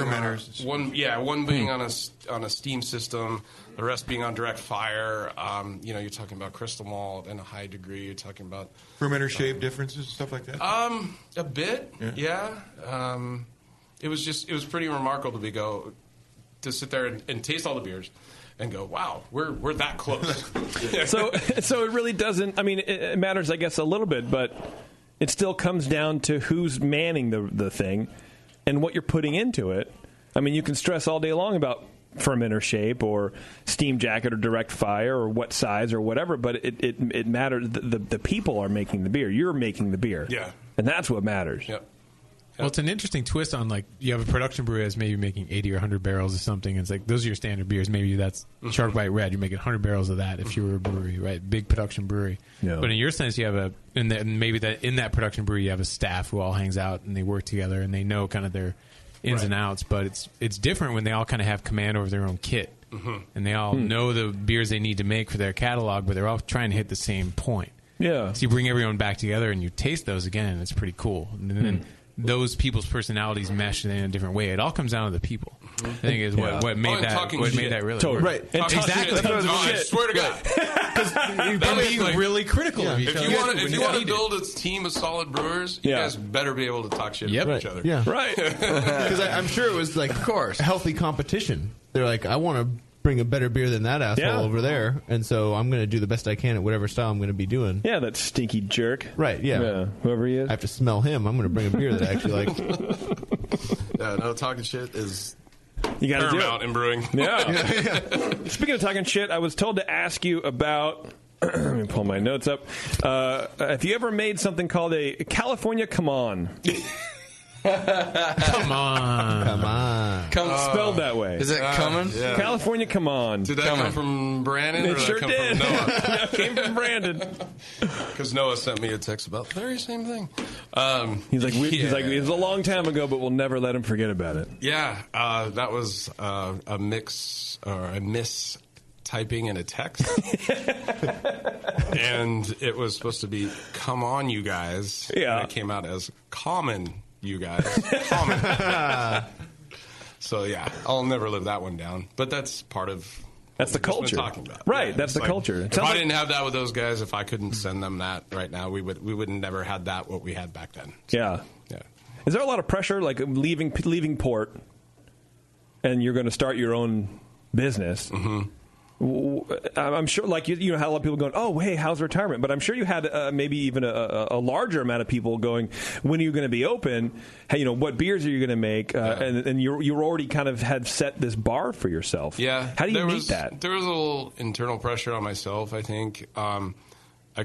one being on a steam system, the rest being on direct fire. You're talking about crystal malt in a high degree. You're talking about fermenter shape differences, stuff like that. A bit, yeah. It was pretty remarkable to sit there and taste all the beers and go, wow, we're that close. So it really doesn't. I mean, it matters, I guess, a little bit, but it still comes down to who's manning the thing and what you're putting into it. I mean, you can stress all day long about fermenter shape or steam jacket or direct fire or what size or whatever, but it matters. The people are making the beer. You're making the beer. Yeah. And that's what matters. Yep. Well, it's an interesting twist on, like, you have a production brewery that's maybe making 80 or 100 barrels of something. And it's like, those are your standard beers. Maybe that's Shark Bite Red. You're making 100 barrels of that if you were a brewery, right? Big production brewery. Yeah. But in your sense, you have in that production brewery, you have a staff who all hangs out and they work together and they know kind of their ins and outs. But it's different when they all kind of have command over their own kit. Mm-hmm. And they all know the beers they need to make for their catalog, but they're all trying to hit the same point. Yeah. So you bring everyone back together and you taste those again, and it's pretty cool. And then those people's personalities mesh in a different way. It all comes down to the people. I think is what made that really totally. work. Right. And exactly. I swear to God. You're being really critical of each other. If you want to build a team of solid brewers, you guys better be able to talk shit about each other. Yeah. Right. Because I'm sure it was like, of course, healthy competition. They're like, I want to bring a better beer than that asshole over there, and so I'm going to do the best I can at whatever style I'm going to be doing. Yeah, that stinky jerk. Right, yeah. Whoever he is. I have to smell him. I'm going to bring a beer that I actually like. Yeah, no, talking shit is you gotta paramount in brewing. Yeah. Speaking of talking shit, I was told to ask you about... let me pull my notes up. Have you ever made something called a California Come On? Come on. Spelled that way. Is it coming? Yeah. California Come On. Did that come from Brandon? It or sure that did. Come from Noah? It came from Brandon. Because Noah sent me a text about the very same thing. He's like, it was a long time ago, but we'll never let him forget about it. Yeah, that was a mix or a mistyping in a text. And it was supposed to be, come on, you guys. Yeah. And it came out as common, you guys. Common. So, yeah, I'll never live that one down. But that's part of... That's the culture. Talking about. Right, yeah, that's the culture. If I didn't have that with those guys, if I couldn't send them that right now, we would never had that what we had back then. So, yeah. Yeah. Is there a lot of pressure, like leaving port, and you're going to start your own business? Mm-hmm. I'm sure, like you know, how a lot of people going, "Oh, hey, how's retirement?" But I'm sure you had maybe even a larger amount of people going, "When are you going to be open? Hey, you know, what beers are you going to make?" And you're already kind of had set this bar for yourself. Yeah. How do you meet that? There was a little internal pressure on myself. I think I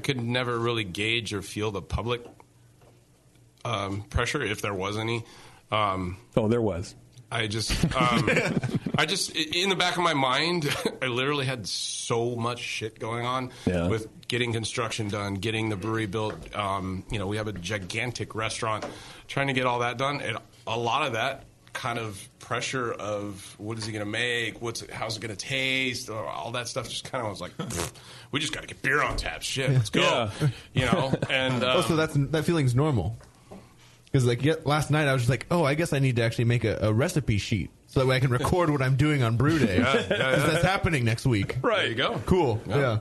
could never really gauge or feel the public pressure, if there was any. There was. I just, in the back of my mind, I literally had so much shit going on with getting construction done, getting the brewery built. We have a gigantic restaurant, trying to get all that done. And a lot of that kind of pressure of what is he going to make? How's it going to taste? Or all that stuff just kind of was like, we just got to get beer on tap. Shit, let's go. Yeah. And so that feeling's normal. Because last night I was just like, I guess I need to actually make a recipe sheet so that way I can record what I'm doing on brew day. That's happening next week. Right. There you go. Cool. Yeah.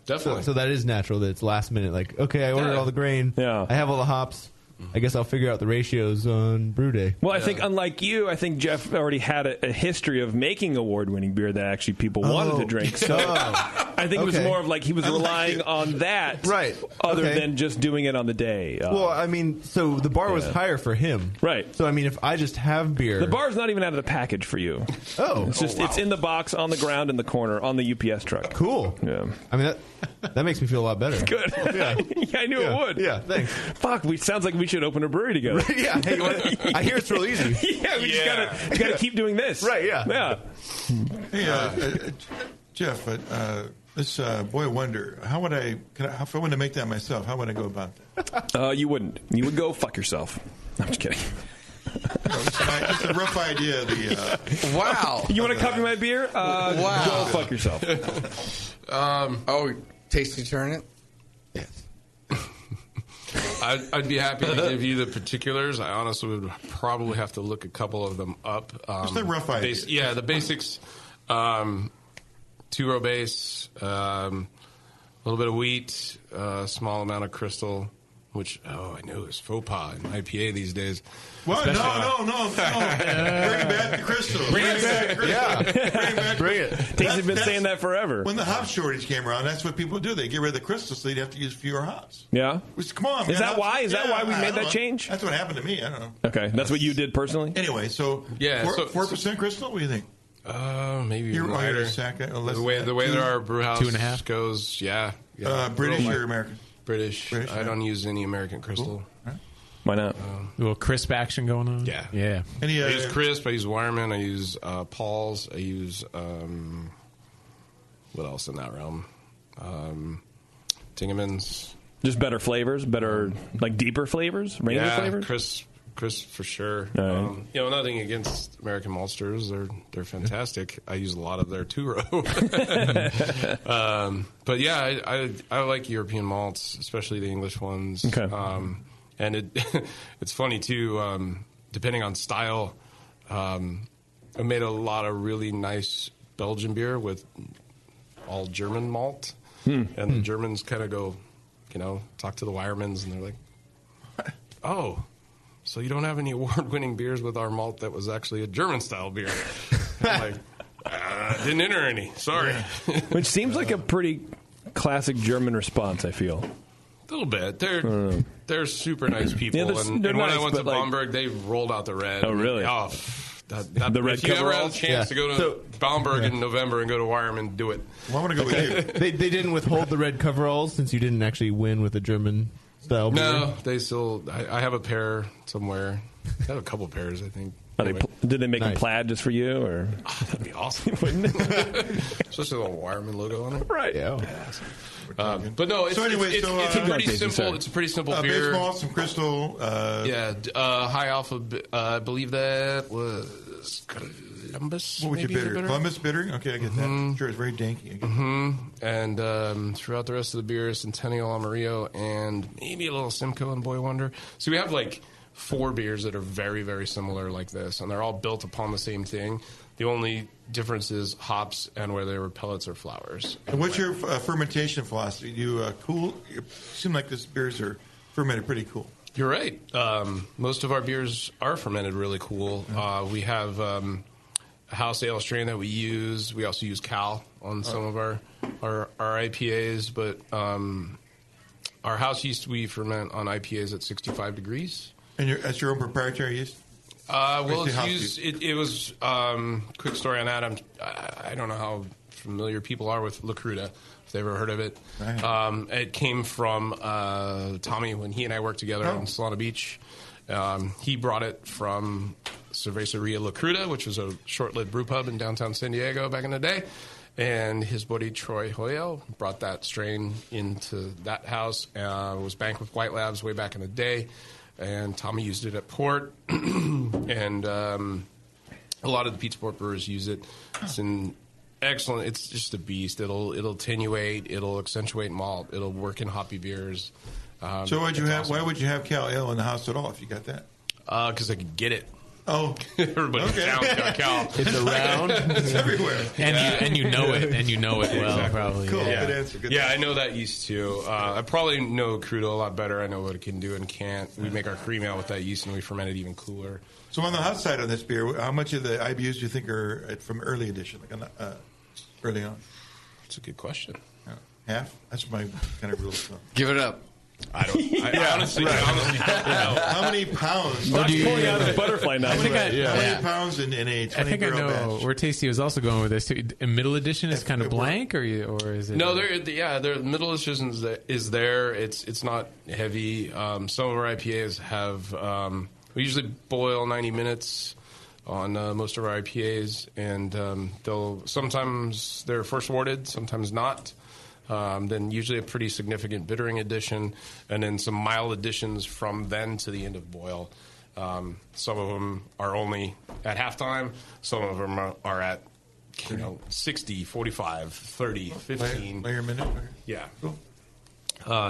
Definitely. So that is natural that it's last minute. Like, okay, I ordered all the grain. Yeah. I have all the hops. I guess I'll figure out the ratios on brew day. Well, I think unlike you, I think Jeff already had a history of making award-winning beer that actually people wanted to drink. So I think it was more of like he was relying on that, right? Other than just doing it on the day. Well, I mean, so the bar was higher for him, right? So I mean, if I just have beer, the bar's not even out of the package for you. Oh, it's just it's in the box on the ground in the corner on the UPS truck. Cool. Yeah. I mean that makes me feel a lot better. Good. Yeah. Yeah, I knew it would. Yeah. Thanks. Fuck. Sounds like we should open a brewery together. Yeah. Hey, I hear it's real easy. Yeah. We just gotta keep doing this. Right. Yeah. Yeah. Hey, Jeff. This Boy Wonder. How would if I wanted to make that myself? How would I go about that? You wouldn't. You would go fuck yourself. I'm just kidding. It's a rough idea. Wow. You want to copy my beer? Wow. Go fuck yourself. Tasty Turnip? Yes. I'd be happy to give you the particulars. I honestly would probably have to look a couple of them up. Just a rough idea. The basics. 2-row base, a little bit of wheat, a small amount of crystal, which, I know is faux pas in IPA these days. What? No. Bring back the crystal. Bring it back. Yeah. Bring it. Tasty's been saying that forever. When the hop shortage came around, that's what people do. They get rid of the crystal so they'd have to use fewer hops. Yeah? Come on, man. Is that why? Is that why we made that change? That's what happened to me. I don't know. Okay. That's what you did personally? Anyway, so 4% crystal? What do you think? Maybe You're lighter. The way that our brew house 2.5 goes, yeah. British or American? British. I don't use any American crystal. Cool. Why not? A little crisp action going on? Yeah. Yeah. I use crisp. I use Wireman. I use Paul's. I use, what else in that realm? Tingerman's. Just better flavors? Better, like deeper flavors? Range of flavors? Crisp for sure. Right. Nothing against American maltsters. They're fantastic. I use a lot of their 2-row. But yeah, I like European malts, especially the English ones. Okay. And it's funny too. Depending on style, I made a lot of really nice Belgian beer with all German malt, and the Germans kind of go, talk to the Wiremans, and they're like, oh. So you don't have any award-winning beers with our malt that was actually a German-style beer. I'm like, didn't enter any. Sorry. Which seems like a pretty classic German response, I feel. A little bit. They're super nice people. Yeah, and they're when nice, I went to but, like- Bamberg, they rolled out the red. Oh, really? The red if you ever have a coveralls? chance to go to Bamberg in November and go to Wireman, do it. Well, I want to go with you. They didn't withhold the red coveralls since you didn't actually win with a German style beer? No, they still. I have a pair somewhere. I have a couple pairs, I think. Did they make them plaid just for you, or that'd be awesome? Wouldn't it? Especially the little Wireman logo on it. Right. Yeah. But no, it's a pretty simple. It's a pretty simple beer. Base malt, some crystal. High alpha. I believe that was Columbus. What was your bitter? Columbus bitter? Okay, I get that. Sure, it's very danky. And throughout the rest of the beer, Centennial Amarillo and maybe a little Simcoe and Boy Wonder. So we have like 4 beers that are very, very similar like this, and they're all built upon the same thing. The only difference is hops and whether they were pellets or flowers. And what's your fermentation philosophy? You cool? You seem like these beers are fermented pretty cool. You're right. Most of our beers are fermented really cool. We have a house ale strain that we use. We also use Cal on some of our IPAs, but our house yeast we ferment on IPAs at 65 degrees. And that's your own proprietary yeast? Well, it's used. It was quick story on that. I don't know how familiar people are with La Cruda, if they've ever heard of it. Right. It came from Tommy when he and I worked together in Solana Beach. He brought it from Cerveceria La Cruda, which was a short-lived brew pub in downtown San Diego back in the day. And his buddy Troy Hoyo brought that strain into that house. It was banked with White Labs way back in the day. And Tommy used it at Port, and a lot of the Pizza Port brewers use it. It's an excellent. It's just a beast. It'll attenuate. It'll accentuate malt. It'll work in hoppy beers. So why would you have Cal Ale in the house at all if you got that? Because I could get it. Oh, everybody in town's got Cal. It's around. It's everywhere. And you know it, and you know it well, Exactly. probably. Cool. Yeah. Good answer. Good Yeah, answer. I know that yeast too. I probably know Crudo a lot better. I know what it can do and can't. We make our cream ale with that yeast, and we ferment it even cooler. So on the hot side on this beer, how much of the IBUs do you think are from early edition, like early on? That's a good question. Half? That's my kind of rule of thumb. Give it up. I don't. I honestly don't know. How many pounds? Stop pulling out his butterfly knife. How many pounds in a 20 I think I barrel know batch? where Tasty was also going with this. Too. A middle edition is kind of blank, or is it? No, their middle edition is there. It's not heavy. Some of our IPAs have. We usually boil 90 minutes on most of our IPAs, and sometimes they're first worded, sometimes not. Then usually a pretty significant bittering addition, and then some mild additions from then to the end of boil. Some of them are only at halftime. Some of them are at 60, 45, 30, 15. Layer a minute? Yeah. Cool.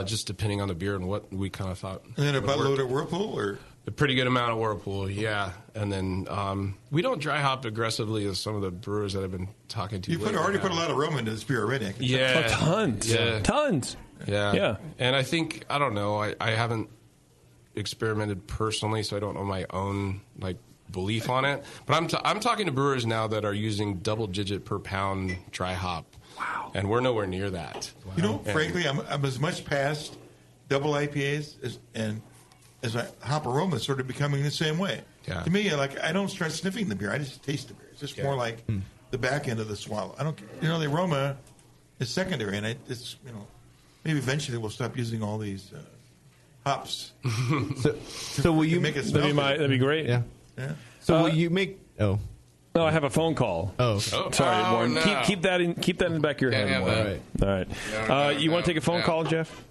Just depending on the beer and what we kind of thought. And then a would work. buttload of Whirlpool? Or? A pretty good amount of Whirlpool, yeah. And then we don't dry hop aggressively as some of the brewers that I've been talking to. You already put a lot of Roma into this beer already. Yeah. Tons. Yeah. Tons. Yeah. Yeah. And I think, I don't know, I haven't experimented personally, so I don't know my own belief on it. But I'm talking to brewers now that are using double-digit per pound dry hop. Wow. And we're nowhere near that. You know, frankly, I'm as much past double IPAs as my hop aroma is sort of becoming the same way. Yeah. To me, I don't start sniffing the beer. I just taste the beer. It's just more like the back end of the swallow. I don't, the aroma is secondary, and it's maybe eventually we'll stop using all these hops. So will you make it smell? That'd be great. Yeah. Yeah. So will you make? Oh. No, I have a phone call. Oh, sorry, Warren. No. Keep that in the back of your head, Warren. All right. You want to take a phone call, Jeff?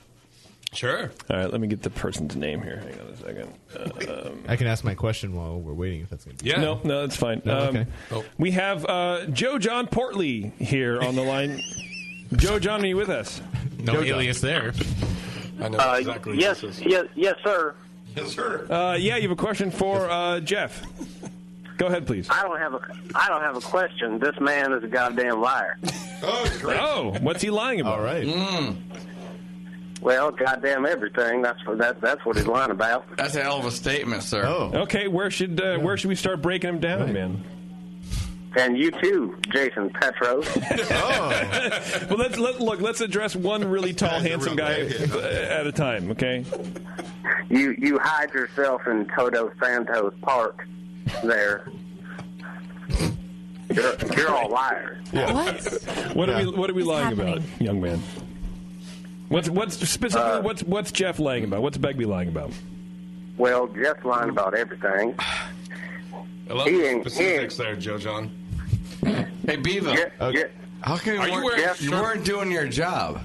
Sure. All right, let me get the person's name here. Hang on a second. I can ask my question while we're waiting if that's going to be. Yeah. No, that's fine. No? Okay. We have Joe John Portley here on the line. Joe John, are you with us? No Joe alias there. I know exactly yes, what this is. yes, sir. Yes, sir. Yeah, you have a question for Jeff. Go ahead, please. I don't have a question. This man is a goddamn liar. Oh, great. Oh, what's he lying about? All right. Well, goddamn everything. That's what he's lying about. That's a hell of a statement, sir. Oh. Okay, where should we start breaking him down, man? And you too, Jason Petros. Oh. Well, let's address one really tall, handsome guy at a time. Okay. You hide yourself in Todos Santos Park. There. You're all liars. What? What are we lying about, young man? What's specifically what's Jeff lying about? What's Bagby lying about? Well, Jeff's lying about everything. I love the specifics there, Joe John. Hey, Bevo. How come you weren't doing your job?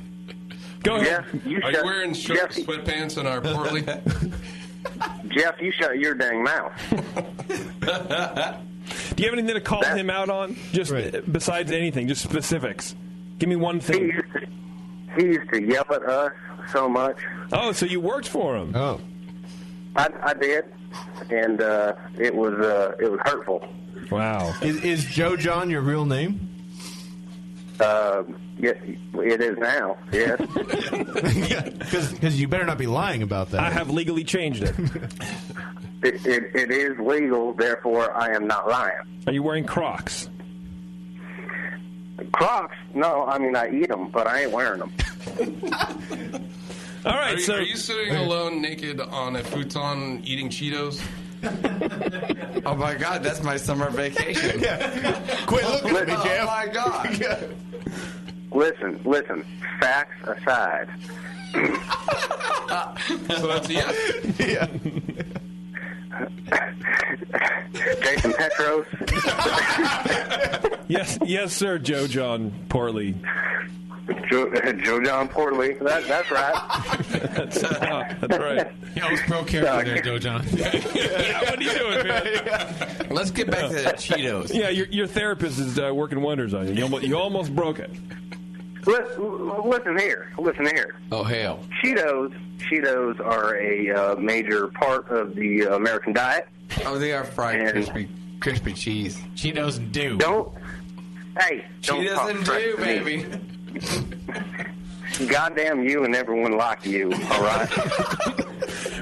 Go ahead. Jeff, you Are you wearing short sweatpants in our Portly? Jeff, you shut your dang mouth. Do you have anything to call him out on? Just besides anything, just specifics. Give me one thing. He used to yell at us so much. Oh, so you worked for him? Oh, I did, and it was hurtful. Wow. Is Joe John your real name? Yes, it is now. Yes. Because you better not be lying about that. I have legally changed it. It is legal, therefore I am not lying. Are you wearing Crocs? Crocs? No, I mean I eat them, but I ain't wearing them. All right, are you sitting alone naked on a futon eating Cheetos? Oh my God, that's my summer vacation. Quit looking at me, Jeff. Oh my God. Listen. Facts aside. So that's a yes. Yeah. Jason Petros. Yes, sir, Joe John Portley. Joe John Portley. That's right. That's right. Yeah, I was pro character there, Joe John. What are you doing, man? Let's get back to the Cheetos. Yeah, your therapist is working wonders on you. You almost broke it. Listen here. Oh, hell. Cheetos are a major part of the American diet. Oh, they are fried crispy cheese. Cheetos and dew. Don't Cheetos talk and trash dew, to me. baby. Goddamn you and everyone like you. All right.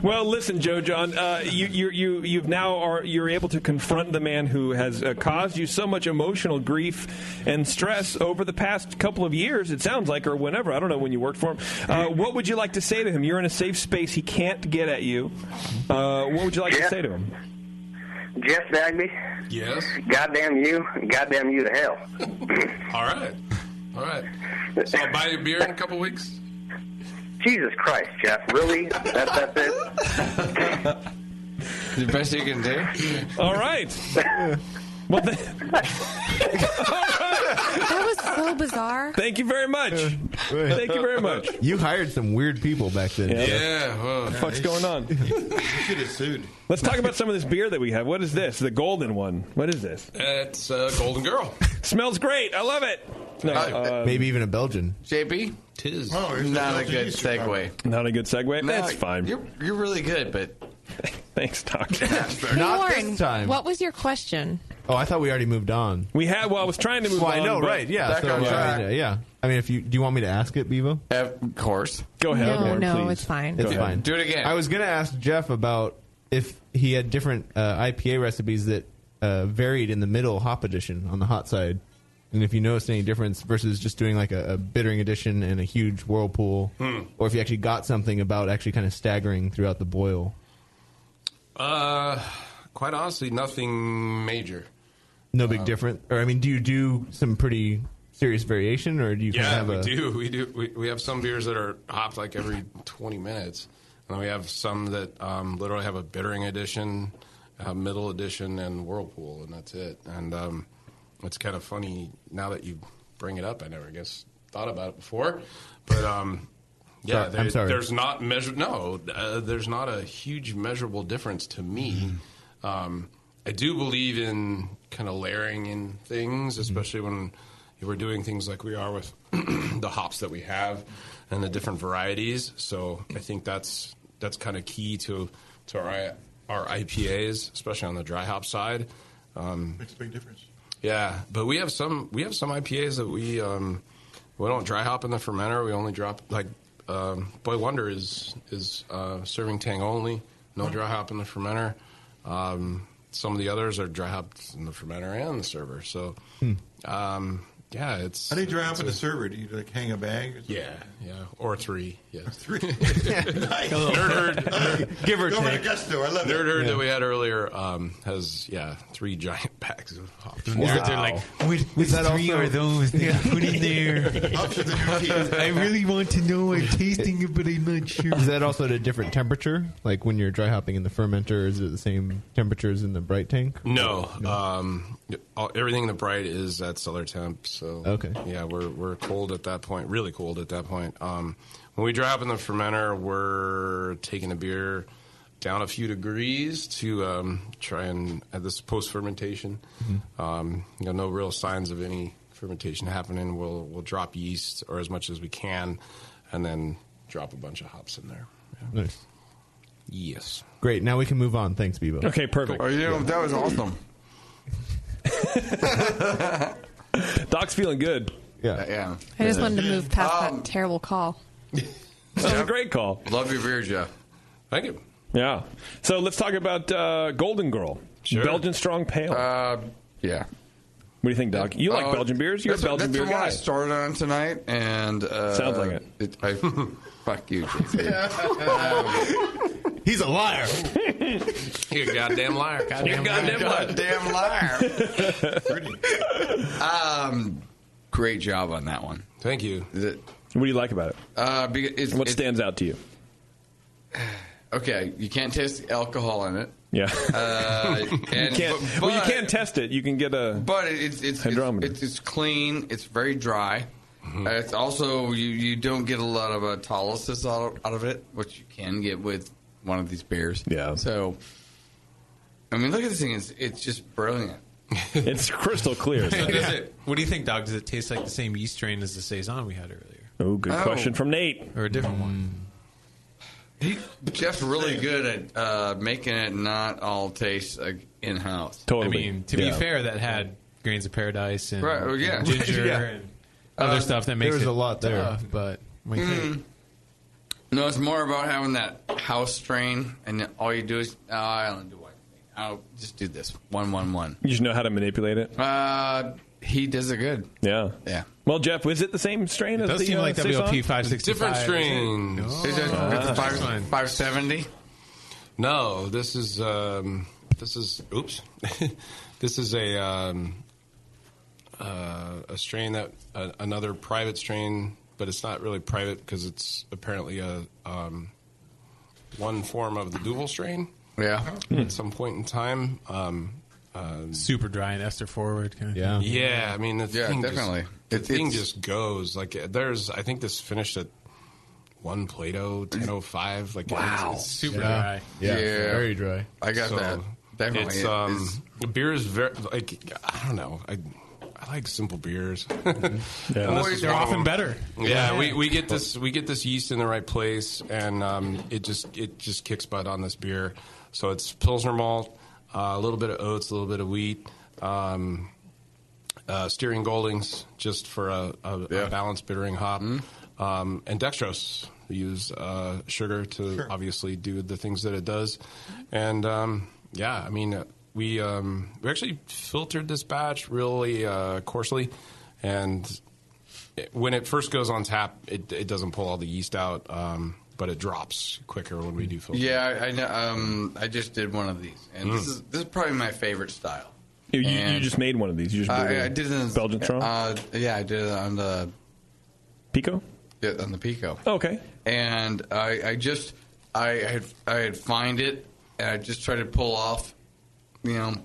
Well, listen, Joe John, you're able to confront the man who has caused you so much emotional grief and stress over the past couple of years. It sounds like, or whenever. I don't know when you worked for him. What would you like to say to him? You're in a safe space. He can't get at you. What would you like to say to him? Jeff Bagby. Yes. Goddamn you to hell. All right. So I'll buy you a beer in a couple weeks. Jesus Christ, Jeff! Really? That's it? The best you can do. All right. Well, That was so bizarre. Thank you very much. Thank you very much. You hired some weird people back then. What the fuck's going on? You should have sued. Let's talk about some of this beer that we have. What is this? The golden one. What is this? It's a Golden Girl. Smells great. I love it. No, Maybe even a Belgian. JP? Tis. Not a good segue. Not a good segue? No, That's fine. You're really good, but... Thanks, Doc. Not Warren, this time. what was your question? Oh, I thought we already moved on. We had. Well, I was trying to move Well, on. I know, but- right? Yeah. Back on track. Yeah. I mean, do you want me to ask it, Bevo? Of course. Go ahead. No, Warren, no, please. it's fine. It's ahead. fine. Do it again. I was going to ask Jeff about if he had different IPA recipes that varied in the middle hop edition on the hot side, and if you noticed any difference versus just doing like a bittering edition and a huge whirlpool, or if you actually got something about actually kind of staggering throughout the boil. Quite honestly, nothing major. No big difference, or I mean, do you do some pretty serious variation, or do you kind of have we do. We have some beers that are hopped like every 20 minutes, and then we have some that literally have a bittering edition, middle edition, and whirlpool, and that's it. And it's kind of funny now that you bring it up. I never thought about it before, but yeah, I'm sorry. There's not there's not a huge measurable difference to me. I do believe in kind of layering in things, especially when we're doing things like we are with the hops that we have and the different varieties. So I think that's kind of key to our IPAs, especially on the dry hop side. Makes a big difference. Yeah, but we have some IPAs that we don't dry hop in the fermenter. We only drop like Boy Wonder is serving tang only, no dry hop in the fermenter. Some of the others are dry hopped in the fermenter and the server. So, yeah, it's. How do you dry hop in the server? Do you like hang a bag? Yeah, or three. Yeah, three. Nice. Nerd Herd, give or take. Gusto, I love Nerd it. Herd that we had earlier has 3 giant bags of hops. Wow. They're like, which three are those that you put in there? I really want to know. I'm tasting it, but I'm not sure. Is that also at a different temperature? Like when you're dry hopping in the fermenter, is it the same temperature as in the bright tank? No. Everything in the bright is at cellar temp. So okay. Yeah, we're cold at that point. Really cold at that point. When we dry hop in the fermenter, we're taking the beer down a few degrees to try and add this post fermentation. No real signs of any fermentation happening. We'll drop yeast or as much as we can, and then drop a bunch of hops in there. Yeah. Nice. Yes. Great. Now we can move on. Thanks, Bevo. Okay, perfect. Cool. That was awesome. Doc's feeling good. Yeah. I just wanted to move past that terrible call. That was a great call. Love your beer, Jeff. Thank you. Yeah. So let's talk about Golden Girl. Sure. Belgian Strong Pale. Yeah. What do you think, Doc? You like Belgian beers? You're a Belgian beer that's guy. what I started on tonight, and Sounds like it. Fuck you, JP. He's a liar. You're a goddamn liar. You're a Goddamn liar. Great job on that one. Thank you. What do you like about it? What stands out to you? Okay, you can't taste alcohol in it. Yeah. You can't test it. You can get a hydrometer. It's clean. It's very dry. It's also you don't get a lot of autolysis out of it, which you can get with one of these beers. Yeah. So, I mean, look at this thing. It's just brilliant. It's crystal clear. So what do you think, Doc? Does it taste like the same yeast strain as the Saison we had earlier? Oh, good question from Nate. Or a different one? Jeff's really good at making it not all taste like in-house. Totally. I mean, to be fair, that had grains of paradise and, and ginger and other stuff that makes There's it a lot there. tough, but no, it's more about having that house strain, and all you do is I don't do white. I'll just do this 1-1-1. You just know how to manipulate it. He does it good. Yeah. Well, Jeff, was it the same strain as does the seem like Saison? WLP 565. Different strain. Is it 570? No, this is oops. This is a strain that another private strain, but it's not really private because it's apparently a one form of the Duvel strain. Yeah. At some point in time. Super dry and ester forward. Kind of thing. Yeah. I mean, the thing definitely. The thing just goes. Like, I think this finished at 1 Plato, 10:05. Like, it's super dry. Yeah. Very dry. I got that. Definitely. It's, beer is very, like, I don't know. I like simple beers. They're often better. Yeah, we get this yeast in the right place, and it just kicks butt on this beer. So it's Pilsner malt, a little bit of oats, a little bit of wheat, Styrian Goldings just for a balanced bittering hop, and dextrose. We use sugar to obviously do the things that it does, and I mean. We actually filtered this batch really coarsely, and when it first goes on tap, it doesn't pull all the yeast out, but it drops quicker when we do filter. Yeah, I know. I just did one of these, and this is probably my favorite style. You just made one of these. You just I did it in Belgian Strong. Yeah, I did it on the Pico. Yeah, on the Pico. Oh, okay. And I had find it, and I just tried to pull off. And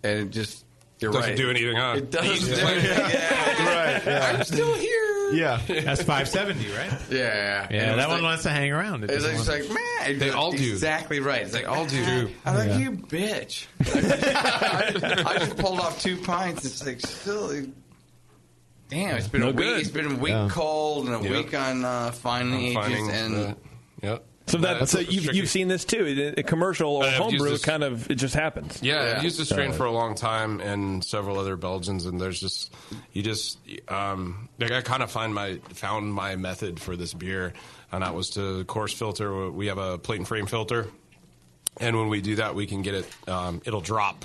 it just doesn't do anything, huh? It doesn't. Right. I'm still here. Yeah, that's 570, right? Yeah. Yeah, that one wants to hang around. It's like, man, they all do. Exactly right. It's like, they all do. I'm like, you bitch. I just pulled off 2 pints. It's like, still, damn. It's been a week. It's been a week cold and a week on fine ages and. Yep. So you've seen this too, a commercial or homebrew. It just happens. Yeah, I've used this strain for a long time, and several other Belgians. And there's I kind of found my method for this beer, and that was to coarse filter. We have a plate and frame filter, and when we do that, we can get it. It'll drop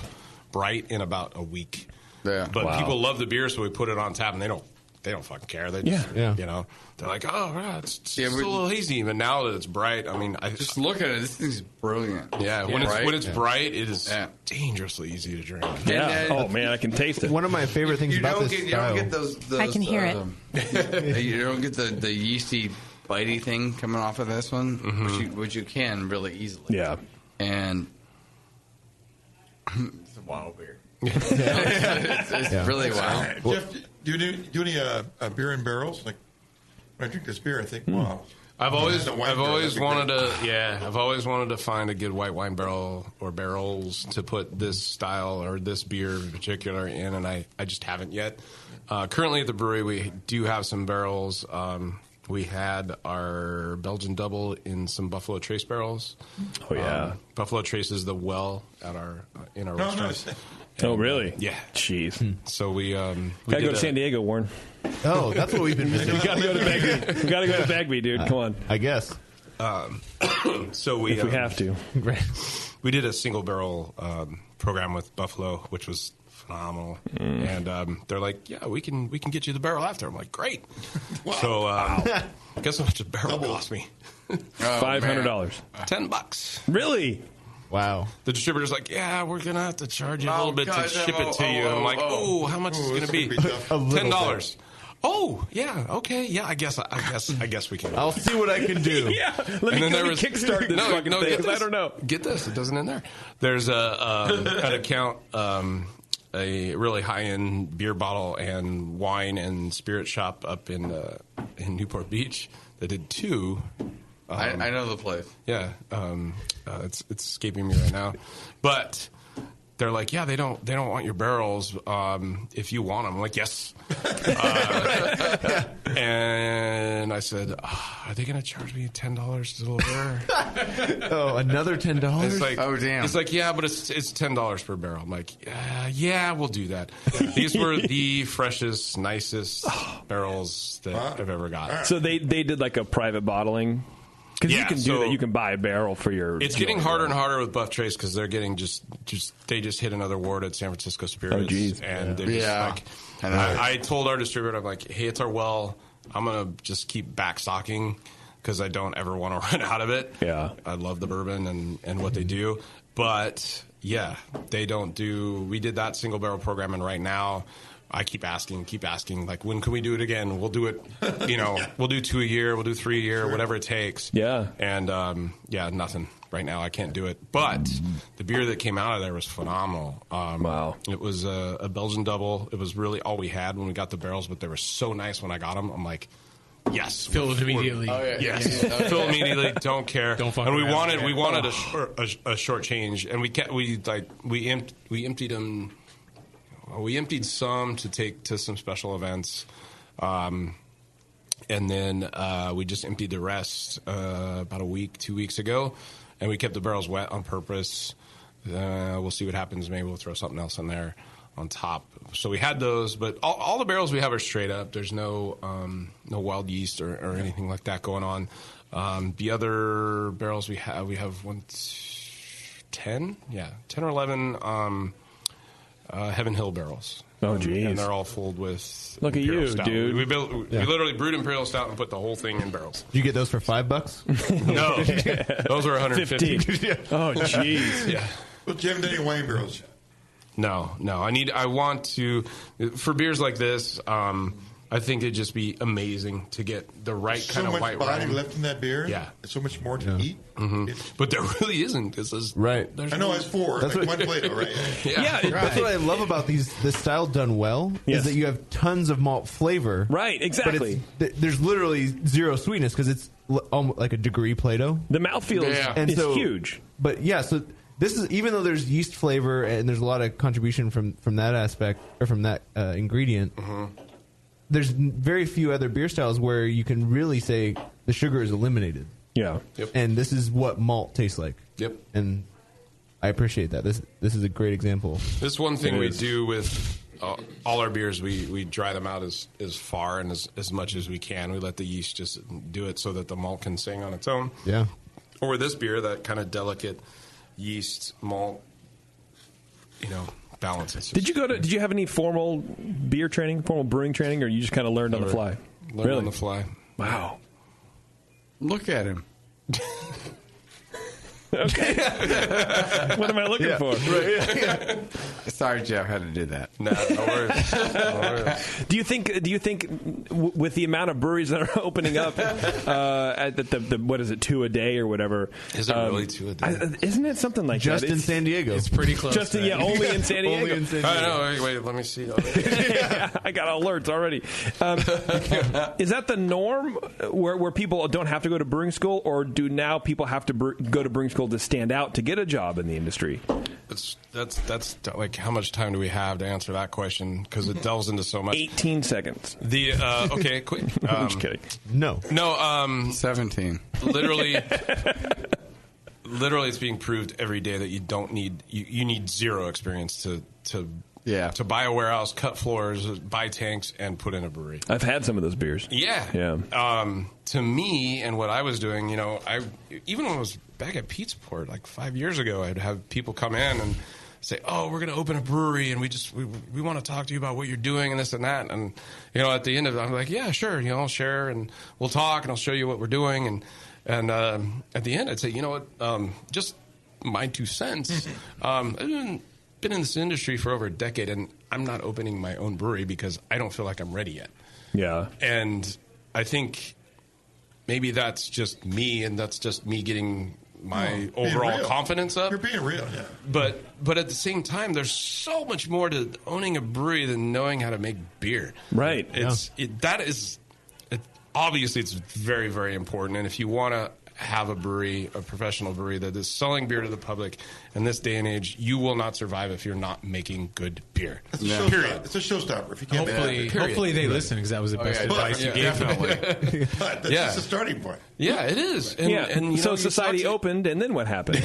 bright in about a week. Yeah, but people love the beer, so we put it on tap, and they don't fucking care. They just, they're like, oh, right, it's just a little hazy. But now that it's bright, I mean, I just look at it. This thing's brilliant. Yeah, when it's bright, it is dangerously easy to drink. Yeah. Oh man, I can taste it. One of my favorite things about this style. You don't get those I can hear it. You don't get the yeasty, bitey thing coming off of this one, which you can really easily. Yeah, and it's a wild beer. It's really wild. Jeff, do you do any beer in barrels? Like when I drink this beer, I think, wow. I've always wanted to find a good white wine barrel or barrels to put this style or this beer in particular in, and I just haven't yet. Currently at the brewery, we do have some barrels. We had our Belgian double in some Buffalo Trace barrels. Oh yeah, Buffalo Trace is the well at our restaurant. Oh really? Yeah. Jeez. So we gotta go to San Diego, Warren. Oh, that's what we've been missing. We gotta go to Bagby. We gotta go to Bagby, dude. Come on. I guess. So we if we have to. We did a single barrel program with Buffalo, which was phenomenal. And they're like, yeah, we can get you the barrel after. I'm like, great. Wow. So guess how much a barrel cost me? $500. $10. Really? Wow. The distributor's like, yeah, we're going to have to charge you a little bit to ship it to you. I'm like, how much is it going to be? $10. Oh, yeah, okay, yeah, I guess we can. I'll see what I can do. Yeah, let me kickstart this fucking thing, because I don't know. Get this, it doesn't end there. There's an account, a really high-end beer bottle and wine and spirit shop up in Newport Beach that did 2. I know the place. Yeah, it's escaping me right now, but they're like, yeah, they don't want your barrels if you want them. I'm like, yes. And I said, are they going to charge me $10 to deliver? Oh, another $10? It's like, oh, damn. It's like, yeah, but it's $10 per barrel. I'm like, yeah, we'll do that. These were the freshest, nicest barrels that I've ever got. So they did like a private bottling? Because you can do that. You can buy a barrel for your... It's getting harder and harder with Buff Trace because they're getting they just hit another ward at San Francisco Spirits. Oh, geez. And they're just like... I told our distributor, I'm like, hey, it's our well. I'm going to just keep back stocking because I don't ever want to run out of it. Yeah. I love the bourbon and what they do. But, yeah, they don't do... We did that single barrel program, and right now... I keep asking, like, when can we do it again? We'll do it, we'll do 2 a year, we'll do 3 a year, whatever it takes. Yeah. And, nothing. Right now, I can't do it. But the beer that came out of there was phenomenal. Wow. It was a Belgian double. It was really all we had when we got the barrels, but they were so nice when I got them. I'm like, yes. Filled immediately. Yes. Fill immediately. Don't care. Don't fuck and we around. wanted a short change, and we emptied them. We emptied some to take to some special events, and then we just emptied the rest about 2 weeks ago, and we kept the barrels wet on purpose. We'll see what happens. Maybe we'll throw something else in there on top. So we had those, but all the barrels we have are straight up. There's no wild yeast or anything like that going on. The other barrels we have 10 or 11 Heaven Hill barrels. Oh, geez. And they're all filled with Look at Imperial you, Stout. dude. We literally brewed Imperial Stout and put the whole thing in barrels. Did you get those for $5? No. Those were 150. 15. Oh, jeez. Yeah. Well, you haven't done any wine barrels yet. No. I want to, for beers like this, I think it'd just be amazing to get the right kind of white wine. So much body left in that beer. Yeah. So much more to eat. Mm-hmm. But there really isn't. Right. I know it's four. That's like what- one Play-Doh, right? That's what I love about this style done well is that you have tons of malt flavor. Right, exactly. But there's literally zero sweetness because it's almost like a degree Play-Doh. The mouthfeel is huge. But so this is, even though there's yeast flavor and there's a lot of contribution from that aspect or from that ingredient, there's very few other beer styles where you can really say the sugar is eliminated. Yeah. Yep. And this is what malt tastes like. Yep. And I appreciate that. This is a great example. This one thing we do with all our beers, we dry them out as far and as much as we can. We let the yeast just do it so that the malt can sing on its own. Yeah. Or with this beer, that kind of delicate yeast malt, balance. Did you have any formal beer training, formal brewing training, or you just kind of learned on the fly? Learned on the fly. Wow. Look at him. Okay. What am I looking for? Sorry, Jeff, had to do that. No worries. Do you think with the amount of breweries that are opening up at the what is it, 2 a day or whatever? Is it really 2 a day? Isn't it something like just that? in San Diego? It's pretty close. Only in San Diego. Only in San Diego. I know. Wait, let me see. I got alerts already. Is that the norm where people don't have to go to brewing school, or do now people have to go to brewing school to stand out to get a job in the industry? That's like, how much time do we have to answer that question? Because it delves into so much. 18 seconds. Okay, quick. I'm just kidding. No. 17. Literally, it's being proved every day that you don't need you need zero experience to buy a warehouse, cut floors, buy tanks, and put in a brewery. I've had some of those beers. Yeah. To me, and what I was doing, even when I was back at Pizza Port like 5 years ago, I'd have people come in and say, "Oh, we're going to open a brewery, and we want to talk to you about what you're doing and this and that." And at the end of it, I'm like, "Yeah, sure. I'll share and we'll talk and I'll show you what we're doing." And at the end, I'd say, "You know what? Just my 2 cents. I've been in this industry for over a decade, and I'm not opening my own brewery because I don't feel like I'm ready yet." Yeah. And I think maybe that's just me, and that's just me getting my overall confidence up. You're being real, yeah. But at the same time, there's so much more to owning a brewery than knowing how to make beer. Right. Obviously it's very, very important, and if you want to have a brewery, a professional brewery that is selling beer to the public in this day and age, you will not survive if you're not making good beer. It's a showstopper. It's a showstopper. If you can't Hopefully they listen, because that was the best advice you gave them. But that's just a starting point. Yeah, it is. And so society opened, and then what happened?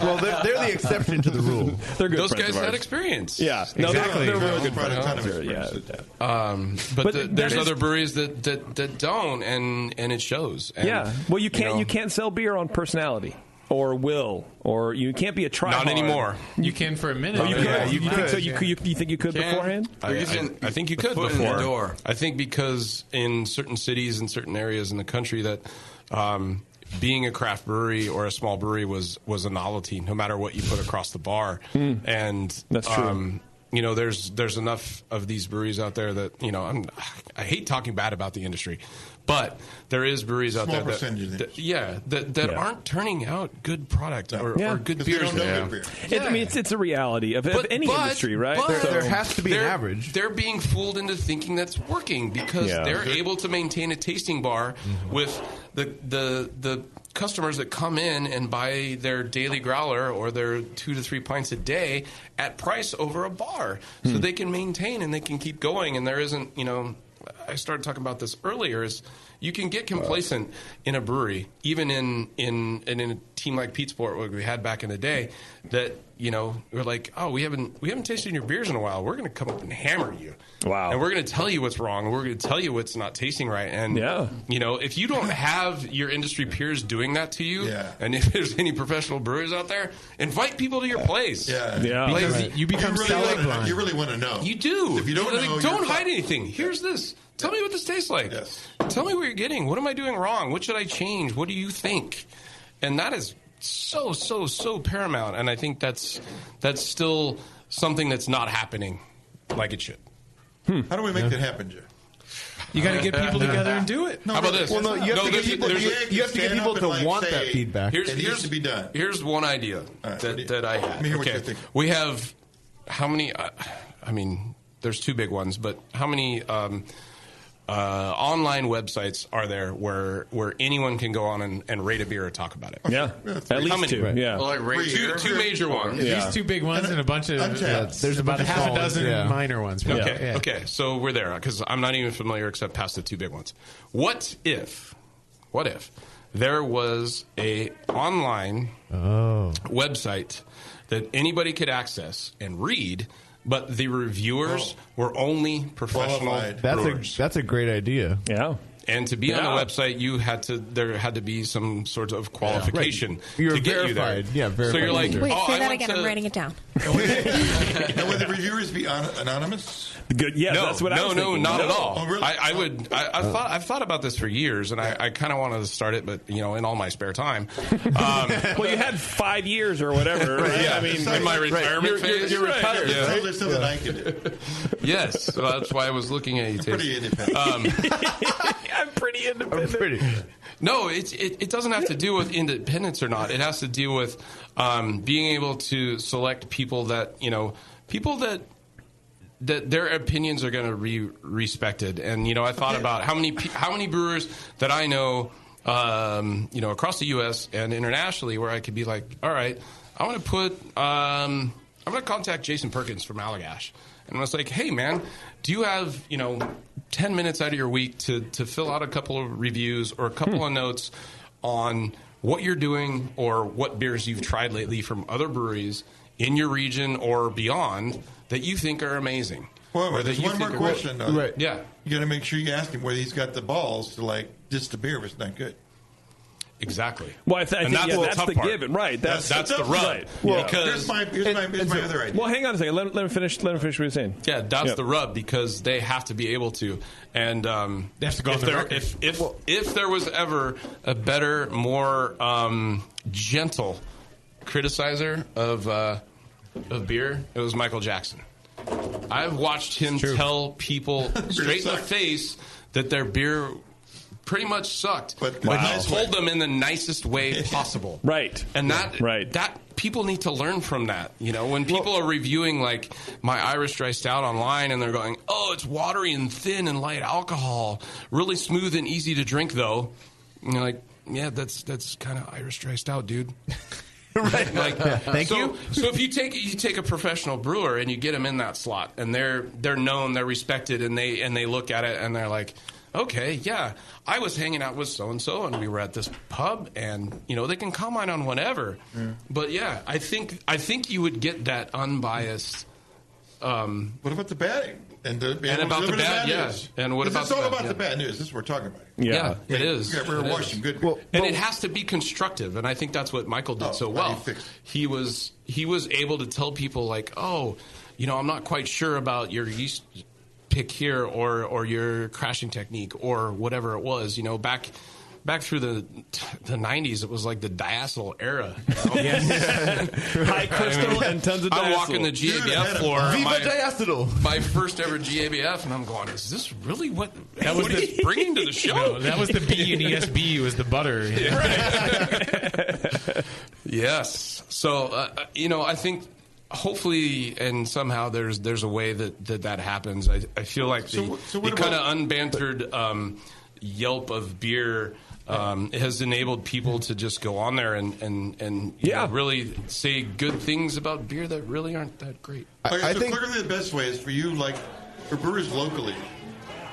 Well, they're the exception to the rule. They're good. Those friends guys of had ours. experience. Yeah, no, exactly. they're really good Probably friends. a ton of experience. But there's other breweries that don't, and it shows. And, yeah, well, you can't sell beer on personality or will, or you can't be a try. Not anymore. You can for a minute. Oh, you could. Yeah, you could. So you think you could beforehand? I think you could foot in before. the door. I think because in certain cities and certain areas in the country that being a craft brewery or a small brewery was a novelty, no matter what you put across the bar. And that's true. There's enough of these breweries out there that I hate talking bad about the industry, but there is breweries out there that aren't turning out good product or good beers. I mean, it's a reality of any industry, right? But there has to be an average. They're being fooled into thinking that's working because they're able to maintain a tasting bar with the customers that come in and buy their daily growler or their 2 to 3 pints a day at price over a bar, so they can maintain and they can keep going. And there isn't, I started talking about this earlier, is you can get complacent in a brewery, even in a team like Pizza Port, what we had back in the day, that we're like, oh, we haven't tasted your beers in a while. We're going to come up and hammer you. Wow. And we're going to tell you what's wrong. We're going to tell you what's not tasting right. And if you don't have your industry peers doing that to you, and if there's any professional brewers out there, invite people to your place. Because you become colorblind. You really want to know. You do. If you don't know, don't hide anything. Here's this. Tell me what this tastes like. Yes. Tell me what you're getting. What am I doing wrong? What should I change? What do you think? And that is so paramount. And I think that's still something that's not happening like it should. How do we make that happen, Jeff? You got to get people together and do it. How about this? Well, no, you have to get people to want that feedback. It needs to be done. Here's one idea that I had. Let me hear what you're thinking. We have how many? There's two big ones, but how many online websites are there where anyone can go on and rate a beer or talk about it? Yeah, at least two. Right. Yeah, well, like two major ones. These two big ones and a bunch of there's about a half a dozen minor ones. Okay, so we're there because I'm not even familiar except past the two big ones. What if there was a online website that anybody could access and read, but the reviewers were only professional brewers? That's a great idea. Yeah. And to be on the website, there had to be some sort of qualification You're to get verified. you there. Yeah, verified. So you're like, Wait, oh, say that again. I'm writing it down. And would the reviewers be anonymous? Good. Yeah, that's what I was thinking. No, not at all. Oh, really? I've thought about this for years, and I kind of wanted to start it, but in all my spare time. Well, you had 5 years or whatever. Right? Yeah, I mean, in my retirement phase, you're retired. It sounds like something I could do. Yes, so that's why I was looking at you. Pretty independent. I'm pretty independent. No, it doesn't have to do with independence or not. It has to do with being able to select people that that their opinions are going to be respected. And I thought about how many brewers that I know, across the U.S. and internationally, where I could be like, all right, I'm going to contact Jason Perkins from Allagash, and I was like, hey man, do you have 10 minutes out of your week to fill out a couple of reviews or a couple of notes on what you're doing or what beers you've tried lately from other breweries in your region or beyond that you think are amazing? Well, there's one more question. Right. Yeah. You got to make sure you ask him whether he's got the balls to diss the beer if it's not good. Exactly. Well, I think that's the given, right? That's the rub. Right. Well, because here's my other idea. Well, hang on a second. Let him finish what you're saying. Yeah, that's the rub because they have to be able to. And they have to go on the record. If there was ever a better, more gentle criticizer of beer, it was Michael Jackson. I've watched him tell people straight in the face that their beer pretty much sucked, but he told them in the nicest way possible. Right. And that people need to learn from that. When people are reviewing like my Irish Dry Stout online and they're going, oh, it's watery and thin and light alcohol, really smooth and easy to drink though. And you're like, yeah, that's kind of Irish dry stout, dude. Right. Like, Thank you. So if you take a professional brewer and you get them in that slot, and they're known, they're respected, and they look at it and they're like, okay, yeah, I was hanging out with so and so, and we were at this pub, and they can comment on whatever. Yeah. But yeah, I think you would get that unbiased. What about the bad? And about the bad, news. And what about it's all the bad, about the bad news. This is what we're talking about. Yeah, it is. We're watching good. And it has to be constructive, and I think that's what Michael did so well. He was able to tell people like, oh, I'm not quite sure about your yeast pick here or your crashing technique or whatever it was. Back through the 90s, it was like the diacetyl era. High crystal and tons of diacetyl. I'm walking the GABF floor. Viva diacetyl! My first ever GABF, and I'm going, is this really what he's bringing to the show? That was the B in ESB, was the butter. Right. Yes. So, I think hopefully and somehow there's a way that happens. I feel like the kind of unbantered Yelp of beer has enabled people to just go on there and really say good things about beer that really aren't that great. I think clearly the best way is for you, like for brewers locally,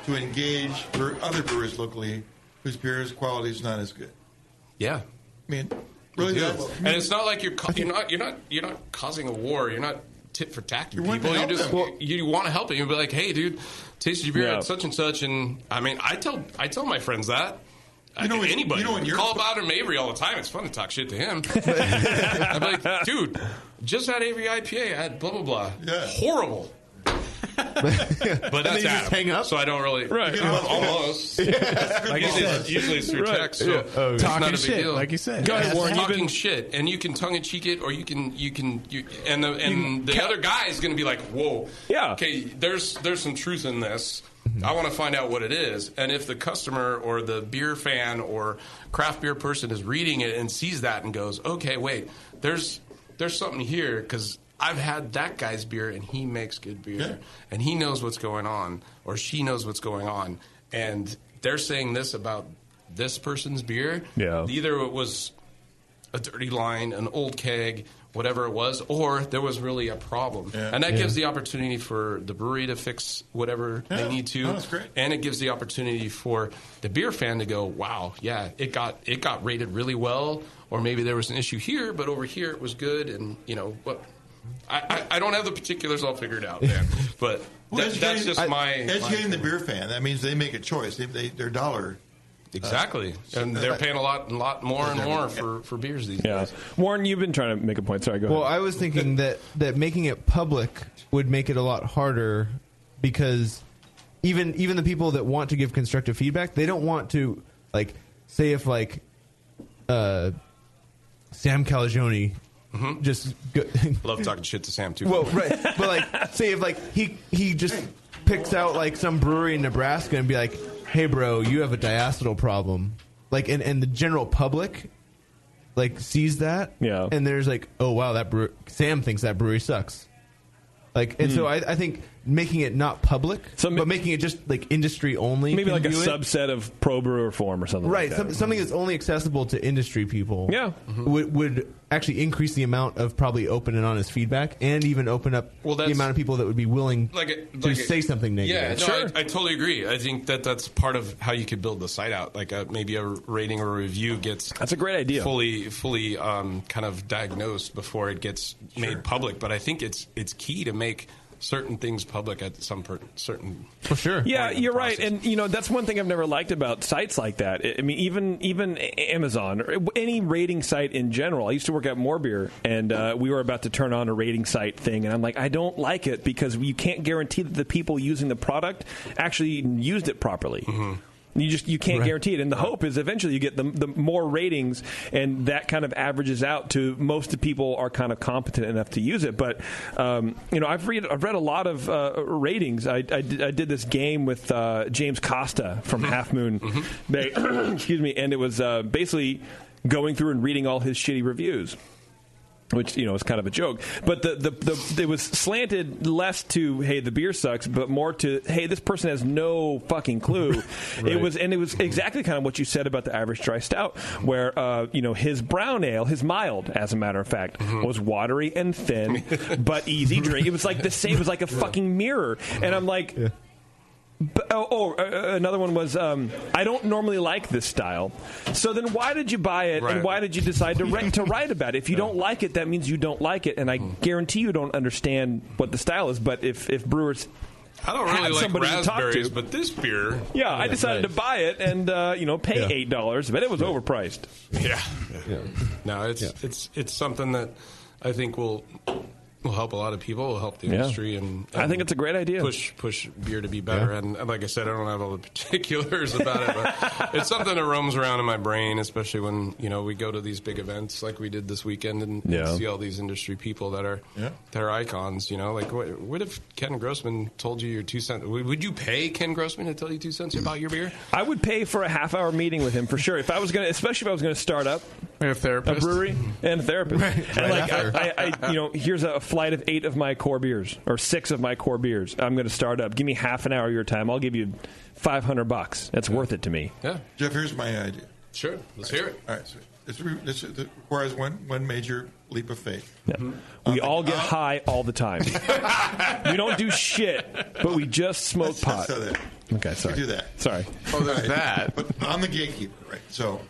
to engage for other brewers locally whose beer's quality is not as good. Yeah, I mean, really, and it's not like you're not causing a war. You're not tit for tat to people. You want to help them. You'll be like, hey, dude, tasted your beer at such and such, and I mean, I tell my friends that. Anybody. Call about him Avery all the time. It's fun to talk shit to him. I'm like, dude, just had Avery IPA. I had blah, blah, blah. Yeah. Horrible. But that's just hang up? So I don't really... Right. Almost. Like you said. Usually it's through text, so it's talking not a big shit, deal. like you said. Go ahead, Warren. Talking shit, and you can tongue-in-cheek it, or the other guy is going to be like, whoa, okay, there's some truth in this. I want to find out what it is. And if the customer or the beer fan or craft beer person is reading it and sees that and goes, okay, wait, there's something here because I've had that guy's beer and he makes good beer and he knows what's going on or she knows what's going on. And they're saying this about this person's beer. Yeah. Either it was a dirty line, an old keg, whatever it was, or there was really a problem. Yeah. And that gives the opportunity for the brewery to fix whatever they need to. Oh, that's great. And it gives the opportunity for the beer fan to go, wow, yeah, it got rated really well, or maybe there was an issue here, but over here it was good, and I don't have the particulars all figured out, man. But that's just educating the beer fan. That means they make a choice. Their dollar. Exactly, and they're paying a lot more and more for beers these days. Warren, you've been trying to make a point. Sorry, go ahead. Well, I was thinking that making it public would make it a lot harder because even the people that want to give constructive feedback, they don't want to say if Sam Calagione just love talking shit to Sam too. Well, right, but say if he just picks out some brewery in Nebraska and be like, hey, bro, you have a diacetyl problem. And the general public, sees that. Yeah. And there's oh, wow, Sam thinks that brewery sucks. So I think making it not public, but making it just industry only. Maybe a subset of Pro Brewer Forum or something right, like that. Something that's only accessible to industry people. Yeah. Would actually increase the amount of probably open and honest feedback and even open up the amount of people that would be willing to say something negative. Yeah, no, I totally agree. I think that's part of how you could build the site out. Maybe a rating or a review gets... That's a great idea. Fully kind of diagnosed before it gets made public. But I think it's key to make certain things public at some certain... For sure. Yeah, you're right. And, that's one thing I've never liked about sites like that. I mean, even Amazon or any rating site in general. I used to work at More Beer, and we were about to turn on a rating site thing, and I'm like, I don't like it because you can't guarantee that the people using the product actually used it properly. Mm-hmm. You can't guarantee it, and the hope is eventually you get the more ratings, and that kind of averages out to most of the people are kind of competent enough to use it. But I've read a lot of ratings. I did this game with James Costa from Half Moon Bay, excuse me, and it was basically going through and reading all his shitty reviews. which is kind of a joke. But it was slanted less to, hey, the beer sucks, but more to, hey, this person has no fucking clue. Right. It was exactly kind of what you said about the Irish Dry Stout, where his brown ale, his mild, as a matter of fact, was watery and thin, but easy drink. It was like the same. It was like a fucking mirror, and I'm like. Yeah. Another one was, I don't normally like this style. So then why did you buy it, and why did you decide to write about it? If you don't like it, that means you don't like it, and I guarantee you don't understand what the style is. But if brewers... I don't really like raspberries, but this beer... Yeah, I decided to buy it and pay $8, but it was overpriced. Yeah. No, it's something that I think will help a lot of people, will help the industry, and I think it's a great idea. Push beer to be better. And like I said, I don't have all the particulars about it, but it's something that roams around in my brain, especially when we go to these big events like we did this weekend and see all these industry people that are icons. Like what if Ken Grossman told you your 2 cents? Would you pay Ken Grossman to tell you 2 cents about your beer? I would pay for a half-hour meeting with him for sure. If I was especially if I was going to start up a brewery and a therapist, and here's a flight of 8 of my core beers or 6 of my core beers. I'm going to start up. Give me half an hour of your time. I'll give you $500. That's worth it to me. Yeah, Jeff, here's my idea. Sure, let's hear it. All right, so this requires one major leap of faith. Yeah. We all get high all the time. We don't do shit, but we just smoke pot. Okay, sorry. We do that. Sorry. Oh, there's that. But I'm the gatekeeper, right? So.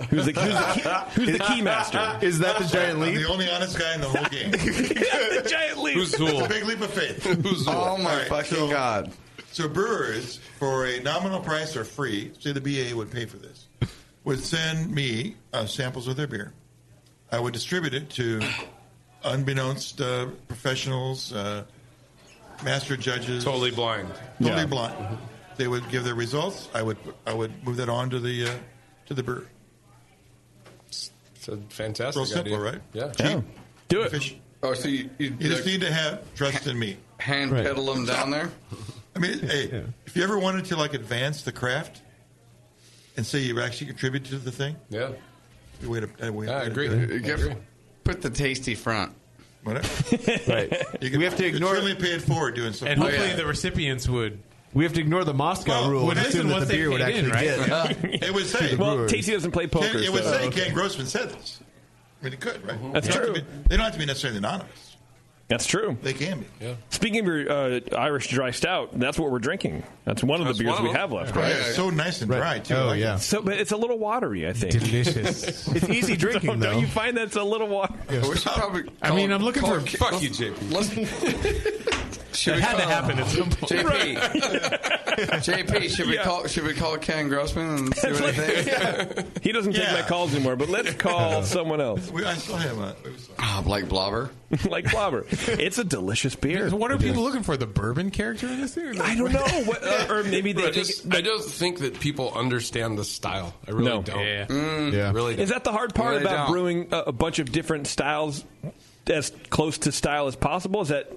Who's the key master? Is that the giant leap? I'm the only honest guy in the whole game. The giant leap. Who's Zool? It's a big leap of faith. Who's Zool? Oh my fucking God! So brewers, for a nominal price or free, say the BA would pay for this, would send me samples of their beer. I would distribute it to unbeknownst professionals, master judges. Totally blind. Totally blind. They would give their results. I would move that on to the brewer. It's a fantastic Real simple, idea. right? Yeah. Cheap. Do it. Efficient. Oh, so you just need to have trust in me. Hand pedal them down there? I mean, hey, if you ever wanted to advance the craft and say you actually contributed to the thing, I agree. Put the tasty front. Whatever. Right. We have to ignore. Certainly pay it forward doing something. And hopefully the recipients would. We have to ignore the Moscow rule and assume that the beer would actually get. It would say. Well, Tasty doesn't play poker. It would say Ken Grossman said this. I mean, it could, right? That's true. They don't have to be necessarily anonymous. That's true. They can be. Yeah. Speaking of your Irish Dry Stout, that's what we're drinking. That's one of the beers we have left. Right? It's so nice and dry, too. Oh, yeah. But it's a little watery, I think. Delicious. It's easy drinking, though. Don't you find that it's a little watery? Yeah. We should probably I'm looking for... Fuck you, JP. It had to happen at some point. JP, should we call Ken Grossman and see what he thinks? He doesn't take my calls anymore, but let's call someone else. I still have like Blobber. Like Blobber. It's a delicious beer. What are people looking for? The bourbon character in this thing? I don't know. Or maybe they I don't think that people understand the style. I really don't. Yeah. Really don't. Is that the hard part about brewing a bunch of different styles as close to style as possible? Is that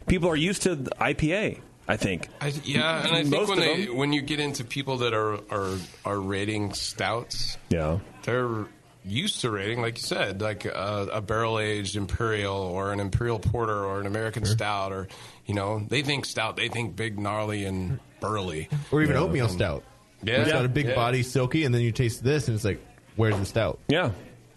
people are used to the IPA, I think. And I think when you get into people that are rating stouts, they're used to rating, like you said, like a barrel-aged imperial or an imperial porter or an American stout, or they think stout, they think big, gnarly, and burly, or even oatmeal stout. Yeah, it's got a big body, silky, and then you taste this, and it's like, where's the stout? Yeah,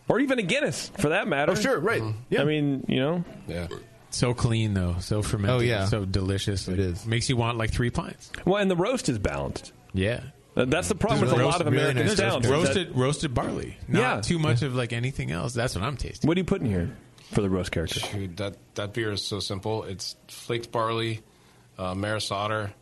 or even a Guinness for that matter. Oh, sure, right. Yeah. I mean, yeah. So clean, though. So fermented. Oh, yeah. So delicious. It is. Makes you want like 3 pints. Well, and the roast is balanced. Yeah. That's the problem with a lot of American stouts. Roasted barley. Not too much of like anything else. That's what I'm tasting. What do you put in here for the roast character? Dude, that beer is so simple. It's flaked barley, maris otter,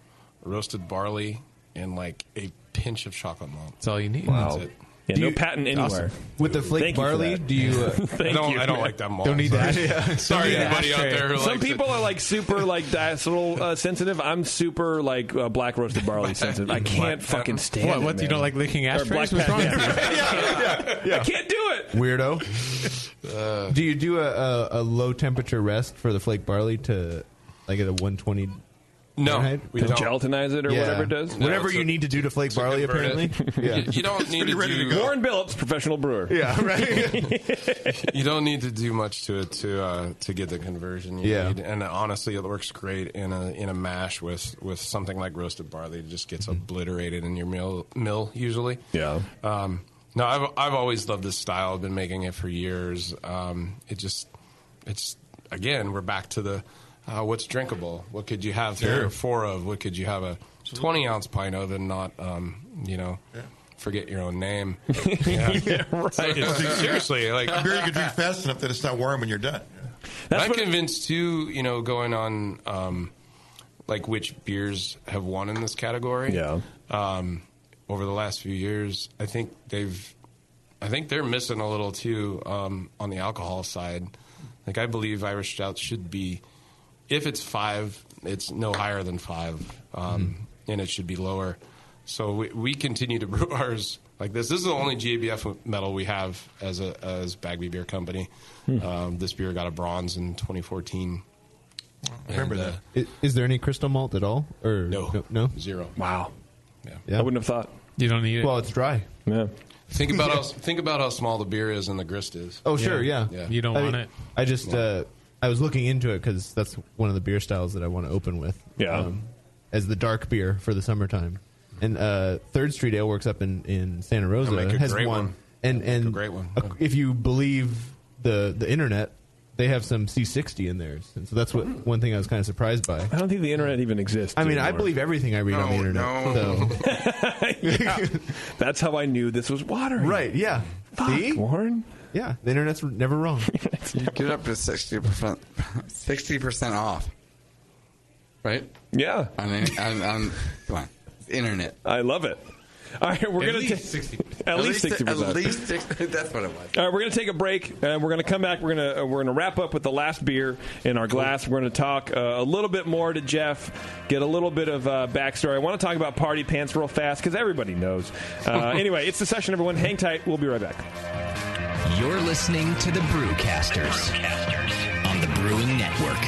roasted barley, and like a pinch of chocolate malt. That's all you need. Wow. That's it. Yeah, no patent anywhere. Awesome. With the flake barley, do you... I don't like that malt. Don't need that. Sorry, everybody out there who Some people are like super like diacetyl sensitive. I'm super like black roasted barley sensitive. I can't fucking stand it. What? You don't like licking ashtrays? What's wrong with you? I can't do it. Weirdo. Do you do a low temperature rest for the flake barley to like at a 120 No, Fahrenheit? we To don't. gelatinize it or whatever it does? No, Whatever it's you a- need to do to flake it's a barley, convert it. apparently. Yeah. You don't need to do. Warren Billups, professional brewer. Yeah, right. You don't need to do much to it to get the conversion you Yeah. need. And honestly, it works great in a mash with something like roasted barley. It just gets obliterated in your mill usually. Yeah. No, I've always loved this style. I've been making it for years. It's again, we're back to the what's drinkable. What could you have 3 or 4 of? What could you have a 20-ounce pint of and not forget your own name? Yeah, right. So, seriously, like a beer you can drink fast enough that it's not warm when you're done. I'm convinced too. Going on like which beers have won in this category. Yeah. Over the last few years, I think they're missing a little too on the alcohol side. Like I believe Irish Stout should be, if it's 5, it's no higher than 5, and it should be lower. So we continue to brew ours like this. This is the only GABF medal we have as Bagby Beer Company. This beer got a bronze in 2014. I remember that. Is there any crystal malt at all? Or no? 0. Wow. Yeah. I wouldn't have thought. You don't need it. Well, it's dry. Yeah. Think about how small the beer is and the grist is. Oh, sure, yeah. You don't want it. I just I was looking into it because that's one of the beer styles that I want to open with. Yeah. As the dark beer for the summertime. And Third Street Ale Works up in Santa Rosa They'll make a has great one. one. And They'll make a great one. If you believe the internet, they have some C60 in theirs. And so that's one thing I was kind of surprised by. I don't think the internet even exists. I mean, I anymore. believe everything I read on the internet. Yeah. That's how I knew this was watering. Right, yeah. Fuck, See? Warren? Yeah, the internet's never wrong. You get up to 60% off, right? Yeah. On come on, internet. I love it. All right, we're going to take 60. At least 60%. At least 60. That's what it was. All right, we're going to take a break, and we're going to come back. We're going to wrap up with the last beer in our glass. We're going to talk a little bit more to Jeff, get a little bit of backstory. I want to talk about Party Pants real fast because everybody knows. Anyway, it's the session, everyone. Hang tight. We'll be right back. You're listening to the Brewcasters on the Brewing Network.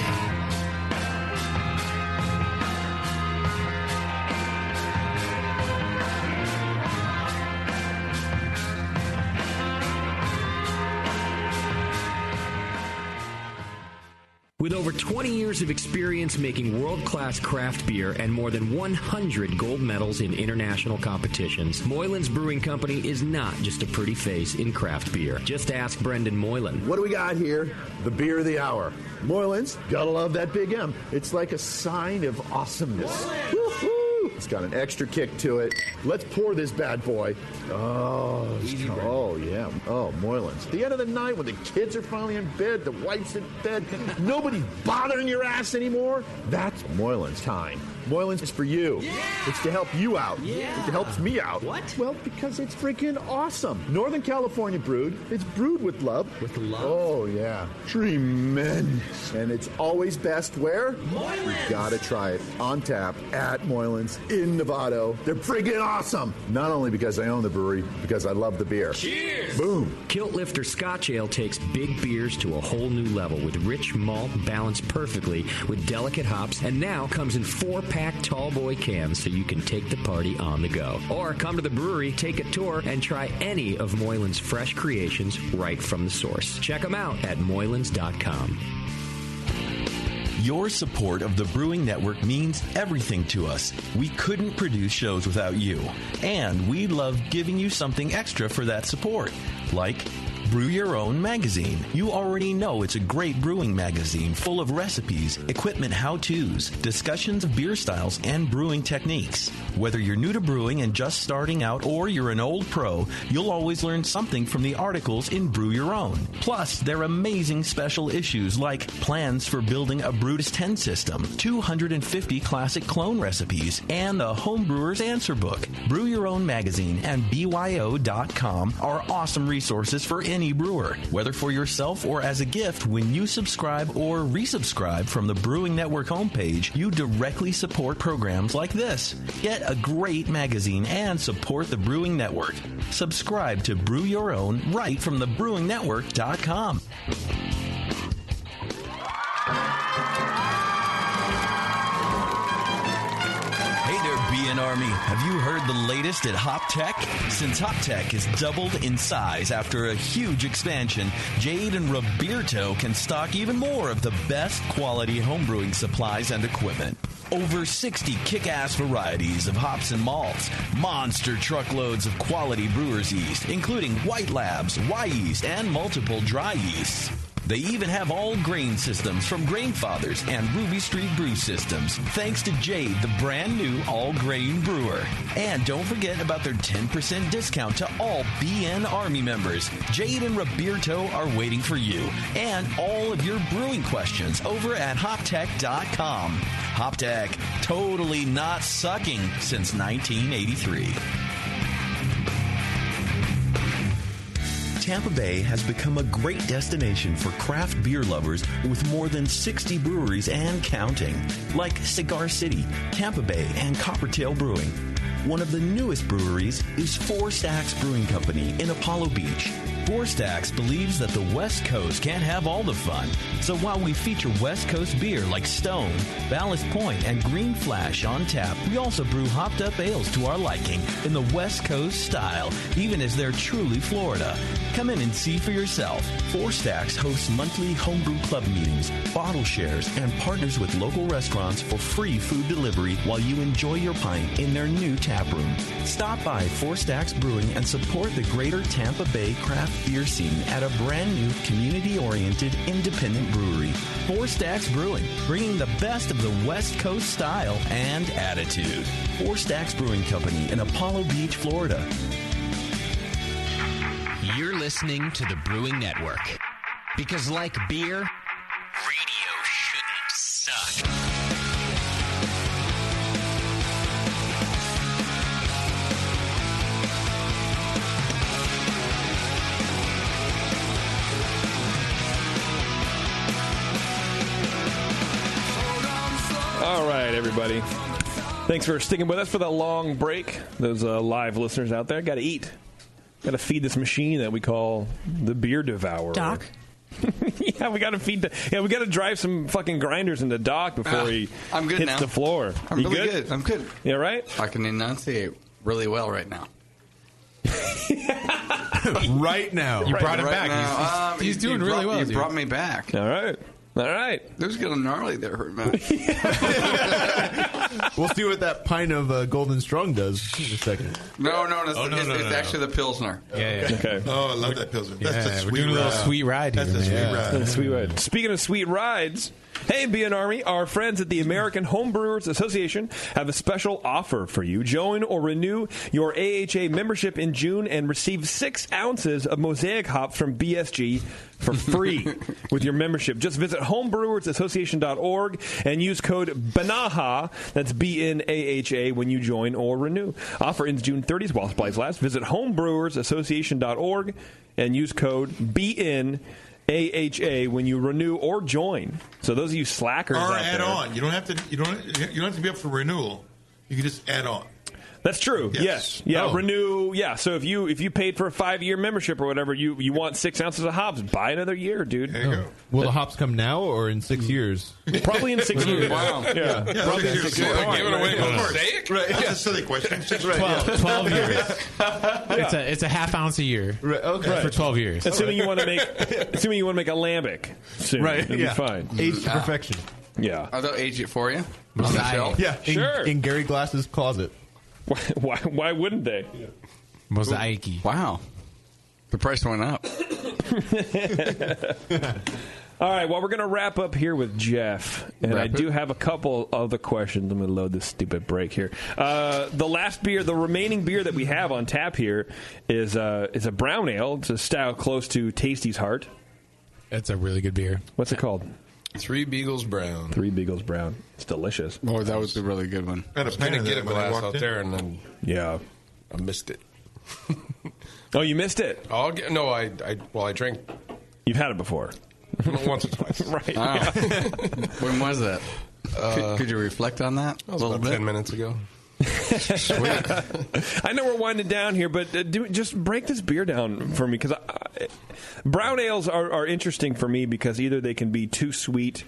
With over 20 years of experience making world-class craft beer and more than 100 gold medals in international competitions, Moylan's Brewing Company is not just a pretty face in craft beer. Just ask Brendan Moylan. What do we got here? The beer of the hour. Moylan's, gotta love that big M. It's like a sign of awesomeness. Woo-hoo! It's got an extra kick to it. Let's pour this bad boy. Oh, yeah. Oh, Moylan's. At the end of the night when the kids are finally in bed, the wife's in bed, nobody's bothering your ass anymore, that's Moylan's time. Moylan's is for you. Yeah. It's to help you out. Yeah. It helps me out. What? Well, because it's freaking awesome. Northern California brewed. It's brewed with love. With love? Oh, yeah. Tremendous. And it's always best where? Moylan's. You gotta try it. On tap at Moylan's in Novato. They're freaking awesome. Not only because I own the brewery, because I love the beer. Cheers! Boom. Kilt Lifter Scotch Ale takes big beers to a whole new level with rich malt balanced perfectly with delicate hops, and now comes in 4-pack tall boy cans so you can take the party on the go. Or come to the brewery, take a tour, and try any of Moylan's fresh creations right from the source. Check them out at moylans.com. Your support of the Brewing Network means everything to us. We couldn't produce shows without you. And we love giving you something extra for that support, like Brew Your Own magazine. You already know it's a great brewing magazine full of recipes, equipment how-tos, discussions of beer styles, and brewing techniques. Whether you're new to brewing and just starting out or you're an old pro, you'll always learn something from the articles in Brew Your Own. Plus, they're amazing special issues like plans for building a Brutus 10 system, 250 classic clone recipes, and a homebrewer's answer book. Brew Your Own magazine and BYO.com are awesome resources for any brewer, whether for yourself or as a gift. When you subscribe or resubscribe from the Brewing Network homepage, you directly support programs like this. Get a great magazine and support the Brewing Network. Subscribe to Brew Your Own right from thebrewingnetwork.com. BN Army, have you heard the latest at Hop Tech? Since Hop Tech has doubled in size after a huge expansion, Jade and Roberto can stock even more of the best quality homebrewing supplies and equipment. Over 60 kick-ass varieties of hops and malts, monster truckloads of quality brewer's yeast, including White Labs, Y-yeast, and multiple dry yeasts. They even have all grain systems from Grainfathers and Ruby Street Brew Systems, thanks to Jade, the brand new all-grain brewer. And don't forget about their 10% discount to all BN Army members. Jade and Roberto are waiting for you and all of your brewing questions over at hoptech.com. Hoptech, totally not sucking since 1983. Tampa Bay has become a great destination for craft beer lovers with more than 60 breweries and counting, like Cigar City, Tampa Bay, and Coppertail Brewing. One of the newest breweries is Four Stacks Brewing Company in Apollo Beach. Four Stacks believes that the West Coast can't have all the fun, so while we feature West Coast beer like Stone, Ballast Point, and Green Flash on tap, we also brew hopped up ales to our liking in the West Coast style, even as they're truly Florida. Come in and see for yourself. Four Stacks hosts monthly homebrew club meetings, bottle shares, and partners with local restaurants for free food delivery while you enjoy your pint in their new tap room. Stop by Four Stacks Brewing and support the greater Tampa Bay craft beer scene at a brand new community-oriented independent brewery. Four Stacks Brewing, bringing the best of the West Coast style and attitude. Four Stacks Brewing Company in Apollo Beach, Florida. You're listening to the Brewing Network. Because like beer, radio shouldn't suck. All right, everybody. Thanks for sticking with us for that long break. Those live listeners out there, got to eat. Got to feed this machine that we call the Beer Devourer. Doc? Yeah, we got to feed. We got to drive some fucking grinders into Doc before he I'm good hits now. the floor. I'm You really good? I'm good. Yeah, right? I can enunciate really well right now. Right now. You brought him Right back. now. He's doing really well. You dude. brought me back. All right. All right. It was getting gnarly there for a minute. We'll see what that pint of Golden Strong does in a second. No, it's actually the Pilsner. Yeah. Okay. Oh, I love that Pilsner. That's a we're sweet doing a little ride. sweet ride here. That's a sweet man. ride. That's a sweet ride. Speaking of sweet rides, hey, BN Army, our friends at the American Homebrewers Association have a special offer for you. Join or renew your AHA membership in June and receive 6 ounces of Mosaic hops from BSG for free with your membership. Just visit homebrewersassociation.org and use code BNAHA, that's BNAHA, when you join or renew. Offer ends June 30th while supplies last. Visit homebrewersassociation.org and use code BNAHA when you renew or join. So those of you slackers Or out add there, on. You don't have to be up for renewal. You can just add on. That's true. Yes. Yeah. Oh. Renew. Yeah. So if you paid for a 5-year membership or whatever, you want 6 ounces of hops, buy another year, dude. There you go. Will the hops come now or in 6 years? Probably in 6 years. Wow. Yeah. Probably 6 years. Giving away Of course. Mosaic? Right. That's a silly question. 6 years. 12 years. It's a half ounce a year. Right, okay. For 12 years. Assuming you want to make a lambic soon, Right, it'll yeah. be fine. Aged to perfection. Yeah. They'll age it for you. Mosaic. Yeah, Sure. in Gary Glass's closet. Why wouldn't they? Mosaic. Wow. The price went up. All right, well, we're going to wrap up here with Jeff, and I do have a couple other questions. I'm going to load this stupid break here. The remaining beer that we have on tap here is a brown ale. It's a style close to Tasty's Heart. That's a really good beer. What's it called? Three Beagles Brown. Three Beagles Brown. It's delicious. Oh, that was a really good one. I had I a was pen going of to get that a when I glass walked out in. there, and then Yeah. I missed it. Oh, you missed it? No, I drank You've had it before. once or twice. Right. Oh. Yeah. When was that? Could you reflect on that That was about 10 minutes ago. Sweet. I know we're winding down here, but just break this beer down for me, because brown ales are interesting for me because either they can be too sweet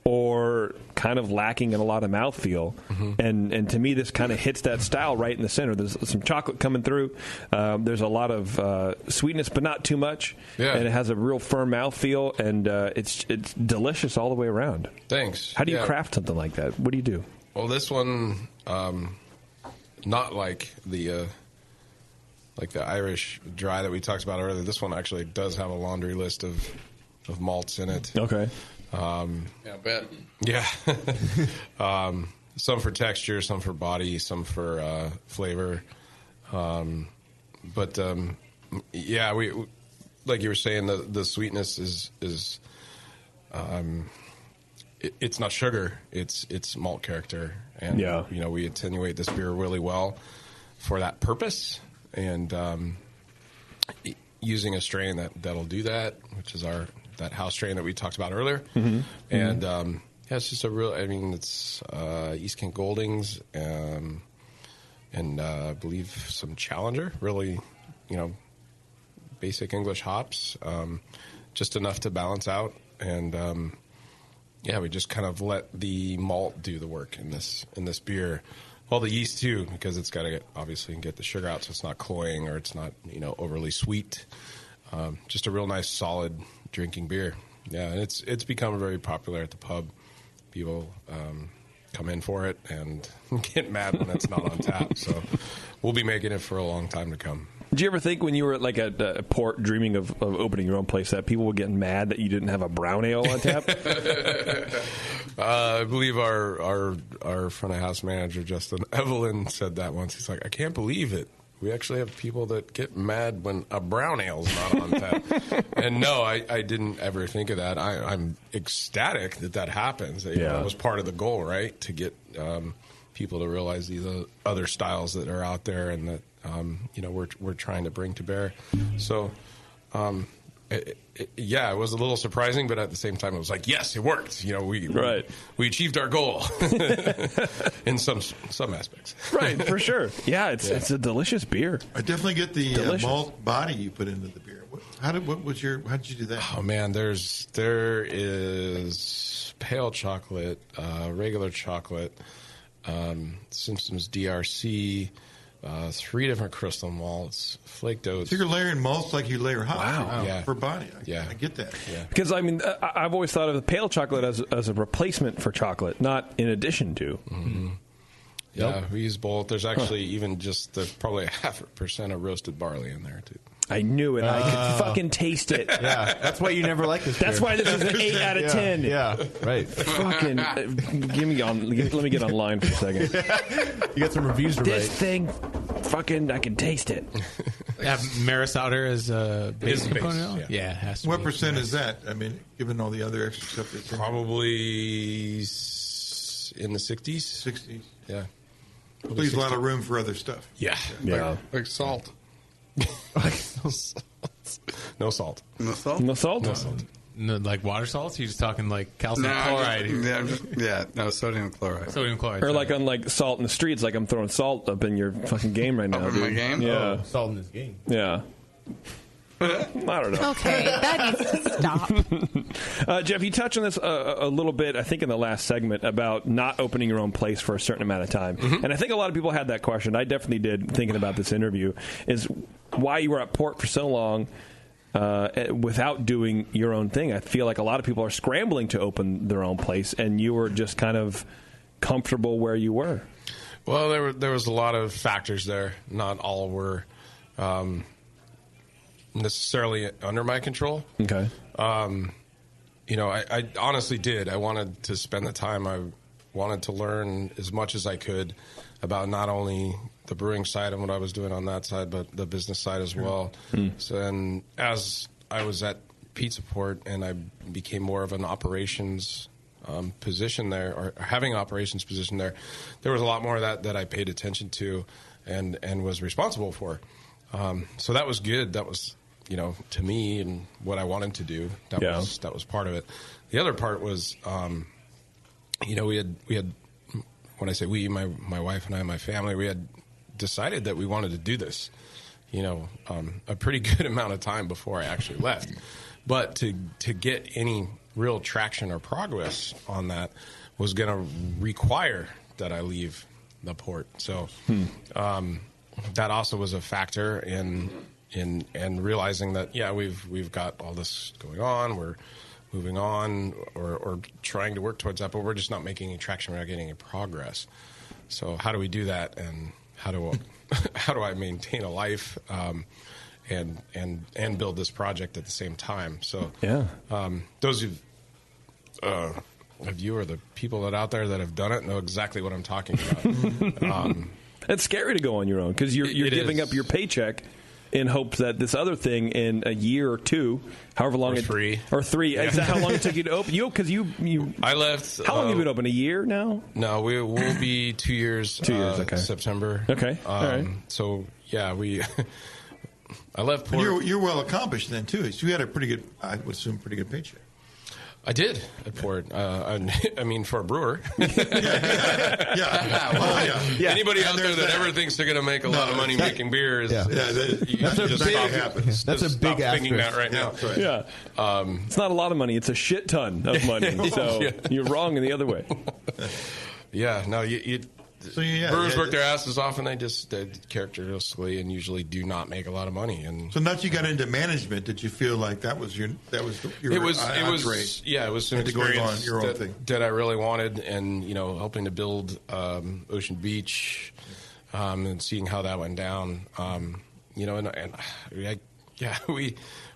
or kind of lacking in a lot of mouthfeel. And to me, this kind of hits that style right in the center. There's some chocolate coming through. There's a lot of sweetness, but not too much. Yeah. And it has a real firm mouthfeel, and it's delicious all the way around. Thanks. How do you craft something like that? What do you do? Well, this one, not like the Irish dry that we talked about earlier. This one actually does have a laundry list of malts in it. Okay. Yeah, I bet. Yeah. Some for texture, some for body, some for flavor. But yeah, we like you were saying, the sweetness is it's not sugar. It's malt character, and we attenuate this beer really well for that purpose, and using a strain that'll do that, which is that house strain that we talked about earlier, and it's just a real. I mean, it's East Kent Goldings, and I believe some Challenger. Really, basic English hops, just enough to balance out, and we just kind of let the malt do the work in this beer. Well, the yeast too, because it's got to get the sugar out, so it's not cloying or it's not overly sweet. Just a real nice, solid drinking beer. Yeah, and it's become very popular at the pub. People come in for it and get mad when it's not on tap. So we'll be making it for a long time to come. Did you ever think when you were at a port dreaming of opening your own place that people were getting mad that you didn't have a brown ale on tap? I believe our front of house manager, Justin Evelyn, said that once. He's like, I can't believe it. We actually have people that get mad when a brown ale's not on tap. And no, I didn't ever think of that. I'm ecstatic that happens. That was part of the goal, right? To get people to realize these other styles that are out there and that we're trying to bring to bear. So, it was a little surprising, but at the same time, it was like, yes, it worked. We achieved our goal in some aspects. Right, for sure. Yeah, it's a delicious beer. I definitely get the malt body you put into the beer. How did you do that? Oh man, there is pale chocolate, regular chocolate, Simpson's DRC. 3 different crystal malts, flaked oats. So you're layering malts like you layer hops. Wow. For body. I get that. Yeah. Because, I mean, I've always thought of the pale chocolate as a replacement for chocolate, not in addition to. Mm-hmm. Yeah, we use both. There's actually even there's probably 0.5% of roasted barley in there, too. I knew it. I could fucking taste it. Yeah, that's why you never like this beer. That's why this is an 8 out of 10. Yeah, right. Fucking, let me get online for a second. You got some reviews to This write. thing, fucking, I can taste it. Have Maris Otter as a base component? Yeah. It has to What be. percent is that? I mean, given all the other extra stuff that's in there. Probably in the 60s. 60s. Yeah. Leaves a lot of room for other stuff. Yeah. Like salt. No salt. No salt? No salt? No salt. No, like water salts? You're just talking like calcium No, chloride here. no, sodium chloride. Sodium chloride. Or like on salt in the streets, like I'm throwing salt up in your fucking game right now. Up in my dude. game? Yeah. Oh, salt in this game. Yeah. I don't know. Okay, that needs to stop. Jeff, you touched on this a little bit, I think, in the last segment about not opening your own place for a certain amount of time. Mm-hmm. And I think a lot of people had that question. I definitely did, thinking about this interview, is why you were at Port for so long without doing your own thing. I feel like a lot of people are scrambling to open their own place, and you were just kind of comfortable where you were. Well, there was a lot of factors there. Not all were necessarily under my control. Okay. I honestly did. I wanted to spend the time. I wanted to learn as much as I could about not only the brewing side and what I was doing on that side, but the business side as well. So, and as I was at Pizza Port and I became more of an operations position there, or having an operations position there was a lot more of that I paid attention to and was responsible for. So that was good. That was, to me and what I wanted to do. That was part of it. The other part was, we had when I say we, my wife and I, my family, we had decided that we wanted to do this, a pretty good amount of time before I actually left. But to get any real traction or progress on that was going to require that I leave the port. So that also was a factor in realizing that, we've got all this going on. We're moving on or trying to work towards that, but we're just not making any traction. We're not getting any progress. So how do we do that? And how do I maintain a life and build this project at the same time? So those of you or the people that out there that have done it know exactly what I'm talking about. It's scary to go on your own because you're giving up your paycheck in hopes that this other thing in a year or two, however long three. Is that how long it took you to open? I left. How long have you been open? A year now? No, we'll be 2 years. 2 years. Okay. September. Okay. All right. So I left Port. You're well accomplished then too. So you had a pretty good, I would assume, pretty good paycheck. I did at Port. I mean, for a brewer. Yeah. Anybody out there that ever thinks they're going to make a lot of money making beer is that's a big thinking that right now. Right. Yeah. It's not a lot of money. It's a shit ton of money. So you're wrong in the other way. Yeah. No, brewers work their asses off, and they characteristically and usually do not make a lot of money. And so, once you got into management, did you feel like that was your it was some experience your own thing that I really wanted, and helping to build Ocean Beach, and seeing how that went down.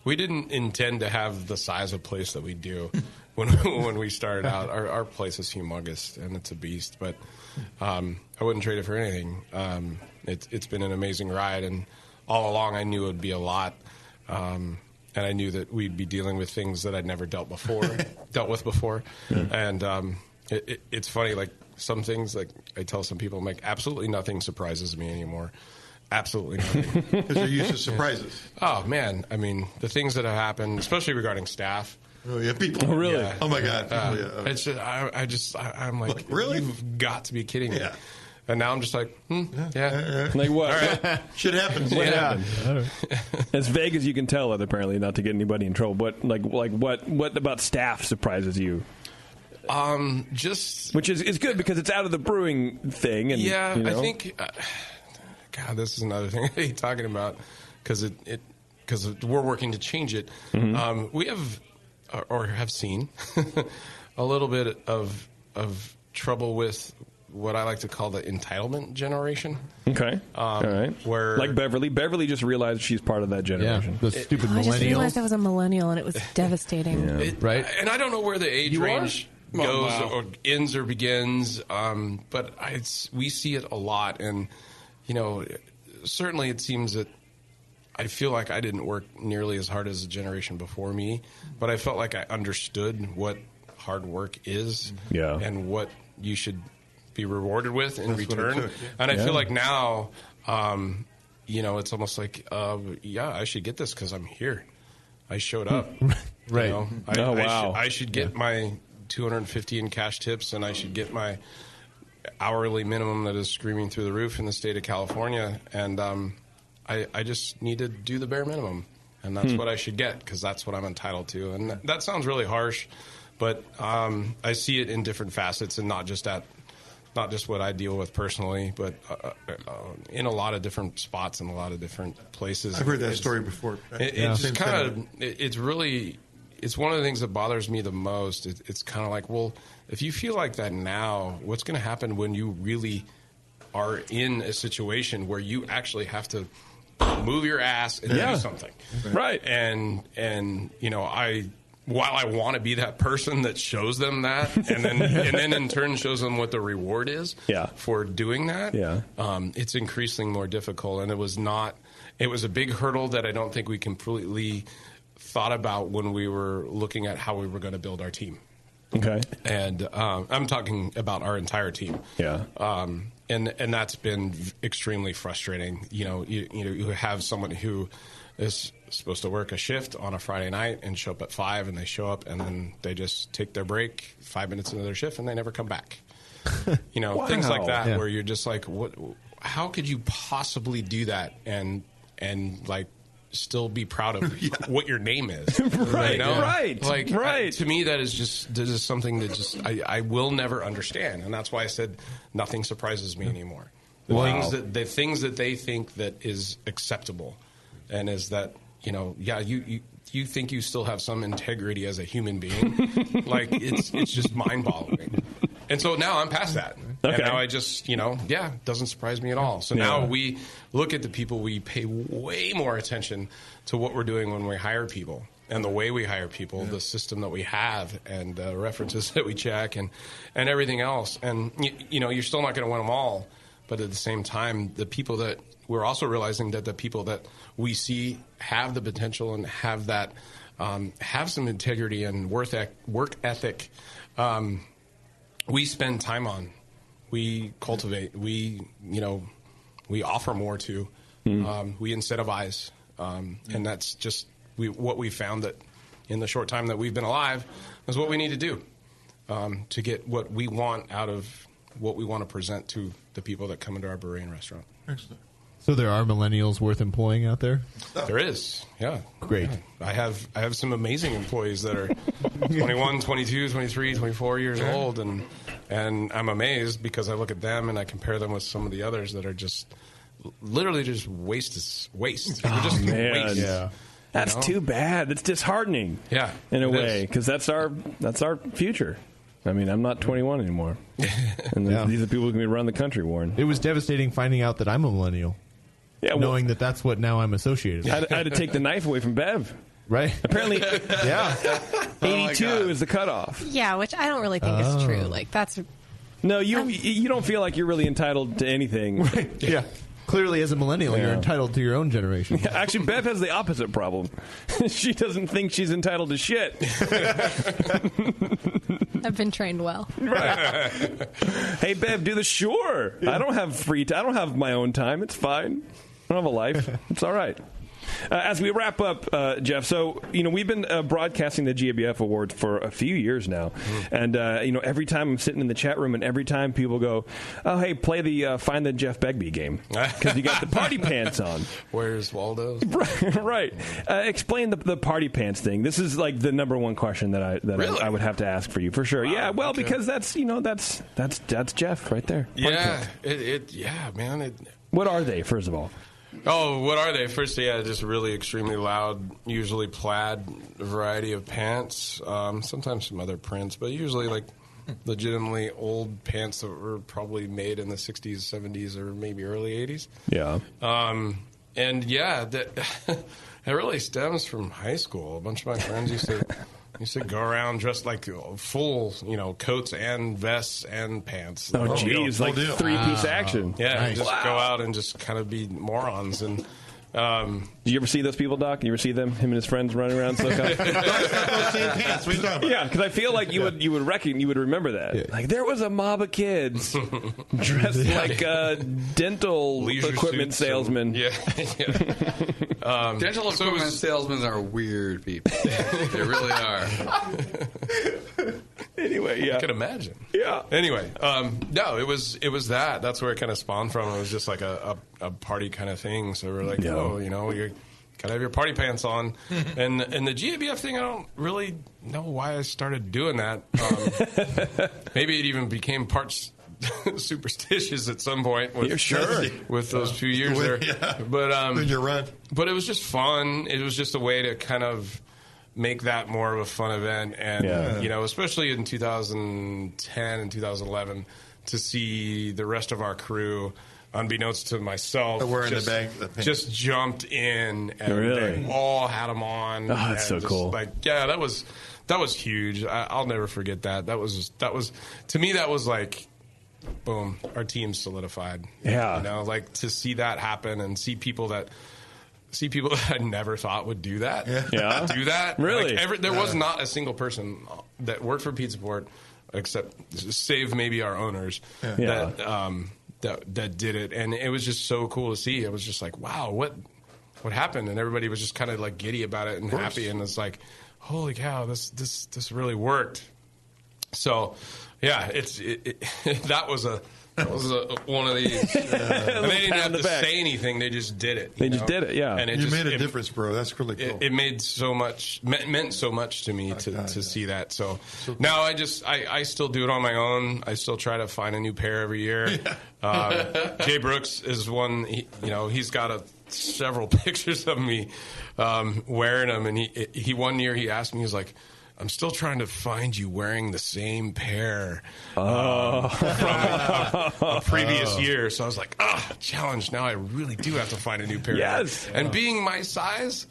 We didn't intend to have the size of place that we do when we started out. Our place is humongous and it's a beast, but I wouldn't trade it for anything. It's been an amazing ride, and all along I knew it would be a lot, and I knew that we'd be dealing with things that I'd never dealt with before. Yeah. And it's funny, like some things, like I tell some people, like absolutely nothing surprises me anymore. Absolutely nothing. Because you're used to surprises. Oh man, I mean the things that have happened, especially regarding staff. Oh yeah, people. Oh really? Yeah. Oh my God. It's just, I'm like, really? You've got to be kidding me. Yeah. And now I'm just like, Like what? All right. Shit happens. What happened? As vague as you can tell it, apparently, not to get anybody in trouble. But what about staff surprises you? Which is good because it's out of the brewing thing. And, I think. God, this is another thing I hate talking about because we're working to change it. Mm-hmm. We have. Or have seen a little bit of trouble with what I like to call the entitlement generation. Okay. All right. Where like Beverly. Beverly just realized she's part of that generation. Yeah, the stupid millennials. I just realized I was a millennial, and it was devastating. Right. And I don't know where the age range goes or ends or begins, but we see it a lot. And, certainly it seems that I feel like I didn't work nearly as hard as the generation before me, but I felt like I understood what hard work is and what you should be rewarded with in return. And I feel like now, it's almost like, I should get this because I'm here. I showed up. Right. I should get my $250 in cash tips, and I should get my hourly minimum that is screaming through the roof in the state of California. And I just need to do the bare minimum, and that's what I should get because that's what I'm entitled to. And that sounds really harsh, but I see it in different facets, and not just what I deal with personally, but in a lot of different spots in a lot of different places. I've heard that story before. It's one of the things that bothers me the most. It's kind of like, well, if you feel like that now, what's going to happen when you really are in a situation where you actually have to move your ass and do something, right? And while I want to be that person that shows them that, and then in turn shows them what the reward is for doing that, it's increasingly more difficult. And it was a big hurdle that I don't think we completely thought about when we were looking at how we were going to build our team. Okay. And I'm talking about our entire team. Yeah. And that's been extremely frustrating. You have someone who is supposed to work a shift on a Friday night and show up at 5, and they show up and then they just take their break 5 minutes into their shift and they never come back. things like that, where you're just like, what? How could you possibly do that and like still be proud of what your name is? Right, right. To me, that is something that just I will never understand, and that's why I said nothing surprises me anymore. The things that they think that is acceptable, and is that you think you still have some integrity as a human being, like it's just mind-boggling. And so now I'm past that. Okay. And now I just, doesn't surprise me at all. So now we look at the people, we pay way more attention to what we're doing when we hire people and the way we hire people, the system that we have and references that we check and everything else. And, you're still not going to win them all. But at the same time, the people that we're also realizing that the people that we see have the potential and have that, have some integrity and work ethic, we spend time on, we cultivate, we offer more to, we incentivize, and that's just what we found that in the short time that we've been alive is what we need to do to get what we want out of what we want to present to the people that come into our brewery and restaurant. Excellent. So there are millennials worth employing out there? There is, yeah. Great. Yeah. I have some amazing employees that are 21, 22, 23, 24 years old, and I'm amazed because I look at them and I compare them with some of the others that are just literally just waste. We're just waste. Yeah. That's too bad. It's disheartening. Yeah, in a way, because that's our future. I mean, I'm not 21 anymore, and these are people who can run the country, Warren. It was devastating finding out that I'm a millennial. Yeah, knowing that's what now I'm associated with. I had to take the knife away from Bev. Right. Apparently, 82 Oh is the cutoff. Yeah, which I don't really think is true. Like, that's... No, you don't feel like you're really entitled to anything. Right. Yeah. Clearly, as a millennial, you're entitled to your own generation. Yeah, actually, Bev has the opposite problem. She doesn't think she's entitled to shit. I've been trained well. Right. Hey, Bev, do the sure. I don't have I don't have my own time. It's fine. I don't have a life. It's all right. As we wrap up, Jeff, so, we've been broadcasting the GABF Awards for a few years now. And, every time I'm sitting in the chat room and every time people go, oh, hey, play the Find the Jeff Bagby game because you got the party pants on. Where's Waldo? Right. Explain the party pants thing. This is like the number one question that I would have to ask for you for sure. Wow, yeah, well, okay. Because that's Jeff right there. Yeah, man. What are they, first of all? Oh, what are they? First, just really extremely loud, usually plaid variety of pants. Sometimes some other prints, but usually like legitimately old pants that were probably made in the 60s, 70s, or maybe early 80s. Yeah. That it really stems from high school. A bunch of my friends used to go around dressed like full, coats and vests and pants. Oh, geez, like three-piece action. Yeah, nice. Just go out and just kind of be morons. And did you ever see those people, Doc? You ever see them? Him and his friends running around SoCal? Pants. What are you talking about? Yeah, because I feel like you would remember that. Yeah. Like there was a mob of kids dressed like dental leisure equipment salesmen. Dental equipment salesmen are weird people. They really are. Anyway, yeah, I can imagine. Yeah. Anyway, no, it was that. That's where it kind of spawned from. It was just like a party kind of thing. So we're like, you gotta have your party pants on. And the GABF thing, I don't really know why I started doing that. Maybe it even became parts superstitious at some point. With those few years there. Yeah. But when you run. But it was just fun. It was just a way to kind of make that more of a fun event, and especially in 2010 and 2011, to see the rest of our crew, unbeknownst to myself, just jumped in, and they all had them on. Oh, that's so cool! That was huge. I'll never forget that. That was to me, that was like, boom, our team's solidified. Yeah, like to see that happen and see people that I never thought would do that. Yeah. Do that. Really? There was not a single person that worked for Pizza Port, save maybe our owners, that did it. And it was just so cool to see. It was just like, wow, what happened? And everybody was just kind of like giddy about it and happy. And it's like, holy cow, this really worked. So, Yeah, that was one of these. And they didn't have to say anything; they just did it. They just did it, yeah. And you made a difference, bro. That's really cool. It made meant so much to me to see that. So now I still do it on my own. I still try to find a new pair every year. Yeah. Jay Brooks is one. He's got several pictures of me wearing them, and he one year he asked me, he was like, I'm still trying to find you wearing the same pair from a previous year. So I was like, challenge. Now I really do have to find a new pair. Yes. And being my size...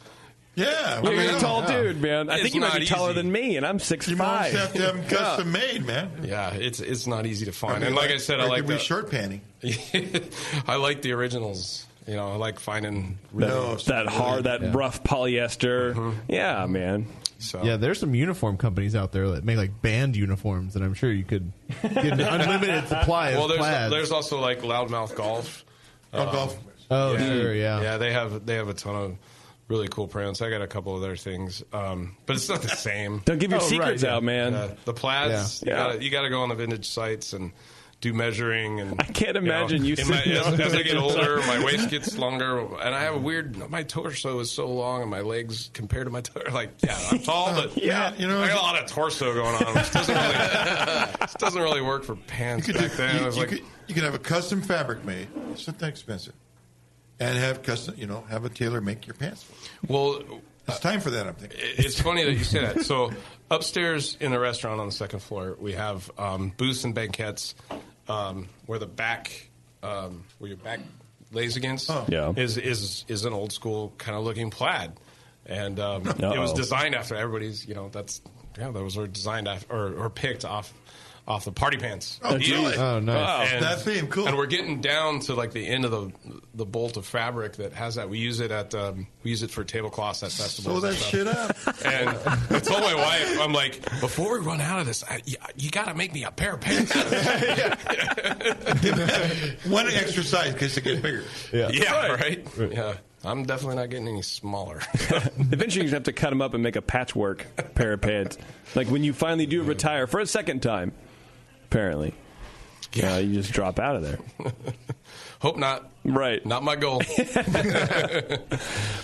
Yeah. You're a tall dude, man. I think you might be taller than me, and I'm 6'5". You might have to have them custom made, man. Yeah, it's not easy to find. And like I said, I like the short panty. I like the originals. I like finding that rough polyester. Mm-hmm. Yeah, man. So. Yeah, there's some uniform companies out there that make like band uniforms, and I'm sure you could get an unlimited supply of plaids. There's also like Loudmouth Golf. Golf. Oh, sure, yeah. Yeah, they have a ton of really cool prints. I got a couple of their things, but it's not the same. Don't give your secrets out, man. The plaids, you got to go on the vintage sites and do measuring. And I can't imagine as I get older, my waist gets longer, and I have my torso is so long, and my legs compared to my I'm tall, but I got a lot of torso going on, which doesn't really work for pants back then. You can have a custom fabric made. It's not that expensive. And have have a tailor make your pants for you. Well, it's time for that, I'm thinking. It's funny that you say that. So upstairs in the restaurant on the second floor, we have booths and banquettes where the back, where your back lays against, is an old school kind of looking plaid, and it was designed after everybody's. Those were designed after or picked off the party pants. Oh, really? Oh, nice. And, that theme, cool. And we're getting down to like the end of the bolt of fabric that has that. We use it for tablecloths at festivals. Sew that shit up. And I told my wife, I'm like, before we run out of this, you got to make me a pair of pants. One extra size in case they get bigger. Yeah, right? Yeah. I'm definitely not getting any smaller. Eventually, you have to cut them up and make a patchwork pair of pants. Like when you finally do retire for a second time, apparently. Yeah, you just drop out of there. Hope not. Right. Not my goal.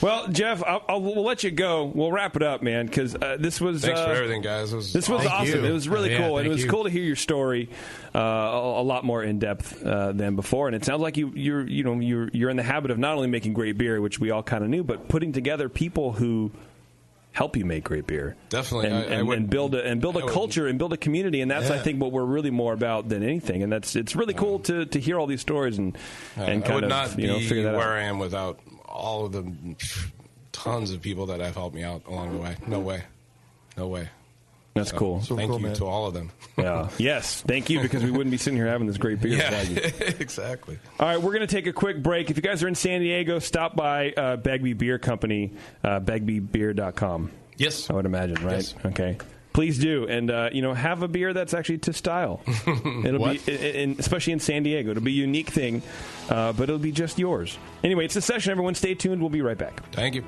Well, Jeff, we'll let you go. We'll wrap it up, man, because this was... Thanks for everything, guys. This was awesome. It was really cool. And it was cool to hear your story a lot more in-depth than before. And it sounds like you're in the habit of not only making great beer, which we all kind of knew, but putting together people who help you make great beer. Definitely. And build a culture and build a community, and that's I think what we're really more about than anything. And it's really cool to hear all these stories and kind I would of not be figure that where out. I am without all of the tons of people that have helped me out along the way. No way. That's cool. So thank cool, you man. to all of them. Yeah. Yes. Thank you, because we wouldn't be sitting here having this great beer without you. Exactly. All right, we're going to take a quick break. If you guys are in San Diego, stop by Bagby Beer Company, bagbybeer.com. Yes. I would imagine, right? Yes. Okay. Please do. And, have a beer that's actually to style. It'll be, especially in San Diego, it'll be a unique thing, but it'll be just yours. Anyway, it's The Session, everyone. Stay tuned. We'll be right back. Thank you.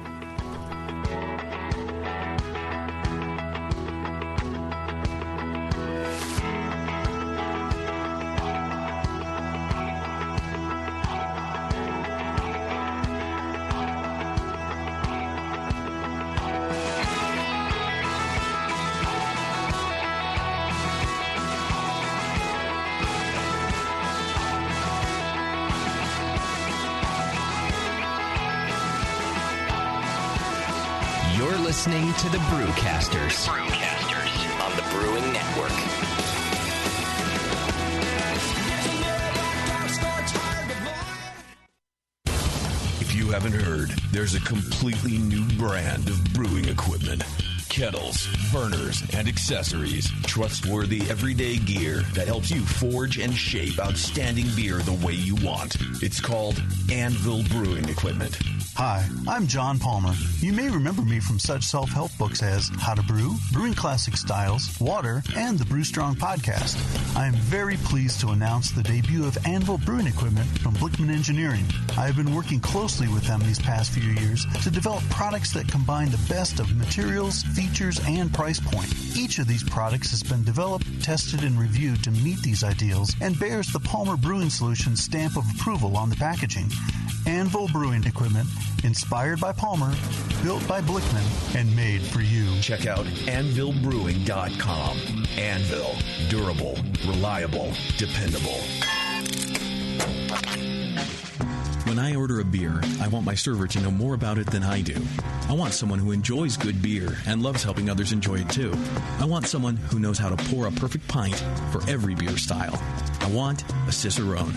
You're listening to the Brewcasters on the Brewing Network. If you haven't heard, there's a completely new brand of brewing equipment. Kettles, burners, and accessories. Trustworthy everyday gear that helps you forge and shape outstanding beer the way you want. It's called Anvil Brewing Equipment. Hi, I'm John Palmer. You may remember me from such self-help books as How to Brew, Brewing Classic Styles, Water, and the Brew Strong podcast. I am very pleased to announce the debut of Anvil Brewing Equipment from Blickman Engineering. I have been working closely with them these past few years to develop products that combine the best of materials, features, and price point. Each of these products has been developed, tested, and reviewed to meet these ideals and bears the Palmer Brewing Solutions stamp of approval on the packaging. Anvil Brewing Equipment, inspired by Palmer, built by Blickman, and made for you. Check out AnvilBrewing.com. Anvil. Durable, reliable, dependable. When I order a beer, I want my server to know more about it than I do. I want someone who enjoys good beer and loves helping others enjoy it too. I want someone who knows how to pour a perfect pint for every beer style. I want a Cicerone.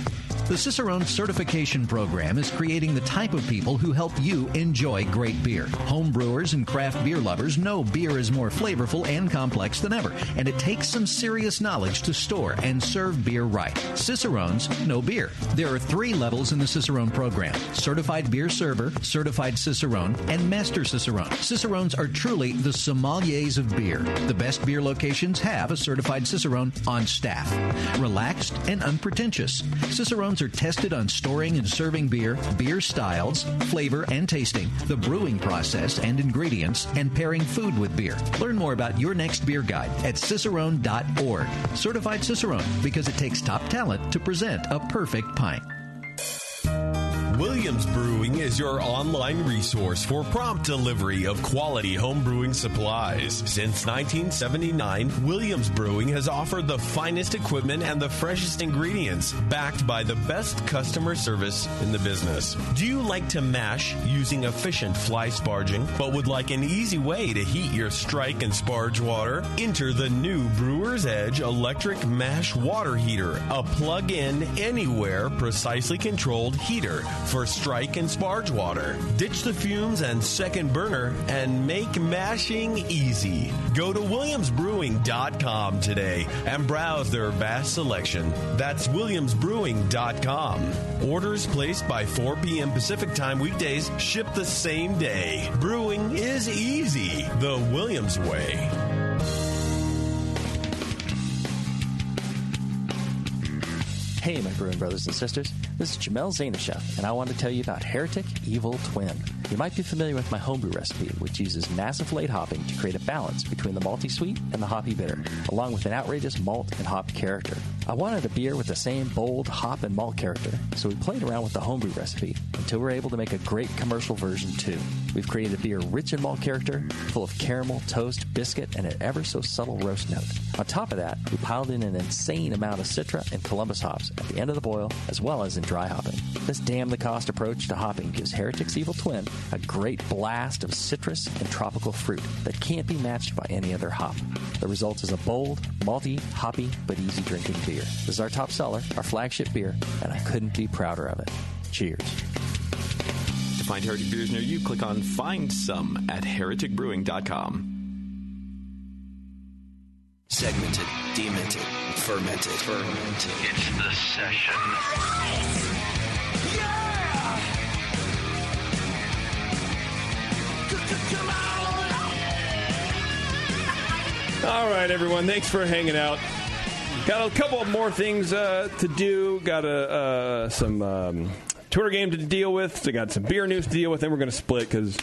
The Cicerone Certification Program is creating the type of people who help you enjoy great beer. Home brewers and craft beer lovers know beer is more flavorful and complex than ever, and it takes some serious knowledge to store and serve beer right. Cicerones know beer. There are 3 levels in the Cicerone program: Certified Beer Server, Certified Cicerone, and Master Cicerone. Cicerones are truly the sommeliers of beer. The best beer locations have a Certified Cicerone on staff. Relaxed and unpretentious. Cicerones are tested on storing and serving beer, beer styles, flavor and tasting, the brewing process and ingredients, and pairing food with beer. Learn more about your next beer guide at cicerone.org. Certified Cicerone, because it takes top talent to present a perfect pint. Williams Brewing is your online resource for prompt delivery of quality home brewing supplies. Since 1979, Williams Brewing has offered the finest equipment and the freshest ingredients, backed by the best customer service in the business. Do you like to mash using efficient fly sparging, but would like an easy way to heat your strike and sparge water? Enter the new Brewer's Edge electric mash water heater, a plug-in, anywhere, precisely controlled heater for strike and sparge water. Ditch the fumes and second burner and make mashing easy. Go to williamsbrewing.com today and browse their vast selection. That's williamsbrewing.com. Orders placed by 4 p.m. Pacific Time weekdays ship the same day. Brewing is easy the Williams way. Hey, my brewing brothers and sisters. This is Jamel Zainashev, and I want to tell you about Heretic Evil Twin. You might be familiar with my homebrew recipe, which uses massive late hopping to create a balance between the malty sweet and the hoppy bitter, along with an outrageous malt and hop character. I wanted a beer with the same bold hop and malt character, so we played around with the homebrew recipe until we were able to make a great commercial version too. We've created a beer rich in malt character, full of caramel, toast, biscuit, and an ever so subtle roast note. On top of that, we piled in an insane amount of Citra and Columbus hops at the end of the boil, as well as in dry hopping. This damn-the-cost approach to hopping gives Heretic's Evil Twin a great blast of citrus and tropical fruit that can't be matched by any other hop. The result is a bold, malty, hoppy, but easy drinking beer. This is our top seller, our flagship beer, and I couldn't be prouder of it. Cheers. To find Heretic beers near you, click on Find Some at hereticbrewing.com. Segmented, demented, fermented. It's the session. All right, everyone. Thanks for hanging out. Got a couple of more things to do. Got some Twitter game to deal with. So got some beer news to deal with. Then we're going to split because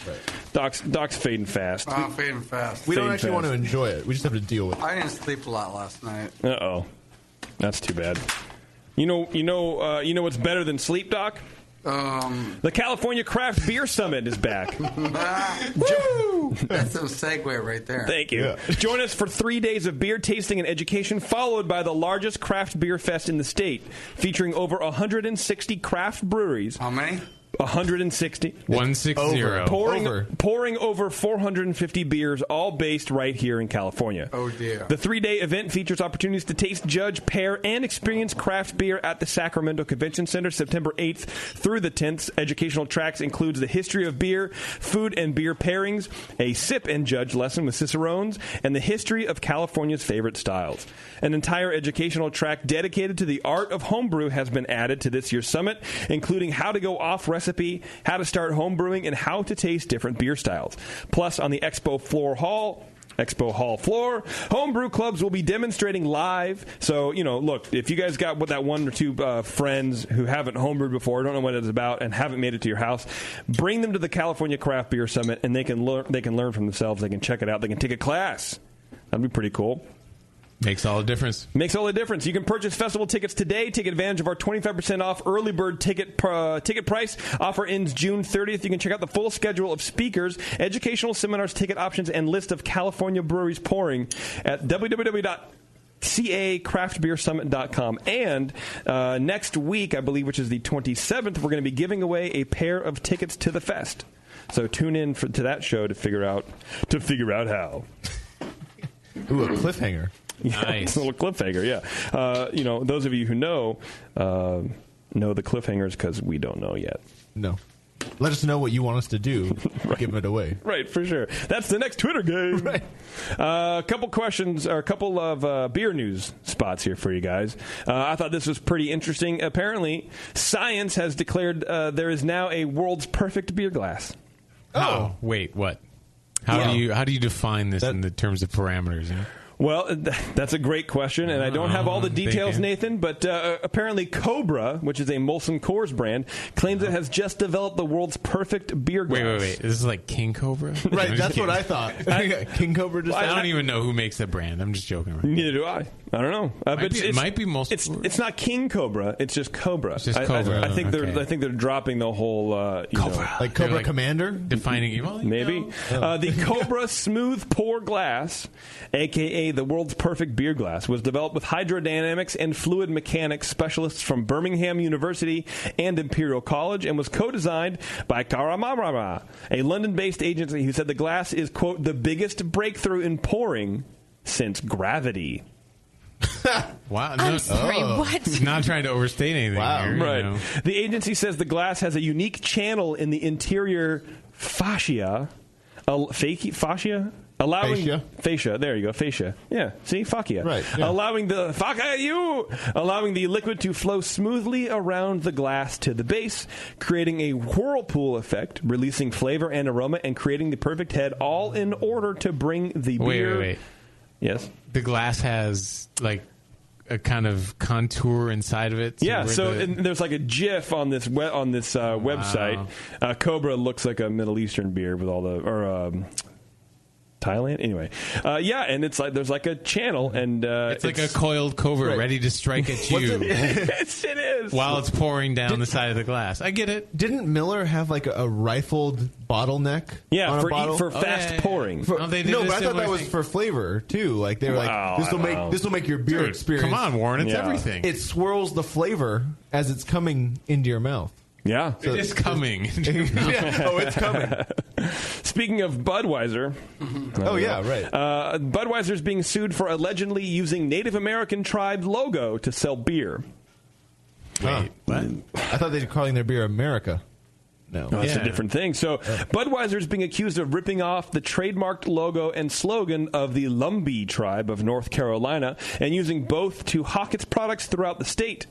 Doc's fading fast. Oh, fading fast. We don't actually want to enjoy it. We just have to deal with it. I didn't sleep a lot last night. Uh-oh. That's too bad. You know what's better than sleep, Doc? The California Craft Beer Summit is back. Woo! That's a segue right there. Thank you. Yeah. Join us for 3 days of beer tasting and education, followed by the largest craft beer fest in the state, featuring over 160 craft breweries. How many? 160. 160. Pouring over 450 beers, all based right here in California. Oh, dear. The 3-day event features opportunities to taste, judge, pair, and experience craft beer at the Sacramento Convention Center, September 8th through the 10th. Educational tracks includes the history of beer, food and beer pairings, a sip and judge lesson with Cicerones, and the history of California's favorite styles. An entire educational track dedicated to the art of homebrew has been added to this year's summit, including how to go off-recipe recipe, how to start home brewing, and how to taste different beer styles. Plus, on the Expo Hall floor, homebrew clubs will be demonstrating live. So, look, if you guys got that one or two friends who haven't homebrewed before, don't know what it's about, and haven't made it to your house, bring them to the California Craft Beer Summit, and they can learn from themselves. They can check it out. They can take a class. That'd be pretty cool. Makes all the difference. Makes all the difference. You can purchase festival tickets today. Take advantage of our 25% off early bird ticket price. Offer ends June 30th. You can check out the full schedule of speakers, educational seminars, ticket options, and list of California breweries pouring at www.cacraftbeersummit.com. And next week, I believe, which is the 27th, we're going to be giving away a pair of tickets to the fest. So tune in to that show to figure out how. Ooh, a cliffhanger. Yeah, nice. A little cliffhanger, yeah. Those of you who know the cliffhangers because we don't know yet. No. Let us know what you want us to do. Right. Give it away. Right, for sure. That's the next Twitter game. Right. A couple questions, or a couple of beer news spots here for you guys. I thought this was pretty interesting. Apparently, science has declared there is now a world's perfect beer glass. Oh, wait, what? How do you define this in the terms of parameters? You know? Well, that's a great question, and I don't have all the details, Nathan, but apparently Cobra, which is a Molson Coors brand, claims it has just developed the world's perfect beer glass. Wait. This is like King Cobra? Right, that's what I thought. King Cobra just... I don't even know who makes that brand. I'm just joking. Right? Neither do I. I don't know. It might be Molson Coors. It's not King Cobra. It's just Cobra. It's just Cobra. I think they're dropping the whole... Cobra. Like Cobra like Commander? Defining evil? Maybe. The Cobra Smooth Pour Glass, a.k.a. the world's perfect beer glass, was developed with hydrodynamics and fluid mechanics specialists from Birmingham University and Imperial College, and was co-designed by Karamamara, a London-based agency who said the glass is, quote, the biggest breakthrough in pouring since gravity. Wow. I'm sorry, what? Not trying to overstate anything. Wow. Here, right. You know. The agency says the glass has a unique channel in the interior fascia. Fascia. There you go. Fascia. Yeah. See, fascia. Right. Yeah. Allowing the liquid to flow smoothly around the glass to the base, creating a whirlpool effect, releasing flavor and aroma, and creating the perfect head, all in order to bring the beer. Wait. Yes. The glass has like a kind of contour inside of it. Yeah, there's like a GIF on this website. Cobra looks like a Middle Eastern beer with all the Thailand. Anyway, and it's like there's like a channel, and it's like a coiled cobra ready to strike at you. It is while it's pouring down the side of the glass. I get it. Didn't Miller have like a rifled bottleneck? Yeah, on for fast pouring. But I thought that was for flavor too. Like they were this will make your beer experience. Come on, Warren, it's everything. It swirls the flavor as it's coming into your mouth. Yeah. It is coming. It's coming. Speaking of Budweiser. Budweiser's being sued for allegedly using Native American tribe logo to sell beer. Wait, what? I thought they were calling their beer America. No. That's a different thing. So Budweiser's being accused of ripping off the trademarked logo and slogan of the Lumbee tribe of North Carolina and using both to hawk its products throughout the state.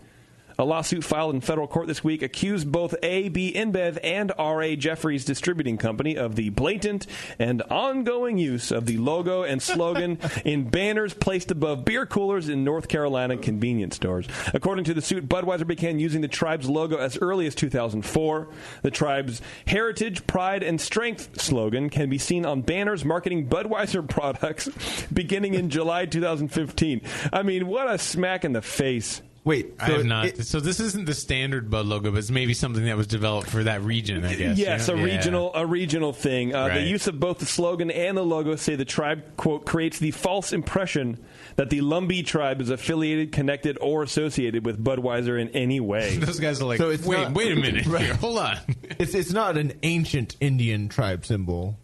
A lawsuit filed in federal court this week accused both AB InBev and R.A. Jeffries Distributing Company of the blatant and ongoing use of the logo and slogan in banners placed above beer coolers in North Carolina convenience stores. According to the suit, Budweiser began using the tribe's logo as early as 2004. The tribe's heritage, pride, and strength slogan can be seen on banners marketing Budweiser products beginning in July 2015. I mean, what a smack in the face. Wait, I have not. So this isn't the standard Bud logo, but it's maybe something that was developed for that region, I guess. Yes, a regional thing. The use of both the slogan and the logo say the tribe, quote, creates the false impression that the Lumbee tribe is affiliated, connected, or associated with Budweiser in any way. Those guys are like, wait a minute. Here, hold on. It's not an ancient Indian tribe symbol.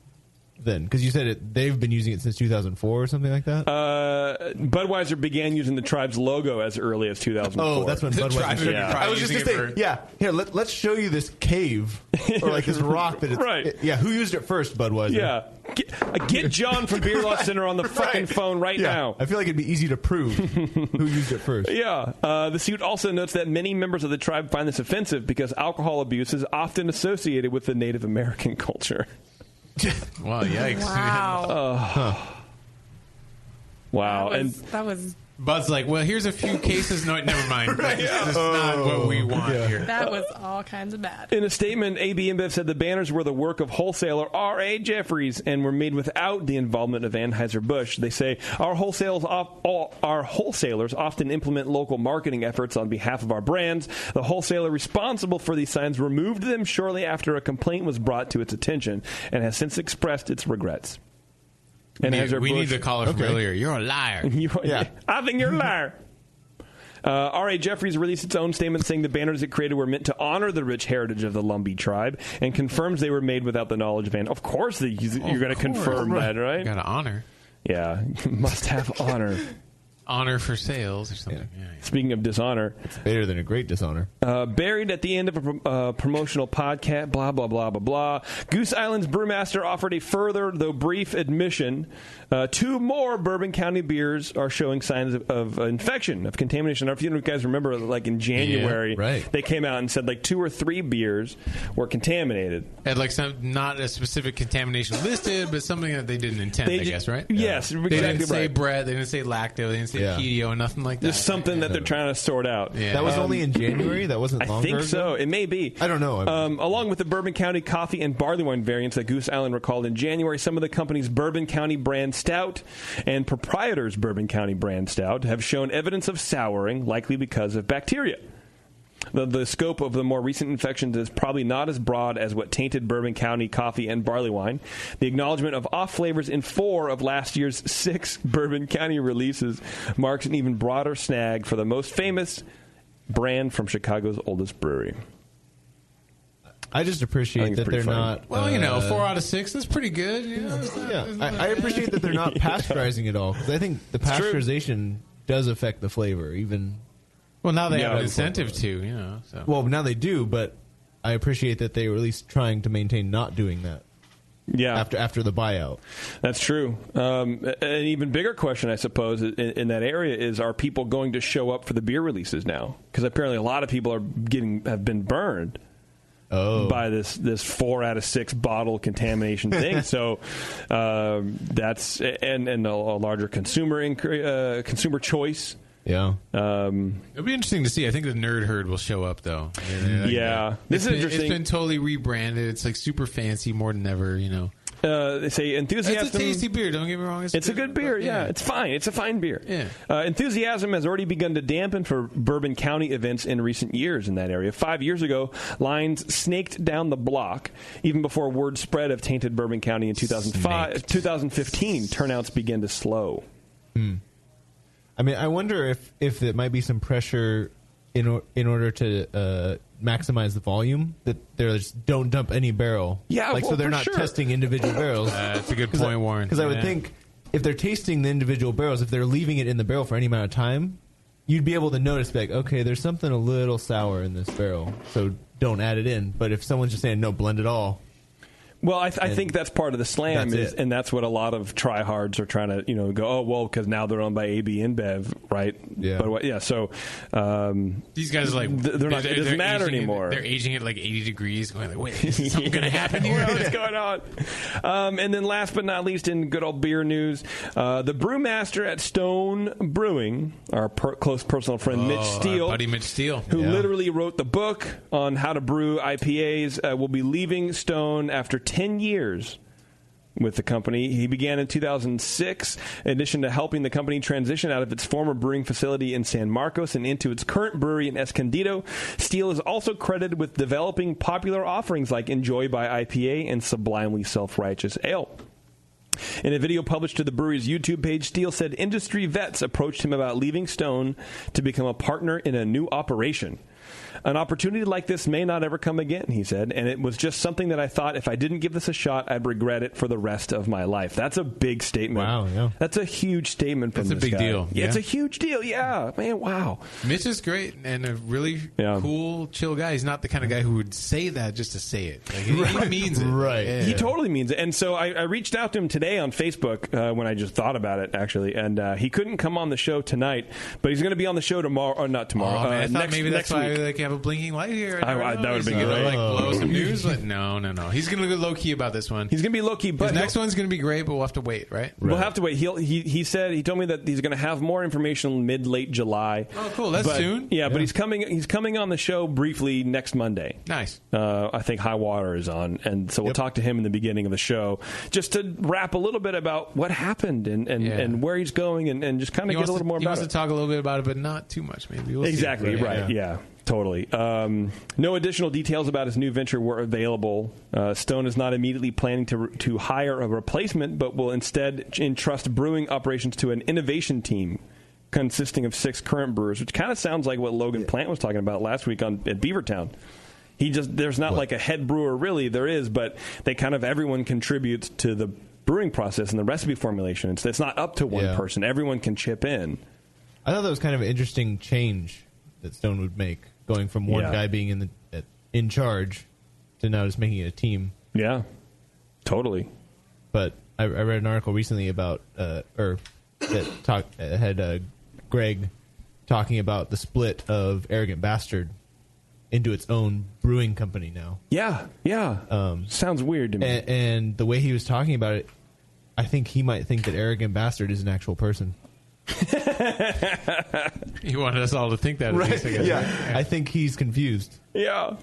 then? Because you said they've been using it since 2004 or something like that? Budweiser began using the Tribe's logo as early as 2004. Oh, that's when Budweiser. I was just going to say, here, let's show you this cave or like this rock that it's. Right. Who used it first, Budweiser? Yeah. Get John from Beer Law Center on the fucking phone right now. I feel like it'd be easy to prove who used it first. Yeah. The suit also notes that many members of the tribe find this offensive because alcohol abuse is often associated with the Native American culture. Wow, yikes. Wow. That was Bud's like, well, here's a few cases. No, never mind. This is not what we want here. That was all kinds of bad. In a statement, AB InBev said the banners were the work of wholesaler R.A. Jeffries and were made without the involvement of Anheuser-Busch. They say, our wholesalers often implement local marketing efforts on behalf of our brands. The wholesaler responsible for these signs removed them shortly after a complaint was brought to its attention and has since expressed its regrets. We need the caller from earlier. You're a liar. I think you're a liar. R.A. Jeffries released its own statement saying the banners it created were meant to honor the rich heritage of the Lumbee tribe and confirms they were made without the knowledge of Of course you're going to confirm that, right? You got to honor. Yeah, must have honor. Honor for sales or something. Yeah. Speaking of dishonor. It's better than a great dishonor. Buried at the end of a promotional podcast, blah, blah, blah, blah, blah. Goose Island's brewmaster offered a further, though brief, admission. 2 more Bourbon County beers are showing signs of infection, of contamination. I don't know if you guys remember, like in January, they came out and said like 2 or 3 beers were contaminated. Had like not a specific contamination listed, but something that they didn't intend, I guess, right? Yes, They exactly didn't say right. bread, they didn't say lacto, they didn't say keto, nothing like that. There's something that they're trying to sort out. Yeah. That was only in January? That wasn't longer I think so. ago? It may be. I don't know. Along with the Bourbon County coffee and barley wine variants that Goose Island recalled in January, some of the company's Bourbon County brand stout and proprietor's Bourbon County brand stout have shown evidence of souring, likely because of bacteria. The scope of the more recent infections is probably not as broad as what tainted Bourbon County coffee and barley wine. The acknowledgement of off flavors in 4 of last year's 6 Bourbon County releases marks an even broader snag for the most famous brand from Chicago's oldest brewery. I just appreciate that they're not. Well, 4 out of 6 is pretty good. I appreciate that they're not pasteurizing it all because I think the pasteurization does affect the flavor. Well, now they have an incentive to, So. Well, now they do, but I appreciate that they were at least trying to maintain not doing that. Yeah. After the buyout. That's true. An even bigger question, I suppose, in that area is: are people going to show up for the beer releases now? Because apparently, a lot of people have been burned. By this 4 out of 6 bottle contamination thing, so that's and a larger consumer choice. Yeah, it'll be interesting to see. I think the Nerd Herd will show up though. This is interesting. It's been totally rebranded. It's like super fancy more than ever. They say Enthusiasm. It's a tasty beer. Don't get me wrong. It's a good beer. Yeah, it's fine. It's a fine beer. Yeah. Enthusiasm has already begun to dampen for Bourbon County events in recent years in that area. 5 years ago, lines snaked down the block. Even before word spread of tainted Bourbon County in 2015, turnouts began to slow. I mean, I wonder if it might be some pressure in order to maximize the volume, that they're just don't dump any barrel. Yeah, so they're not testing individual barrels. That's a good point, Warren. Because I would think if they're tasting the individual barrels, if they're leaving it in the barrel for any amount of time, you'd be able to notice, like, okay, there's something a little sour in this barrel, so don't add it in. But if someone's just saying, no, blend it all. Well, I think that's part of the slam, and that's what a lot of tryhards are trying to, go, because now they're owned by AB InBev, right? Yeah. But so these guys are like they're not. It doesn't matter anymore. They're aging at like 80 degrees, going like, wait, is something going to happen here? What's going on? And then last but not least, in good old beer news, the brewmaster at Stone Brewing, our close personal friend Mitch Steele, our buddy Mitch Steele, who literally wrote the book on how to brew IPAs, will be leaving Stone after 10 years with the company. He began in 2006, in addition to helping the company transition out of its former brewing facility in San Marcos and into its current brewery in Escondido. Steele is also credited with developing popular offerings like Enjoy by IPA and Sublimely Self-Righteous Ale. In a video published to the brewery's YouTube page, Steele said industry vets approached him about leaving Stone to become a partner in a new operation. An opportunity like this may not ever come again, he said, and it was just something that I thought if I didn't give this a shot, I'd regret it for the rest of my life. That's a big statement. Wow, yeah. That's a huge statement from That's this a big guy. deal. Yeah, it's Yeah. a huge deal. Yeah, man, wow. Mitch is great and a really cool, chill guy. He's not the kind of guy who would say that just to say it. Like, he means it. Right. Yeah. He totally means it. And so I reached out to him today on Facebook when I just thought about it, actually. And he couldn't come on the show tonight, but he's going to be on the show tomorrow. Or not tomorrow. Oh, man, I thought next, maybe that's next why week. like, you have a blinking light here. That would have been good. Like, blow some news. Like, no. He's going to go low-key about this one. He's going to be low-key. But his next one's going to be great, but we'll have to wait, right? We'll have to wait. He told me that he's going to have more information mid-late July. Oh, cool. That's soon. Yeah, but he's coming on the show briefly next Monday. Nice. I think High Water is on, and so we'll talk to him in the beginning of the show just to wrap a little bit about what happened and where he's going and just kind of get a little more He about wants it. to talk a little bit about it, but not too much, maybe. We'll Exactly, see. right. Yeah, totally. No additional details about his new venture were available. Stone is not immediately planning to hire a replacement, but will instead entrust brewing operations to an innovation team consisting of 6 current brewers, which kind of sounds like what Logan Plant was talking about last week at Beavertown. There's not like a head brewer, really. There is, but they kind of, everyone contributes to the brewing process and the recipe formulation. It's not up to one person. Everyone can chip in. I thought that was kind of an interesting change that Stone would make, going from one guy being in charge to now just making it a team. Yeah, totally. But I read an article recently about Greg talking about the split of Arrogant Bastard into its own brewing company now. Yeah. Sounds weird to me. And the way he was talking about it, I think he might think that Arrogant Bastard is an actual person. He wanted us all to think that. Right. At least, I guess. Yeah. I think he's confused. Yeah.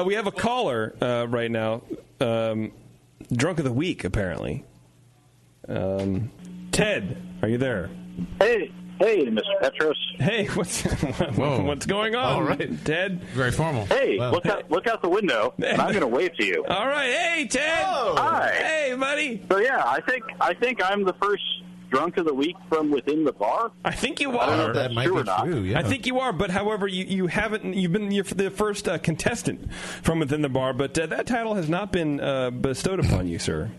We have a caller right now. Drunk of the week, apparently. Ted, are you there? Hey, Mr. Petros. Hey, what's going on? All right, Ted. Very formal. Hey, look out the window, and I'm going to wave to you. All right, hey Ted. Oh. Hi. Hey, buddy. So yeah, I think I'm the first drunk of the week from within the bar. I think you I don't know are. if that's true or not. I think you are, but however, you're the first contestant from within the bar, but that title has not been bestowed upon you, sir.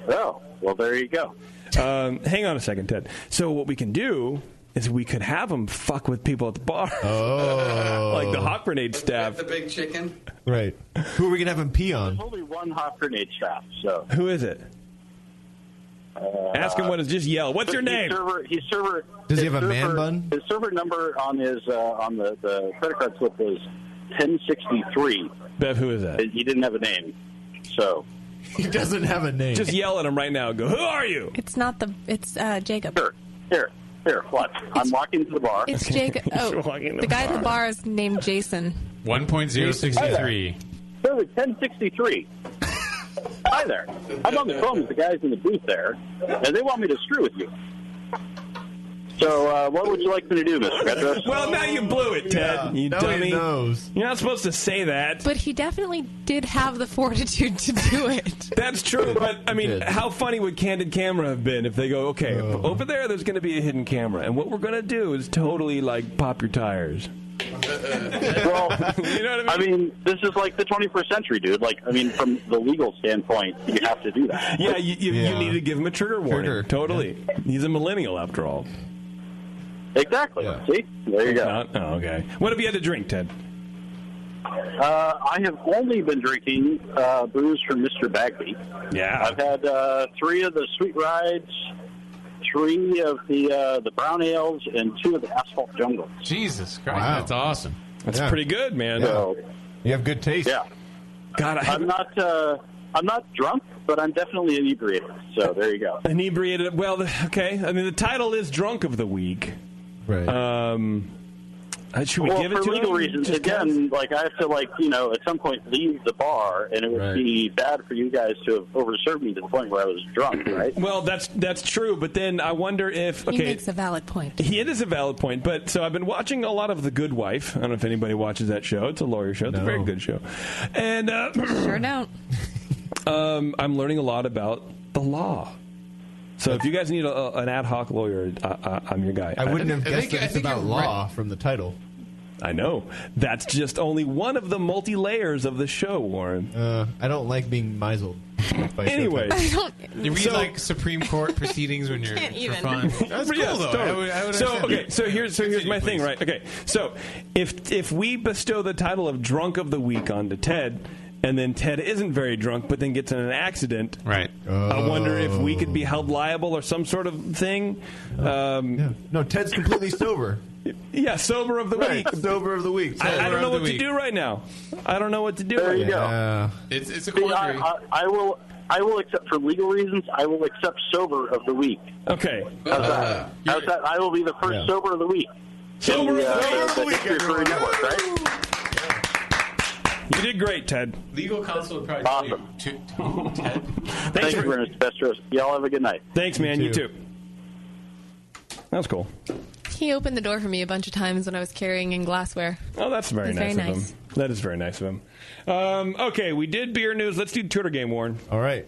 Oh, well, there you go. Hang on a second, Ted. So what we can do is we could have them fuck with people at the bar. Oh. Like the hot grenade staff. The big chicken. Right. Who are we going to have him pee on? There's only one hot grenade staff, so. Who is it? Ask him what is. Just yell. What's your name? Does he have a man bun? His server number on his on the credit card slip was 1063. Bev, who is that? He didn't have a name, so. He doesn't have a name. Just yell at him right now. Go, who are you? It's not it's Jacob. Here, what? I'm walking to the bar. It's Jacob. Oh, the guy at the bar is named Jason. 1.063. Server 1063. Hi there. I'm on the phone with the guys in the booth there, and they want me to screw with you. So, what would you like me to do, Mr. Petros? Well, now you blew it, Ted. You dummy. Knows. You're not supposed to say that. But he definitely did have the fortitude to do it. That's true, but, I mean, how funny would Candid Camera have been if they go, okay, over there's going to be a hidden camera, and what we're going to do is totally, like, pop your tires. Well, you know what I mean, this is like the 21st century, dude. Like, I mean, from the legal standpoint, you have to do that. Yeah, you need to give him a trigger warning. Totally. Yeah. He's a millennial, after all. Exactly. Yeah. See? There you go. Oh, okay. What have you had to drink, Ted? I have only been drinking booze from Mr. Bagby. Yeah. I've had 3 of the Sweet Rides, 3 of the Brown Ales, and 2 of the Asphalt Jungles. Jesus Christ, that's awesome. That's pretty good, man. So, you have good taste. Yeah. God, I'm not drunk, but I'm definitely inebriated. So there you go. Inebriated. Well, okay. I mean, the title is Drunk of the Week. Right. Should we give it to for legal him? reasons, again, like I have to, like, at some point leave the bar, and it would be bad for you guys to have overserved me to the point where I was drunk, right? Well, that's true, but then I wonder if... Okay, he makes a valid point. It is a valid point, but so I've been watching a lot of The Good Wife. I don't know if anybody watches that show. It's a lawyer show. It's a very good show. And sure don't. I'm learning a lot about the law. So if you guys need an ad hoc lawyer, I'm your guy. I wouldn't have guessed that it's about law from the title. I know. That's just only one of the multi-layers of the show, Warren. I don't like being misled. Anyway. You read like Supreme Court proceedings when you're for fun. That's cool, Yes, though. totally. So here's my thing, right? Okay, so if we bestow the title of Drunk of the Week onto Ted, and then Ted isn't very drunk, but then gets in an accident, right? I wonder if we could be held liable or some sort of thing. No, Ted's completely sober. Yeah, sober of the week. Sober of the week. I don't know what to do right now. I don't know what to do. There right you now. go. It's a quandary. I will accept, for legal reasons, I will accept sober of the week. Okay. How's that? I will be the first sober of the week. Sober of the week, Brewery Network, right? You did great, Ted. Legal counsel would probably awesome. Ted. Thank you very much, Bestros. Y'all have a good night. Thanks, man. You too. That was cool. He opened the door for me a bunch of times when I was carrying in glassware. Oh, that's very It was nice very of nice. him. That is very nice of him. Okay, we did beer news. Let's do Twitter game, Warren. All right.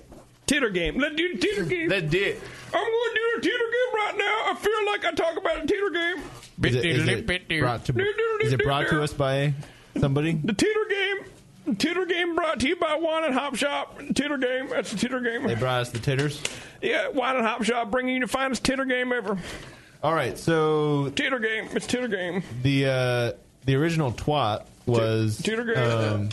Twitter game. Let's do the Twitter game. Let's do it. I'm going to do the Twitter game right now. I feel like I talk about the Twitter game. Is it brought to us by somebody? The Twitter game. The Twitter game brought to you by Wine and Hop Shop. Twitter game. That's the Twitter game. They brought us the titters? Yeah, Wine and Hop Shop bringing you the finest Twitter game ever. All right, so Twitter game. It's Twitter game. the original twat was Twitter game.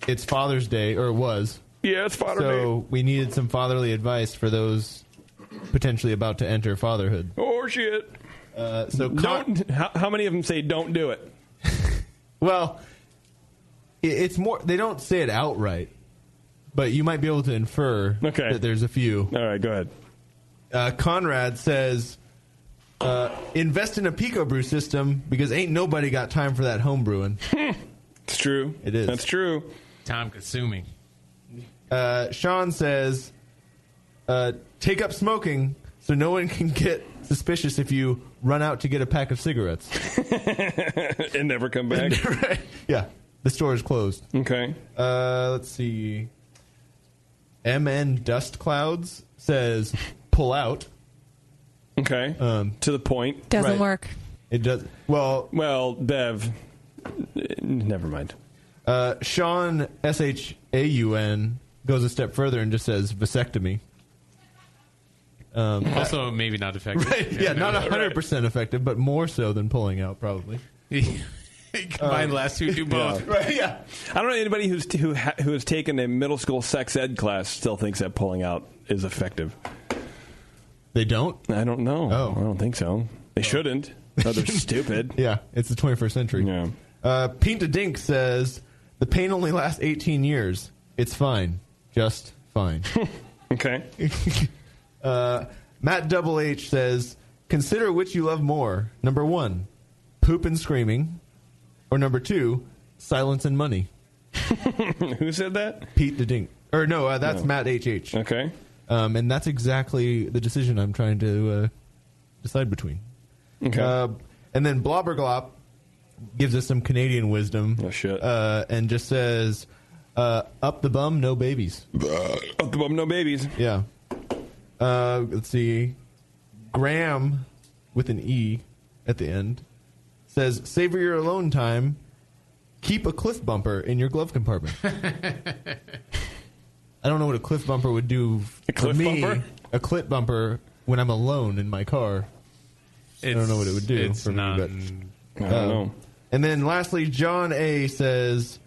It's Father's Day, or it was. Yeah, it's Father's Day. So we needed some fatherly advice for those potentially about to enter fatherhood. Oh, shit. How many of them say don't do it? Well, it's more, they don't say it outright, but you might be able to infer that there's a few. All right, go ahead. Conrad says, invest in a Pico Brew system because ain't nobody got time for that home brewing. It's true. It is. That's true. Time consuming. Sean says, take up smoking so no one can get suspicious if you run out to get a pack of cigarettes. And never come back. Yeah, the store is closed. Okay. Let's see. MN Dust Clouds says, pull out. Okay. To the point. Doesn't work. It does. Well, Bev. Never mind. Sean SHAUN goes a step further and just says vasectomy. Also, maybe not effective. Right, yeah, not 100% effective, but more so than pulling out, probably. Combine the last two, do both. Yeah. Right, yeah. I don't know anybody who has taken a middle school sex ed class still thinks that pulling out is effective. They don't? I don't know. Oh. I don't think so. They shouldn't. No, they're stupid. Yeah, it's the 21st century. Yeah. Pinta Dink says, the pain only lasts 18 years. It's fine. Just fine. Okay. Matt Double H says, consider which you love more. Number 1, poop and screaming. Or number 2, silence and money. Who said that? Pete the Dink. Or no, that's Matt HH. Okay. And that's exactly the decision I'm trying to decide between. Okay. And then Blobberglop gives us some Canadian wisdom. Oh, shit. And just says, up the bum, no babies. Up the bum, no babies. Yeah. Let's see. Graham, with an E at the end, says, savor your alone time. Keep a cliff bumper in your glove compartment. I don't know what a cliff bumper would do for me. Bumper? A clip bumper when I'm alone in my car. I don't know what it would do for me. But, I don't know. And then lastly, John A. says,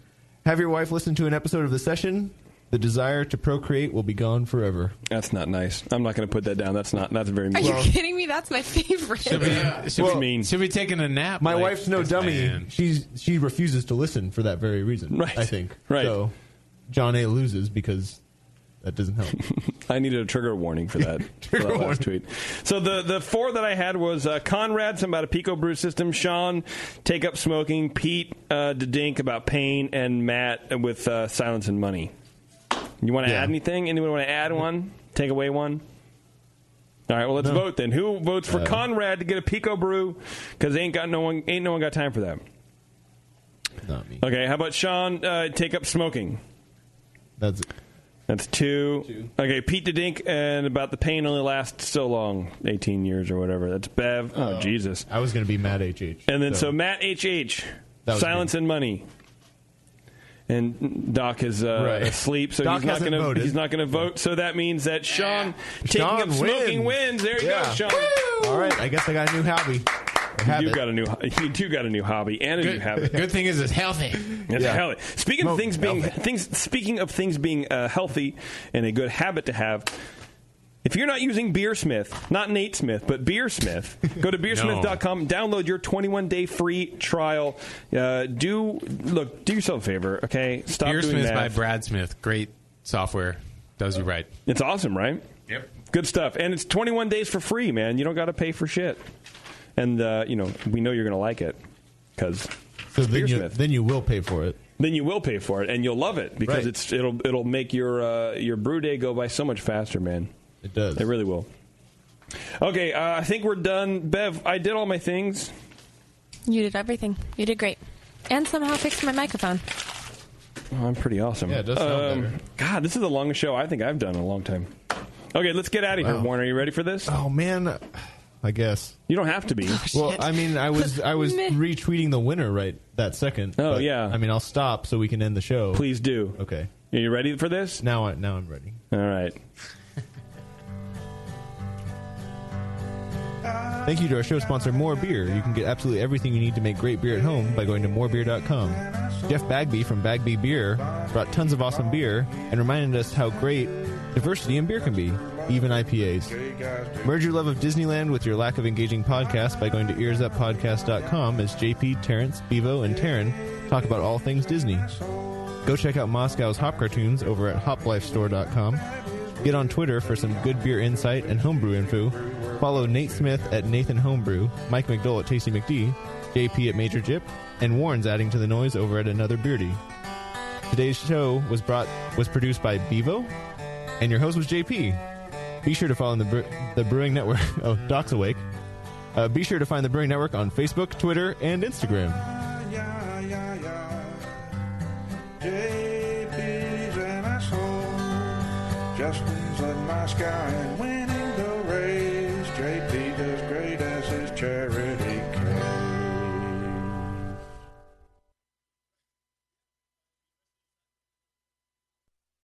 have your wife listen to an episode of The Session. The desire to procreate will be gone forever. That's not nice. I'm not going to put that down. That's very mean. Are you kidding me? That's my favorite. Should be taking a nap. My like wife's no this dummy. man. she refuses to listen for that very reason. Right. I think. Right. So John A. loses because that doesn't help. I needed a trigger warning for that, for that last tweet. So the 4 that I had was Conrad, something about a Pico Brew system. Sean, take up smoking. Pete, Dink about pain, and Matt with silence and money. You want to add anything? Anyone want to add one? Take away one? All right. Well, let's vote then. Who votes for Conrad to get a Pico Brew? Because ain't no one got time for that. Not me. Okay. How about Sean? Take up smoking. That's 2. Okay. Pete the Dink and about the pain only lasts so long, 18 years or whatever. That's Bev. Oh Jesus. I was going to be Matt HH. And then so Matt HH. Silence and Money. And Doc is asleep, so Doc he's not going to vote. Yeah. So that means that Sean taking Sean up smoking wins. There you go, Sean. Woo! All right, I guess I got a new hobby. You do got a new hobby and a new habit. Good thing is it's healthy. It's healthy. Speaking of things being healthy and a good habit to have. If you're not using Beersmith, not Nate Smith, but Beersmith, go to beersmith.com, download your 21-day free trial. Do yourself a favor, okay? Stop doing Beersmith that. by Brad Smith. Great software. Does you right. It's awesome, right? Yep. Good stuff. And it's 21 days for free, man. You don't got to pay for shit. And, we know you're going to like it because then you will pay for it. Then you will pay for it, and you'll love it because it'll make your brew day go by so much faster, man. It does. It really will. Okay, I think we're done. Bev, I did all my things. You did everything. You did great. And somehow fixed my microphone. Oh, I'm pretty awesome. Yeah, it does sound better. God, this is the longest show I think I've done in a long time. Okay, let's get out of here. Warren, are you ready for this? Oh, man. I guess. You don't have to be. Well, I mean, I was retweeting the winner right that second. Oh, yeah. I mean, I'll stop so we can end the show. Please do. Okay. Are you ready for this? Now I'm ready. All right. Thank you to our show sponsor, More Beer. You can get absolutely everything you need to make great beer at home by going to morebeer.com. Jeff Bagby from Bagby Beer brought tons of awesome beer and reminded us how great diversity in beer can be, even IPAs. Merge your love of Disneyland with your lack of engaging podcasts by going to earsuppodcast.com as JP, Terrence, Bevo, and Taryn talk about all things Disney. Go check out Moscow's Hop Cartoons over at hoplifestore.com. Get on Twitter for some good beer insight and homebrew info. Follow Nate Smith at Nathan Homebrew, Mike McDowell at Tasty McD, JP at Major Jip, and Warren's adding to the noise over at Another Beardy. Today's show was produced by Bevo, and your host was JP. Be sure to follow the Brewing Network. Oh, Doc's awake. Be sure to find the Brewing Network on Facebook, Twitter, and Instagram. JP's an asshole. Justin's a nice guy and winning the race. JP